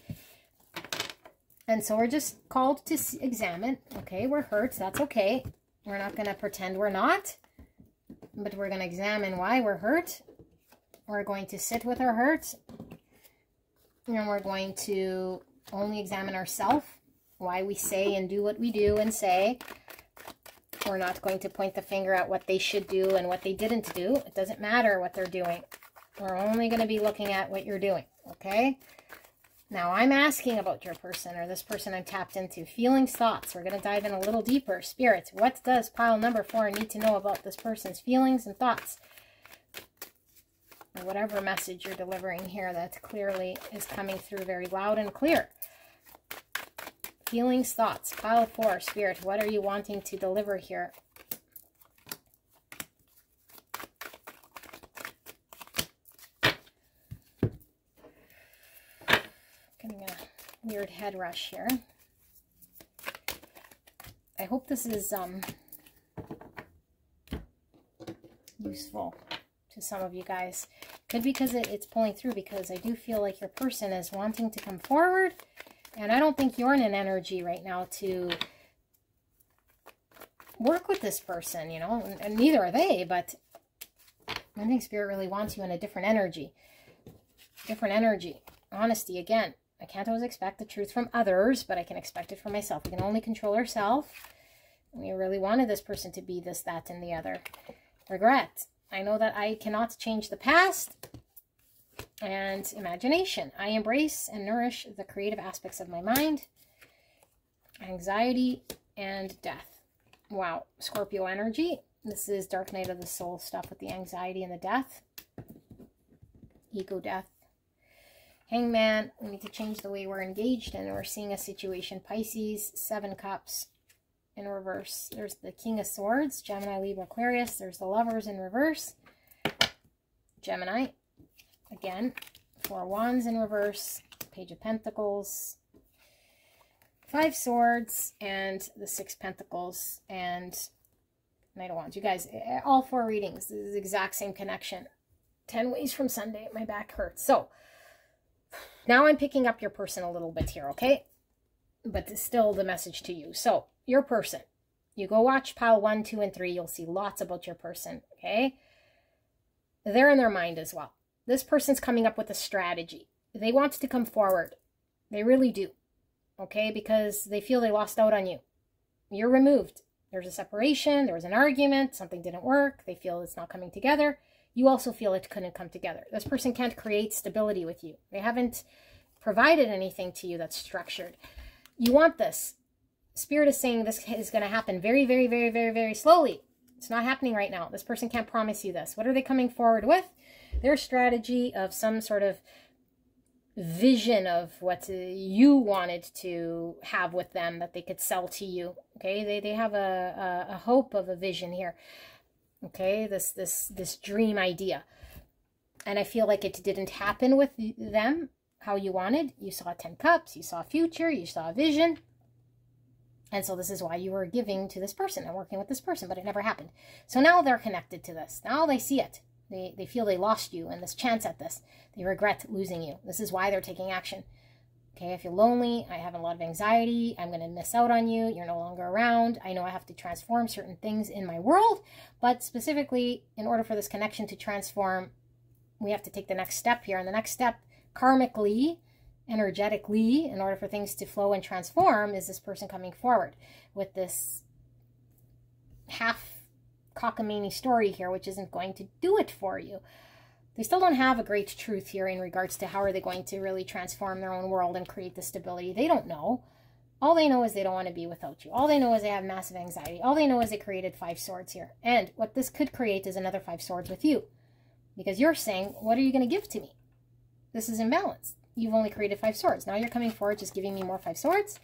And so we're just called to examine. Okay, we're hurt. That's okay. We're not going to pretend we're not. But we're going to examine why we're hurt. We're going to sit with our hurt. And we're going to only examine ourselves. Why we say and do what we do and say. We're not going to point the finger at what they should do and what they didn't do. It doesn't matter what they're doing. We're only going to be looking at what you're doing. Okay? Now, I'm asking about your person, or this person I'm tapped into. Feelings, thoughts. We're going to dive in a little deeper. Spirit, what does pile number 4 need to know about this person's feelings and thoughts? Or whatever message you're delivering here that clearly is coming through very loud and clear. Feelings, thoughts. Pile 4. Spirit, what are you wanting to deliver here? Getting a weird head rush here. I hope this is useful to some of you guys. Could be because it's pulling through, because I do feel like your person is wanting to come forward, and I don't think you're in an energy right now to work with this person, you know, and neither are they, but I think Spirit really wants you in a different energy. Different energy. Honesty, again. I can't always expect the truth from others, but I can expect it from myself. We can only control ourselves. We really wanted this person to be this, that, and the other. Regret. I know that I cannot change the past. And imagination. I embrace and nourish the creative aspects of my mind. Anxiety and death. Wow. Scorpio energy. This is Dark Night of the Soul stuff with the anxiety and the death. Ego death. Hangman, we need to change the way we're engaged, and we're seeing a situation. Pisces, 7 Cups in reverse. There's the King of Swords, Gemini, Libra, Aquarius. There's the Lovers in reverse. Gemini, again, 4 Wands in reverse, Page of Pentacles, 5 Swords, and the 6 Pentacles, and Knight of Wands. You guys, all 4 readings, this is the exact same connection. 10 ways from Sunday, my back hurts. So, now I'm picking up your person a little bit here, okay? But still the message to you. So, your person. You go watch pile 1, 2, and 3. You'll see lots about your person, okay? They're in their mind as well. This person's coming up with a strategy. They want to come forward. They really do, okay? Because they feel they lost out on you. You're removed. There's a separation. There was an argument. Something didn't work. They feel it's not coming together. You also feel it couldn't come together. This person can't create stability with you. They haven't provided anything to you that's structured. You want this. Spirit is saying this is going to happen very, very, very, very, very slowly. It's not happening right now. This person can't promise you this. What are they coming forward with? Their strategy of some sort of vision of what you wanted to have with them that they could sell to you. Okay, they have a hope of a vision here. Okay, this dream idea. And I feel like it didn't happen with them how you wanted. You saw 10 Cups, you saw a future, you saw a vision. And so this is why you were giving to this person and working with this person, but it never happened. So now they're connected to this. Now they see it. They feel they lost you and this chance at this. They regret losing you. This is why they're taking action. Okay, I feel lonely. I have a lot of anxiety. I'm going to miss out on you. You're no longer around. I know I have to transform certain things in my world. But specifically, in order for this connection to transform, we have to take the next step here. And the next step, karmically, energetically, in order for things to flow and transform, is this person coming forward with this half cockamamie story here, which isn't going to do it for you. They still don't have a great truth here in regards to how are they going to really transform their own world and create the stability. They don't know. All they know is they don't want to be without you. All they know is they have massive anxiety. All they know is they created 5 swords here. And what this could create is another 5 swords with you. Because you're saying, what are you going to give to me? This is imbalanced. You've only created 5 swords. Now you're coming forward just giving me more 5 swords.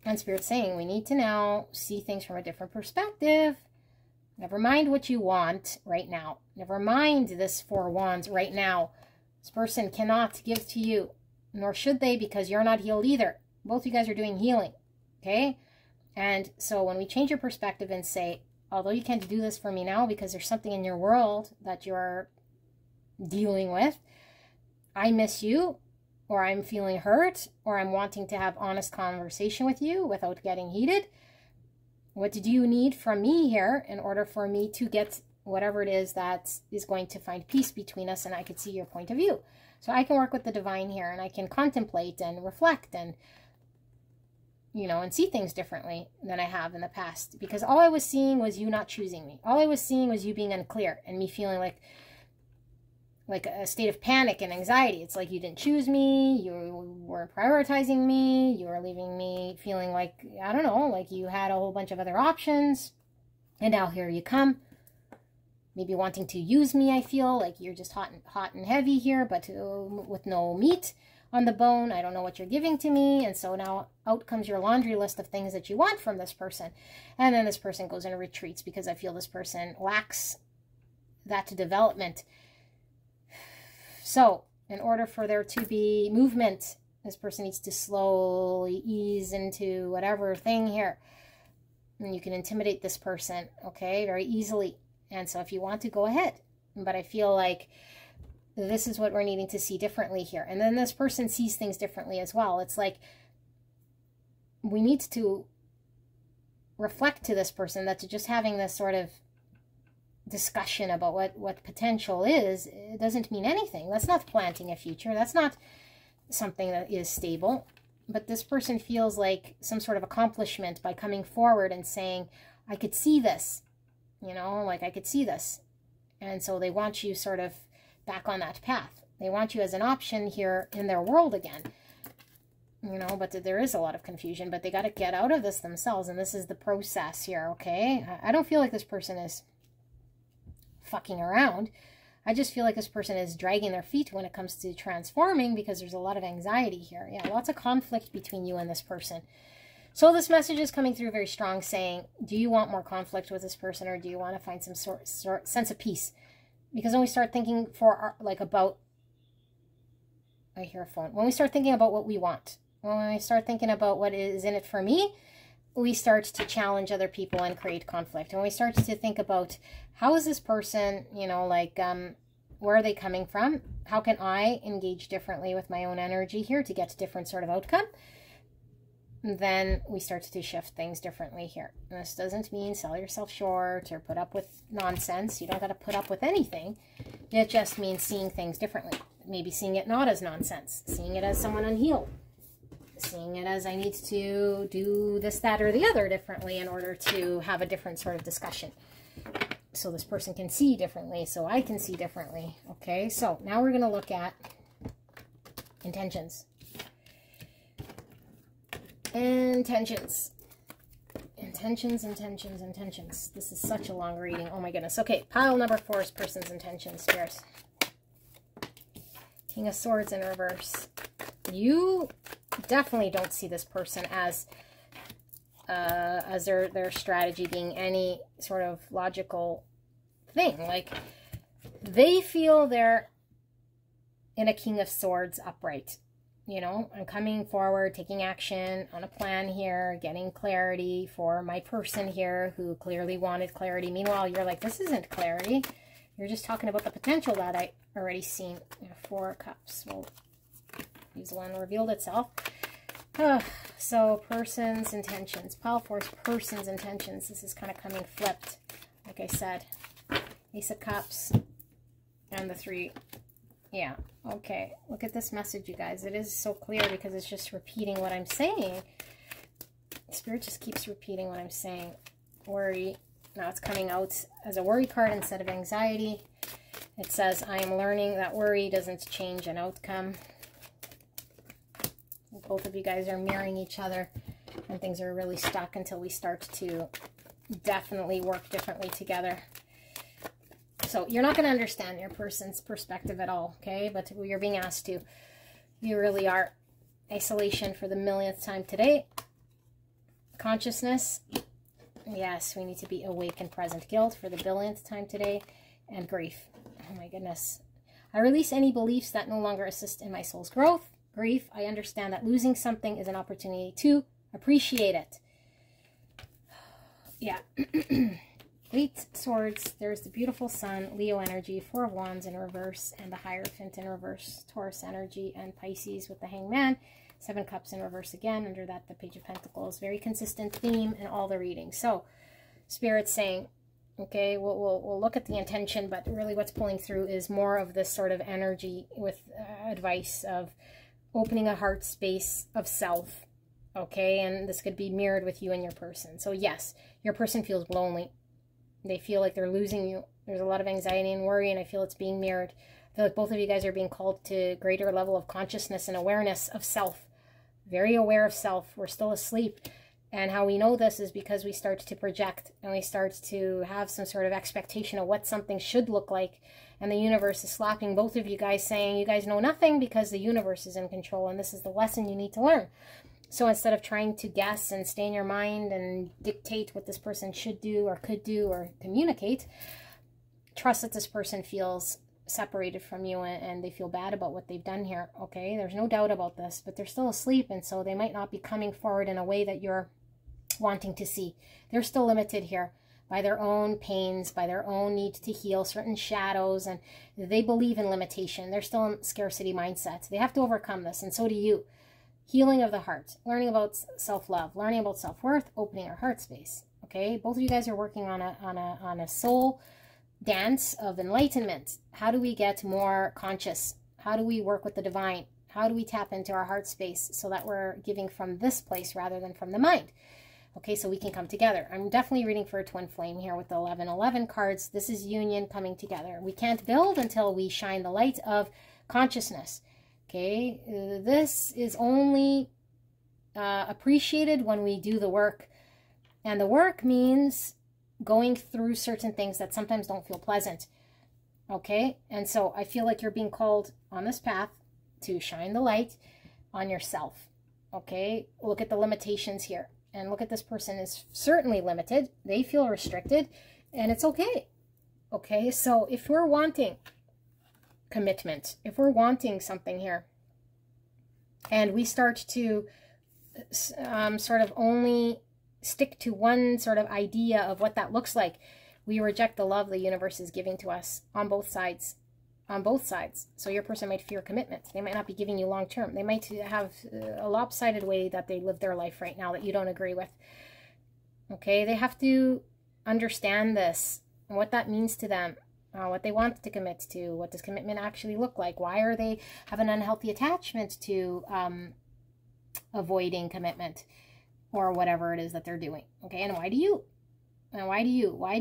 And Spirit's saying we need to now see things from a different perspective. Never mind what you want right now. Never mind this 4 wands right now. This person cannot give to you, nor should they, because you're not healed either. Both you guys are doing healing, okay? And so when we change your perspective and say, although you can't do this for me now because there's something in your world that you're dealing with, I miss you, or I'm feeling hurt, or I'm wanting to have honest conversation with you without getting heated. What do you need from me here in order for me to get whatever it is that is going to find peace between us and I could see your point of view? So I can work with the divine here and I can contemplate and reflect and, you know, and see things differently than I have in the past. Because all I was seeing was you not choosing me. All I was seeing was you being unclear and me feeling like a state of panic and anxiety. It's like you didn't choose me, you weren't prioritizing me, you were leaving me feeling like, I don't know, like you had a whole bunch of other options, and now here you come, maybe wanting to use me. I feel like you're just hot and heavy here, but with no meat on the bone. I don't know what you're giving to me, and so now out comes your laundry list of things that you want from this person, and then this person goes into retreats because I feel this person lacks that development. So, in order for there to be movement, this person needs to slowly ease into whatever thing here. And you can intimidate this person, okay, very easily. And so if you want to, go ahead. But I feel like this is what we're needing to see differently here. And then this person sees things differently as well. It's like we need to reflect to this person that just having this sort of discussion about what potential is, it doesn't mean anything. That's not planting a future. That's not something that is stable. But this person feels like some sort of accomplishment by coming forward and saying, I could see this, you know, like I could see this. And so they want you sort of back on that path. They want you as an option here in their world again, you know, but there is a lot of confusion, but they got to get out of this themselves. And this is the process here, okay? I don't feel like this person is fucking around. I just feel like this person is dragging their feet when it comes to transforming because there's a lot of anxiety here. Yeah, lots of conflict between you and this person. So this message is coming through very strong saying, do you want more conflict with this person, or do you want to find some sort sense of peace? Because when we start thinking about, I hear a phone. When we start thinking about what we want, when we start thinking about what is in it for me, we start to challenge other people and create conflict. And we start to think about, how is this person, you know, like, where are they coming from? How can I engage differently with my own energy here to get to different sort of outcome? And then we start to shift things differently here. And this doesn't mean sell yourself short or put up with nonsense. You don't got to put up with anything. It just means seeing things differently. Maybe seeing it not as nonsense, seeing it as someone unhealed, seeing it as I need to do this, that, or the other differently in order to have a different sort of discussion. So this person can see differently, so I can see differently. Okay, so now we're going to look at intentions. Intentions. Intentions, intentions, intentions. This is such a long reading. Oh my goodness. Okay, pile number 4 is person's intentions, spirits. King of Swords in reverse. You definitely don't see this person as their strategy being any sort of logical thing. Like, they feel they're in a King of Swords upright. You know, I'm coming forward, taking action on a plan here, getting clarity for my person here who clearly wanted clarity. Meanwhile, you're like, this isn't clarity. You're just talking about the potential that I already seen. 4 cups. Well, use the one revealed itself. So, person's intentions. Pile 4's person's intentions. This is kind of coming flipped, like I said. Ace of Cups and the 3. Yeah, okay. Look at this message, you guys. It is so clear because it's just repeating what I'm saying. Spirit just keeps repeating what I'm saying. Worry. Now it's coming out as a worry card instead of anxiety. It says, I am learning that worry doesn't change an outcome. Both of you guys are mirroring each other, and things are really stuck until we start to definitely work differently together. So you're not going to understand your person's perspective at all, okay? But you're being asked to. You really are. Isolation for the millionth time today. Consciousness. Yes, we need to be awake and present. Guilt for the billionth time today. And grief. Oh my goodness. I release any beliefs that no longer assist in my soul's growth. Grief. I understand that losing something is an opportunity to appreciate it. Yeah. 8 swords, there's the beautiful sun, Leo energy, 4 of wands in reverse, and the Hierophant in reverse, Taurus energy, and Pisces with the hangman, 7 cups in reverse again, under that the Page of Pentacles. Very consistent theme in all the readings. So, Spirit's saying, okay, we'll look at the intention, but really what's pulling through is more of this sort of energy with advice of opening a heart space of self, okay? And this could be mirrored with you and your person. So yes, your person feels lonely. They feel like they're losing you. There's a lot of anxiety and worry, and I feel it's being mirrored. I feel like both of you guys are being called to a greater level of consciousness and awareness of self. Very aware of self. We're still asleep. And how we know this is because we start to project, and we start to have some sort of expectation of what something should look like. And the universe is slapping both of you guys, saying you guys know nothing because the universe is in control, and this is the lesson you need to learn. So instead of trying to guess and stay in your mind and dictate what this person should do or could do or communicate, trust that this person feels separated from you and they feel bad about what they've done here, okay? There's no doubt about this, but they're still asleep, and so they might not be coming forward in a way that you're wanting to see. They're still limited here by their own pains, by their own need to heal certain shadows, and they believe in limitation. They're still in scarcity mindset. They have to overcome this, and so do you. Healing of the heart, learning about self-love, learning about self-worth, opening our heart space. Okay, both of you guys are working on a soul dance of enlightenment. How do we get more conscious? How do we work with the divine? How do we tap into our heart space so that we're giving from this place rather than from the mind? Okay, so we can come together. I'm definitely reading for a twin flame here with the 1111 cards. This is union coming together. We can't build until we shine the light of consciousness. Okay, this is only appreciated when we do the work. And the work means going through certain things that sometimes don't feel pleasant. Okay? And so I feel like you're being called on this path to shine the light on yourself. Okay? Look at the limitations here. And look at this person is certainly limited. They feel restricted. And it's okay. Okay? So if we're wanting commitment, if we're wanting something here, and we start to sort of only stick to one sort of idea of what that looks like, we reject the love the universe is giving to us on both sides. On both sides. So your person might fear commitment. They might not be giving you long term. They might have a lopsided way that they live their life right now that you don't agree with. Okay, they have to understand this and what that means to them, what they want to commit to. What does commitment actually look like? Why are they have an unhealthy attachment to avoiding commitment or whatever it is that they're doing? Okay, and why do you? And why do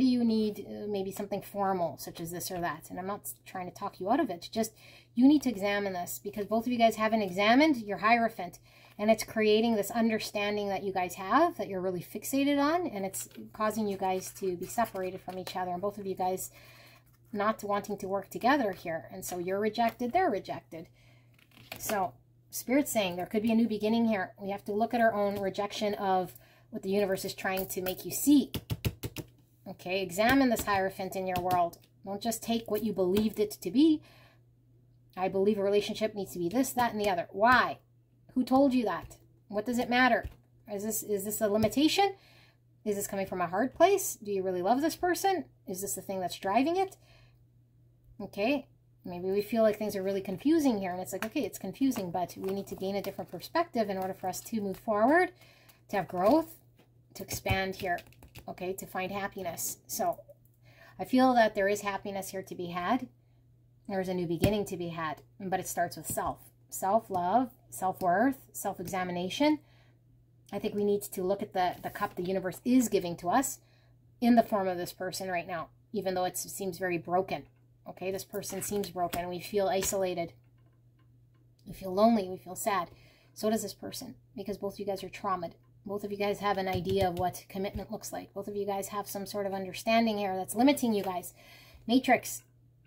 you need maybe something formal such as this or that? And I'm not trying to talk you out of it. Just you need to examine this, because both of you guys haven't examined your Hierophant, and it's creating this understanding that you guys have that you're really fixated on, and it's causing you guys to be separated from each other, and both of you guys not wanting to work together here. And so you're rejected, they're rejected. So Spirit's saying there could be a new beginning here. We have to look at our own rejection of what the universe is trying to make you see. Okay, examine this Hierophant in your world. Don't just take what you believed it to be. I believe a relationship needs to be this, that, and the other. Why? Who told you that? What does it matter? Is this a limitation? Is this coming from a hard place? Do you really love this person? Is this the thing that's driving it? Okay, maybe we feel like things are really confusing here, and it's like, okay, it's confusing, but we need to gain a different perspective in order for us to move forward, to have growth, to expand here. Okay, to find happiness. So I feel that there is happiness here to be had. There's a new beginning to be had, but it starts with self. Self-love, self-worth, self-examination. I think we need to look at the cup the universe is giving to us in the form of this person right now, even though it seems very broken. Okay, this person seems broken. We feel isolated. We feel lonely. We feel sad. So does this person, because both of you guys are traumatized. Both of you guys have an idea of what commitment looks like. Both of you guys have some sort of understanding here that's limiting you guys. Matrix,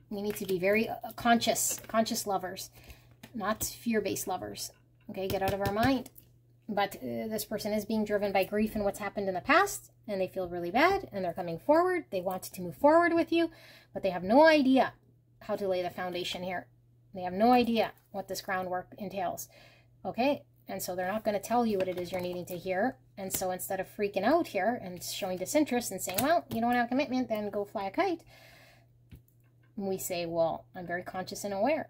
we need to be very conscious lovers, not fear-based lovers. Okay, get out of our mind. But this person is being driven by grief and what's happened in the past, and they feel really bad, and they're coming forward. They want to move forward with you, but they have no idea how to lay the foundation here. They have no idea what this groundwork entails. Okay? And so they're not going to tell you what it is you're needing to hear. And so instead of freaking out here and showing disinterest and saying, well, you don't have commitment, then go fly a kite, we say, well, I'm very conscious and aware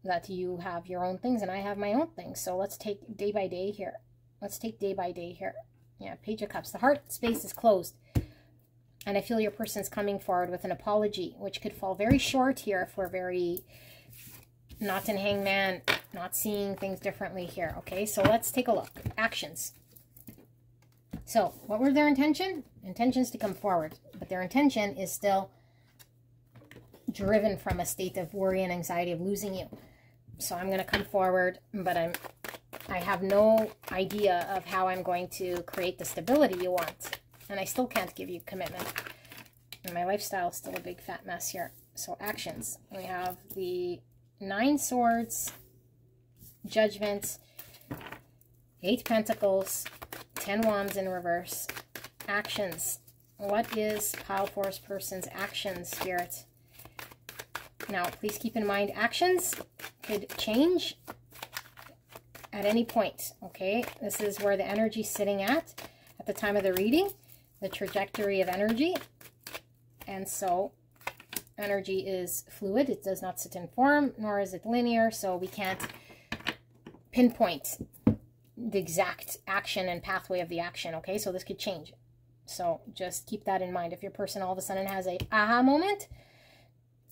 that you have your own things and I have my own things. So let's take day by day here. Let's take day by day here. Yeah, Page of Cups. The heart space is closed. And I feel your person's coming forward with an apology, which could fall very short here if we're very not in Hangman, not seeing things differently here. Okay, so let's take a look. Actions. So what were their intention? Intentions to come forward, but their intention is still driven from a state of worry and anxiety of losing you. So I'm going to come forward, but I have no idea of how I'm going to create the stability you want, and I still can't give you commitment. And my lifestyle is still a big fat mess here. So actions. We have the 9 Swords, Judgment, 8 Pentacles, 10 Wands in reverse. Actions. What is Pile Force person's actions, Spirit? Now, please keep in mind, actions could change at any point, okay? This is where the energy's sitting at the time of the reading, the trajectory of energy. And so energy is fluid. It does not sit in form, nor is it linear, so we can't pinpoint the exact action and pathway of the action, okay? So this could change. So just keep that in mind. If your person all of a sudden has a aha moment,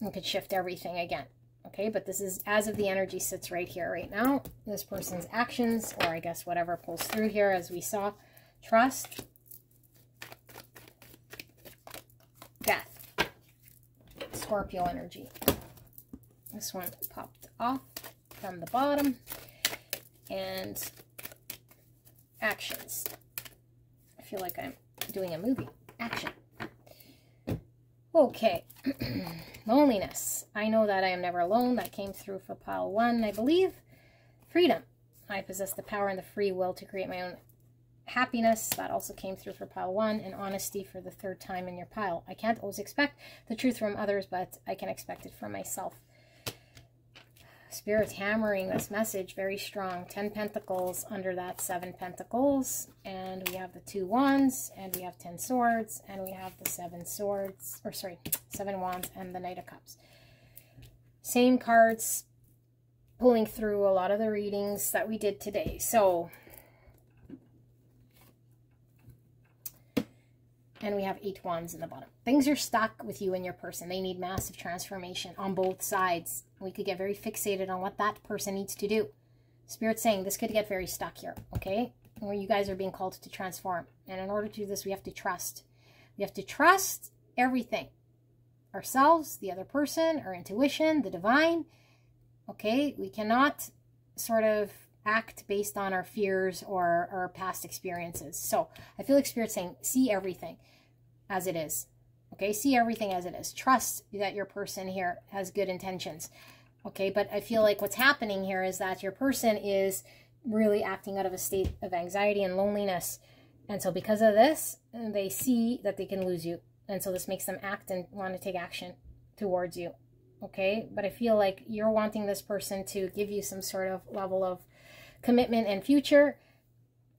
it could shift everything again, okay? But this is as of the energy sits right here, right now. This person's actions, or I guess whatever pulls through here, as we saw. Trust. Death. Scorpio energy. This one popped off from the bottom. And actions. I feel like I'm doing a movie. Action. Okay. Loneliness. I know that I am never alone. That came through for pile 1, I believe. Freedom. I possess the power and the free will to create my own happiness. That also came through for pile 1. And honesty for the 3rd time in your pile. I can't always expect the truth from others, but I can expect it from myself. Spirit's hammering this message very strong. 10 Pentacles under that 7 Pentacles. And we have the 2 Wands. And we have 10 Swords. And we have the 7 Swords. Or sorry, 7 Wands and the Knight of Cups. Same cards pulling through a lot of the readings that we did today. So, and we have 8 Wands in the bottom. Things are stuck with you and your person. They need massive transformation on both sides. We could get very fixated on what that person needs to do. Spirit's saying this could get very stuck here, okay? Where you guys are being called to transform. And in order to do this, we have to trust. We have to trust everything. Ourselves, the other person, our intuition, the divine. Okay? We cannot sort of act based on our fears or our past experiences. So I feel like Spirit's saying, see everything as it is. Okay, see everything as it is. Trust that your person here has good intentions. Okay, but I feel like what's happening here is that your person is really acting out of a state of anxiety and loneliness. And so because of this, they see that they can lose you. And so this makes them act and want to take action towards you. Okay, but I feel like you're wanting this person to give you some sort of level of commitment and future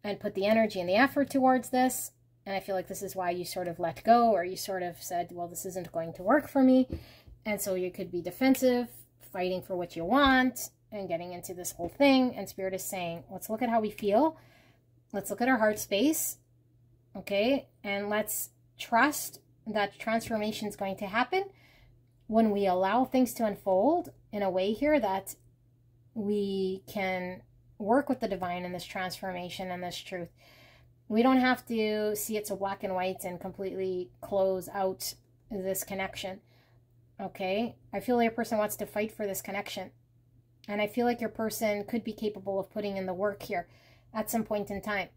and put the energy and the effort towards this. And I feel like this is why you sort of let go, or you sort of said, well, this isn't going to work for me. And so you could be defensive, fighting for what you want, and getting into this whole thing. And Spirit is saying, let's look at how we feel. Let's look at our heart space. Okay? And let's trust that transformation is going to happen when we allow things to unfold in a way here that we can work with the divine in this transformation and this truth. We don't have to see it so black and white and completely close out this connection. Okay? I feel like your person wants to fight for this connection. And I feel like your person could be capable of putting in the work here at some point in time.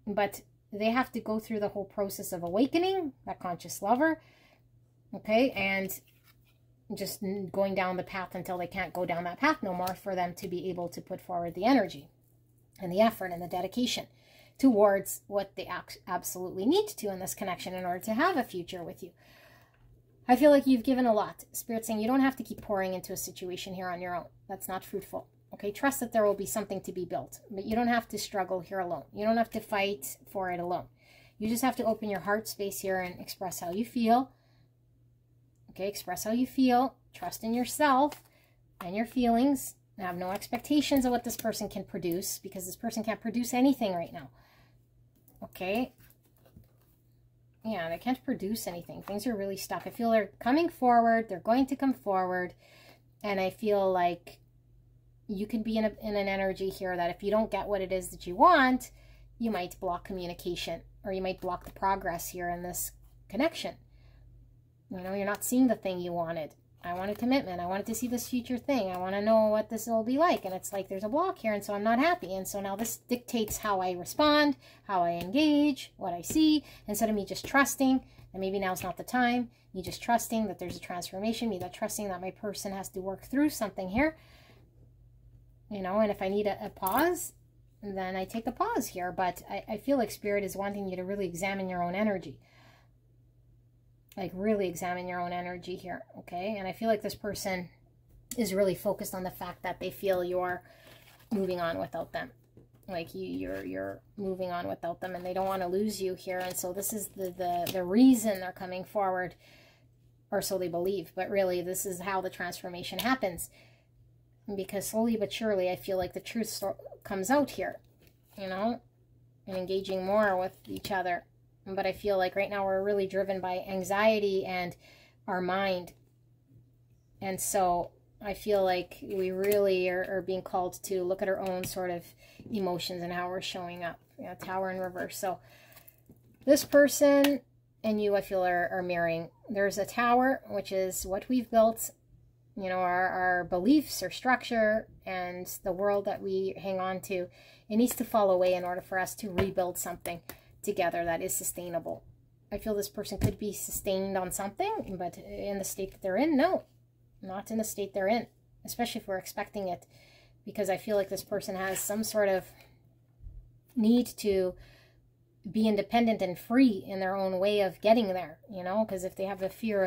But they have to go through the whole process of awakening, that conscious lover. Okay? And just going down the path until they can't go down that path no more, for them to be able to put forward the energy and the effort and the dedication towards what they absolutely need to in this connection in order to have a future with you. I feel like you've given a lot. Spirit's saying you don't have to keep pouring into a situation here on your own. That's not fruitful. Okay, trust that there will be something to be built, but you don't have to struggle here alone. You don't have to fight for it alone. You just have to open your heart space here and express how you feel. Okay, express how you feel. Trust in yourself and your feelings. Have no expectations of what this person can produce, because this person can't produce anything right now. Okay? Yeah, they can't produce anything. Things are really stuck. I feel they're coming forward. They're going to come forward. And I feel like you could be in an energy here that if you don't get what it is that you want, you might block communication, or you might block the progress here in this connection. You know, you're not seeing the thing you wanted. I wanted commitment. I wanted to see this future thing. I want to know what this will be like. And it's like there's a block here, and so I'm not happy. And so now this dictates how I respond, how I engage, what I see, instead of me just trusting that maybe now's not the time, me just trusting that there's a transformation, me that trusting that my person has to work through something here. You know, and if I need a pause, then I take a pause here. But I feel like Spirit is wanting you to really examine your own energy. Like, really examine your own energy here, okay? And I feel like this person is really focused on the fact that they feel you're moving on without them. Like, you're moving on without them, and they don't want to lose you here. And so this is the reason they're coming forward, or so they believe. But really, this is how the transformation happens. Because slowly but surely, I feel like the truth comes out here, you know? And engaging more with each other. But I feel like right now we're really driven by anxiety and our mind. And so I feel like we really are being called to look at our own sort of emotions and how we're showing up. You know, Tower in reverse. So this person and you, I feel, are mirroring. There's a tower, which is what we've built, you know, our beliefs, our structure, and the world that we hang on to. It needs to fall away in order for us to rebuild something together that is sustainable. I feel this person could be sustained on something, but in the state that they're in, no, not in the state they're in, especially if we're expecting it, because I feel like this person has some sort of need to be independent and free in their own way of getting there, you know, because if they have a fear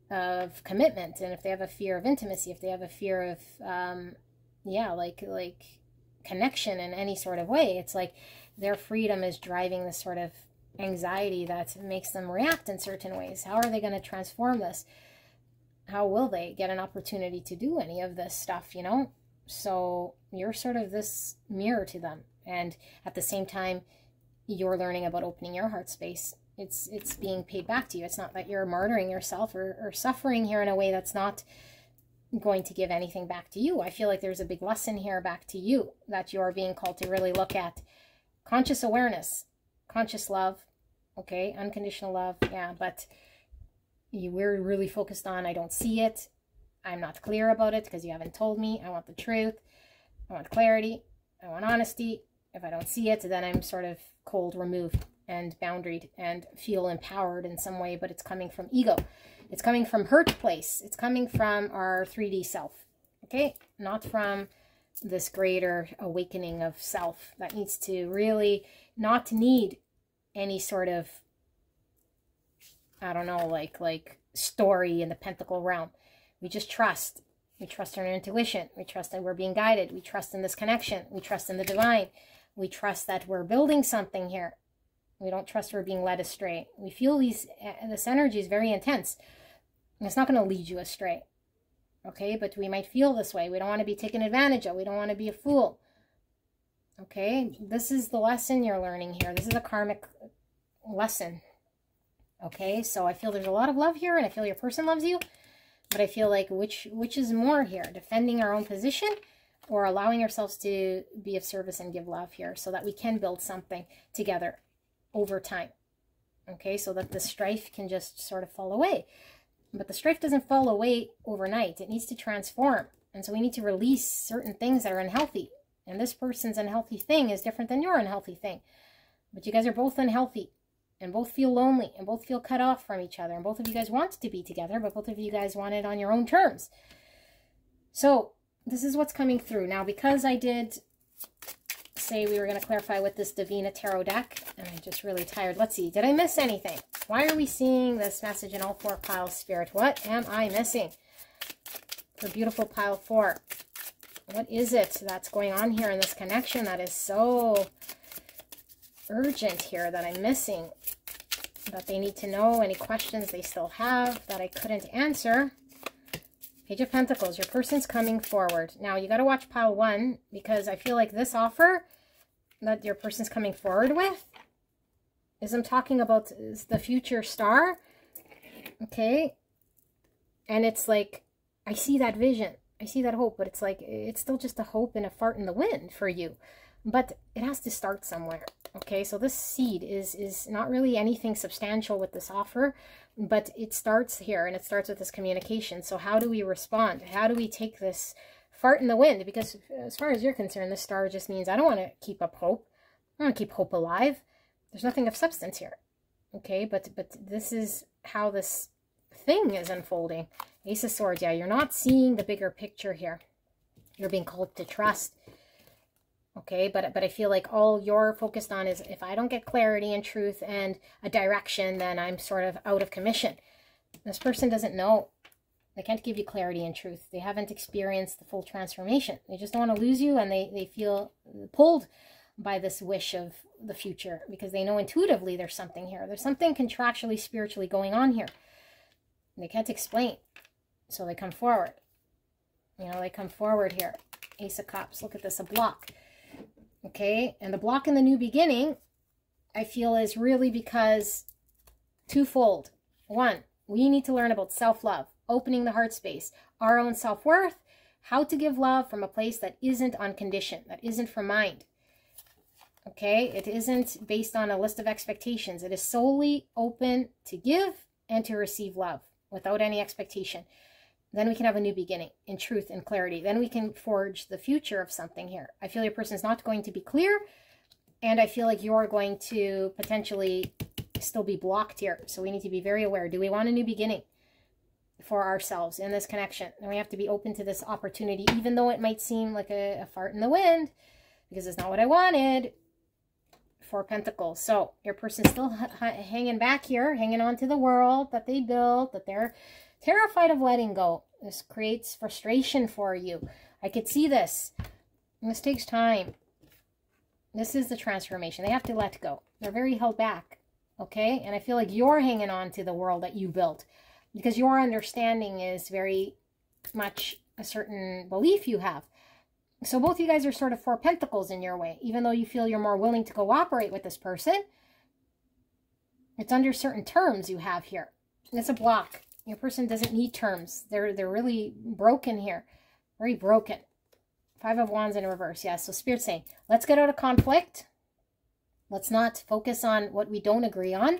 of commitment, and if they have a fear of intimacy, if they have a fear of, yeah, like connection in any sort of way, it's like their freedom is driving this sort of anxiety that makes them react in certain ways. How are they going to transform this? How will they get an opportunity to do any of this stuff, you know? So you're sort of this mirror to them. And at the same time, you're learning about opening your heart space. It's being paid back to you. It's not that you're martyring yourself or suffering here in a way that's not going to give anything back to you. I feel like there's a big lesson here back to you that you are being called to really look at. Conscious awareness, conscious love, okay, unconditional love, yeah, but we're really focused on, I don't see it, I'm not clear about it because you haven't told me, I want the truth, I want clarity, I want honesty. If I don't see it, then I'm sort of cold, removed, and boundaried, and feel empowered in some way, but it's coming from ego. It's coming from hurt place. It's coming from our 3D self, okay? Not from this greater awakening of self that needs to really not need any sort of, I don't know, like story in the pentacle realm. We just trust. We trust in our intuition. We trust that we're being guided. We trust in this connection. We trust in the divine. We trust that we're building something here. We don't trust we're being led astray. We feel this energy is very intense. And it's not going to lead you astray. Okay, but we might feel this way. We don't want to be taken advantage of. We don't want to be a fool. Okay, this is the lesson you're learning here. This is a karmic lesson. Okay, so I feel there's a lot of love here, and I feel your person loves you. But I feel like which is more here? Defending our own position, or allowing ourselves to be of service and give love here, so that we can build something together over time. Okay, so that the strife can just sort of fall away. But the strife doesn't fall away overnight. It needs to transform. And so we need to release certain things that are unhealthy. And this person's unhealthy thing is different than your unhealthy thing. But you guys are both unhealthy. And both feel lonely. And both feel cut off from each other. And both of you guys want to be together. But both of you guys want it on your own terms. So this is what's coming through. Now, because I did say we were going to clarify with this Divina Tarot deck, and I'm just really tired. Let's see. Did I miss anything? Why are we seeing this message in all four piles, Spirit? What am I missing? For beautiful pile 4. What is it that's going on here in this connection that is so urgent here that I'm missing? That they need to know, any questions they still have that I couldn't answer. Page of Pentacles, your person's coming forward. Now, you got to watch pile 1, because I feel like this offer that your person's coming forward with is, I'm talking about the future star, okay? And it's like, I see that vision. I see that hope, but it's like, it's still just a hope and a fart in the wind for you. But it has to start somewhere, okay? So this seed is not really anything substantial with this offer, but it starts here, and it starts with this communication. So how do we respond? How do we take this fart in the wind? Because as far as you're concerned, this star just means I don't want to keep up hope. I want to keep hope alive. There's nothing of substance here, okay? But this is how this thing is unfolding. Ace of Swords, yeah, you're not seeing the bigger picture here. You're being called to trust. Okay, but I feel like all you're focused on is, if I don't get clarity and truth and a direction, then I'm sort of out of commission. This person doesn't know. They can't give you clarity and truth. They haven't experienced the full transformation. They just don't want to lose you, and they feel pulled by this wish of the future, because they know intuitively there's something here. There's something contractually, spiritually going on here. They can't explain. So they come forward. You know, they come forward here. Ace of Cups. Look at this, a block. Okay, and the block in the new beginning, I feel, is really because twofold. One, we need to learn about self-love, opening the heart space, our own self-worth, how to give love from a place that isn't on condition, that isn't from mind. Okay, it isn't based on a list of expectations. It is solely open to give and to receive love without any expectation. Then we can have a new beginning in truth and clarity. Then we can forge the future of something here. I feel your person is not going to be clear, and I feel like you're going to potentially still be blocked here. So we need to be very aware. Do we want a new beginning for ourselves in this connection? And we have to be open to this opportunity, even though it might seem like a fart in the wind, because it's not what I wanted. 4 Pentacles. So your person's still hanging back here, hanging on to the world that they built, that they're terrified of letting go. This creates frustration for you. I could see this. This takes time. This is the transformation. They have to let go. They're very held back. Okay? And I feel like you're hanging on to the world that you built, because your understanding is very much a certain belief you have. So both you guys are sort of 4 Pentacles in your way. Even though you feel you're more willing to cooperate with this person, it's under certain terms you have here. It's a block. Your person doesn't need terms. They're really broken here. Very broken. 5 of Wands in reverse. Yeah, so Spirit's saying, let's get out of conflict. Let's not focus on what we don't agree on.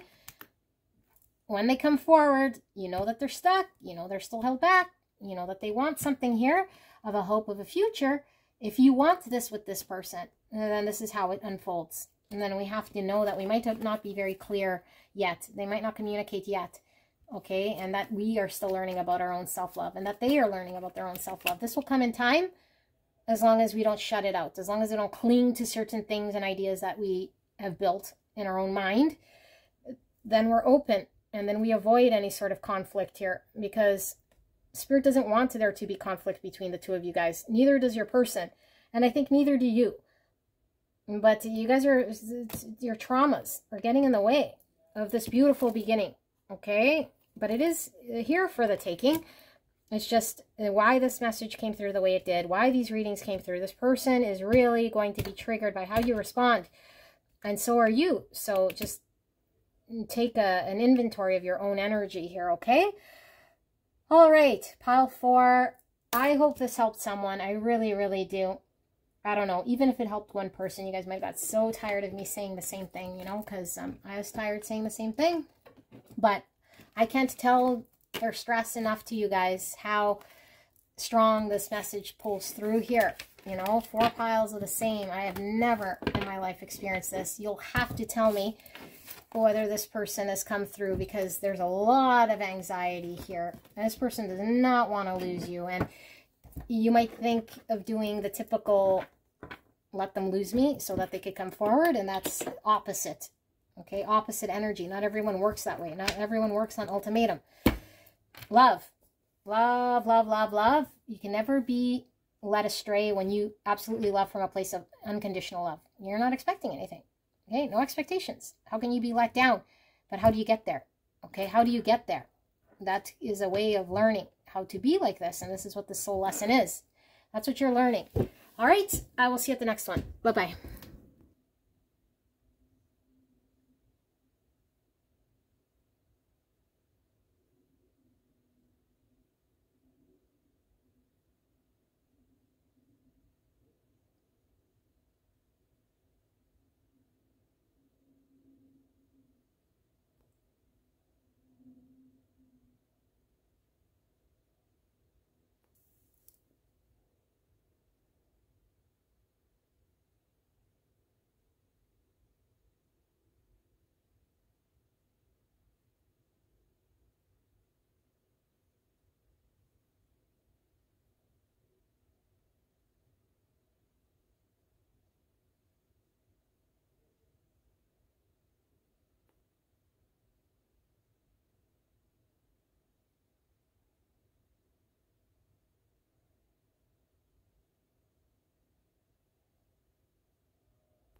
When they come forward, you know that they're stuck. You know they're still held back. You know that they want something here of a hope of a future. If you want this with this person, then this is how it unfolds. And then we have to know that we might not be very clear yet. They might not communicate yet. Okay? And that we are still learning about our own self-love, and that they are learning about their own self-love. This will come in time, as long as we don't shut it out. As long as we don't cling to certain things and ideas that we have built in our own mind, then we're open. And then we avoid any sort of conflict here, because Spirit doesn't want there to be conflict between the 2 of you guys. Neither does your person. And I think neither do you. But you guys are, your traumas are getting in the way of this beautiful beginning. Okay? But it is here for the taking. It's just why this message came through the way it did. Why these readings came through. This person is really going to be triggered by how you respond. And so are you. So just take an inventory of your own energy here, okay? All right, pile 4. I hope this helped someone. I really, really do. I don't know. Even if it helped one person, you guys might have got so tired of me saying the same thing, you know, because I was tired saying the same thing. But I can't tell or stress enough to you guys how strong this message pulls through here. You know, 4 piles of the same. I have never in my life experienced this. You'll have to tell me whether this person has come through, because there's a lot of anxiety here. And this person does not want to lose you. And you might think of doing the typical let them lose me so that they could come forward, and that's opposite. Okay, opposite energy. Not everyone works that way. Not everyone works on ultimatum. Love. Love, love, love, love. You can never be led astray when you absolutely love from a place of unconditional love. You're not expecting anything. Okay, no expectations. How can you be let down? But how do you get there? Okay, how do you get there? That is a way of learning how to be like this, and this is what the soul lesson is. That's what you're learning. All right, I will see you at the next one. Bye-bye.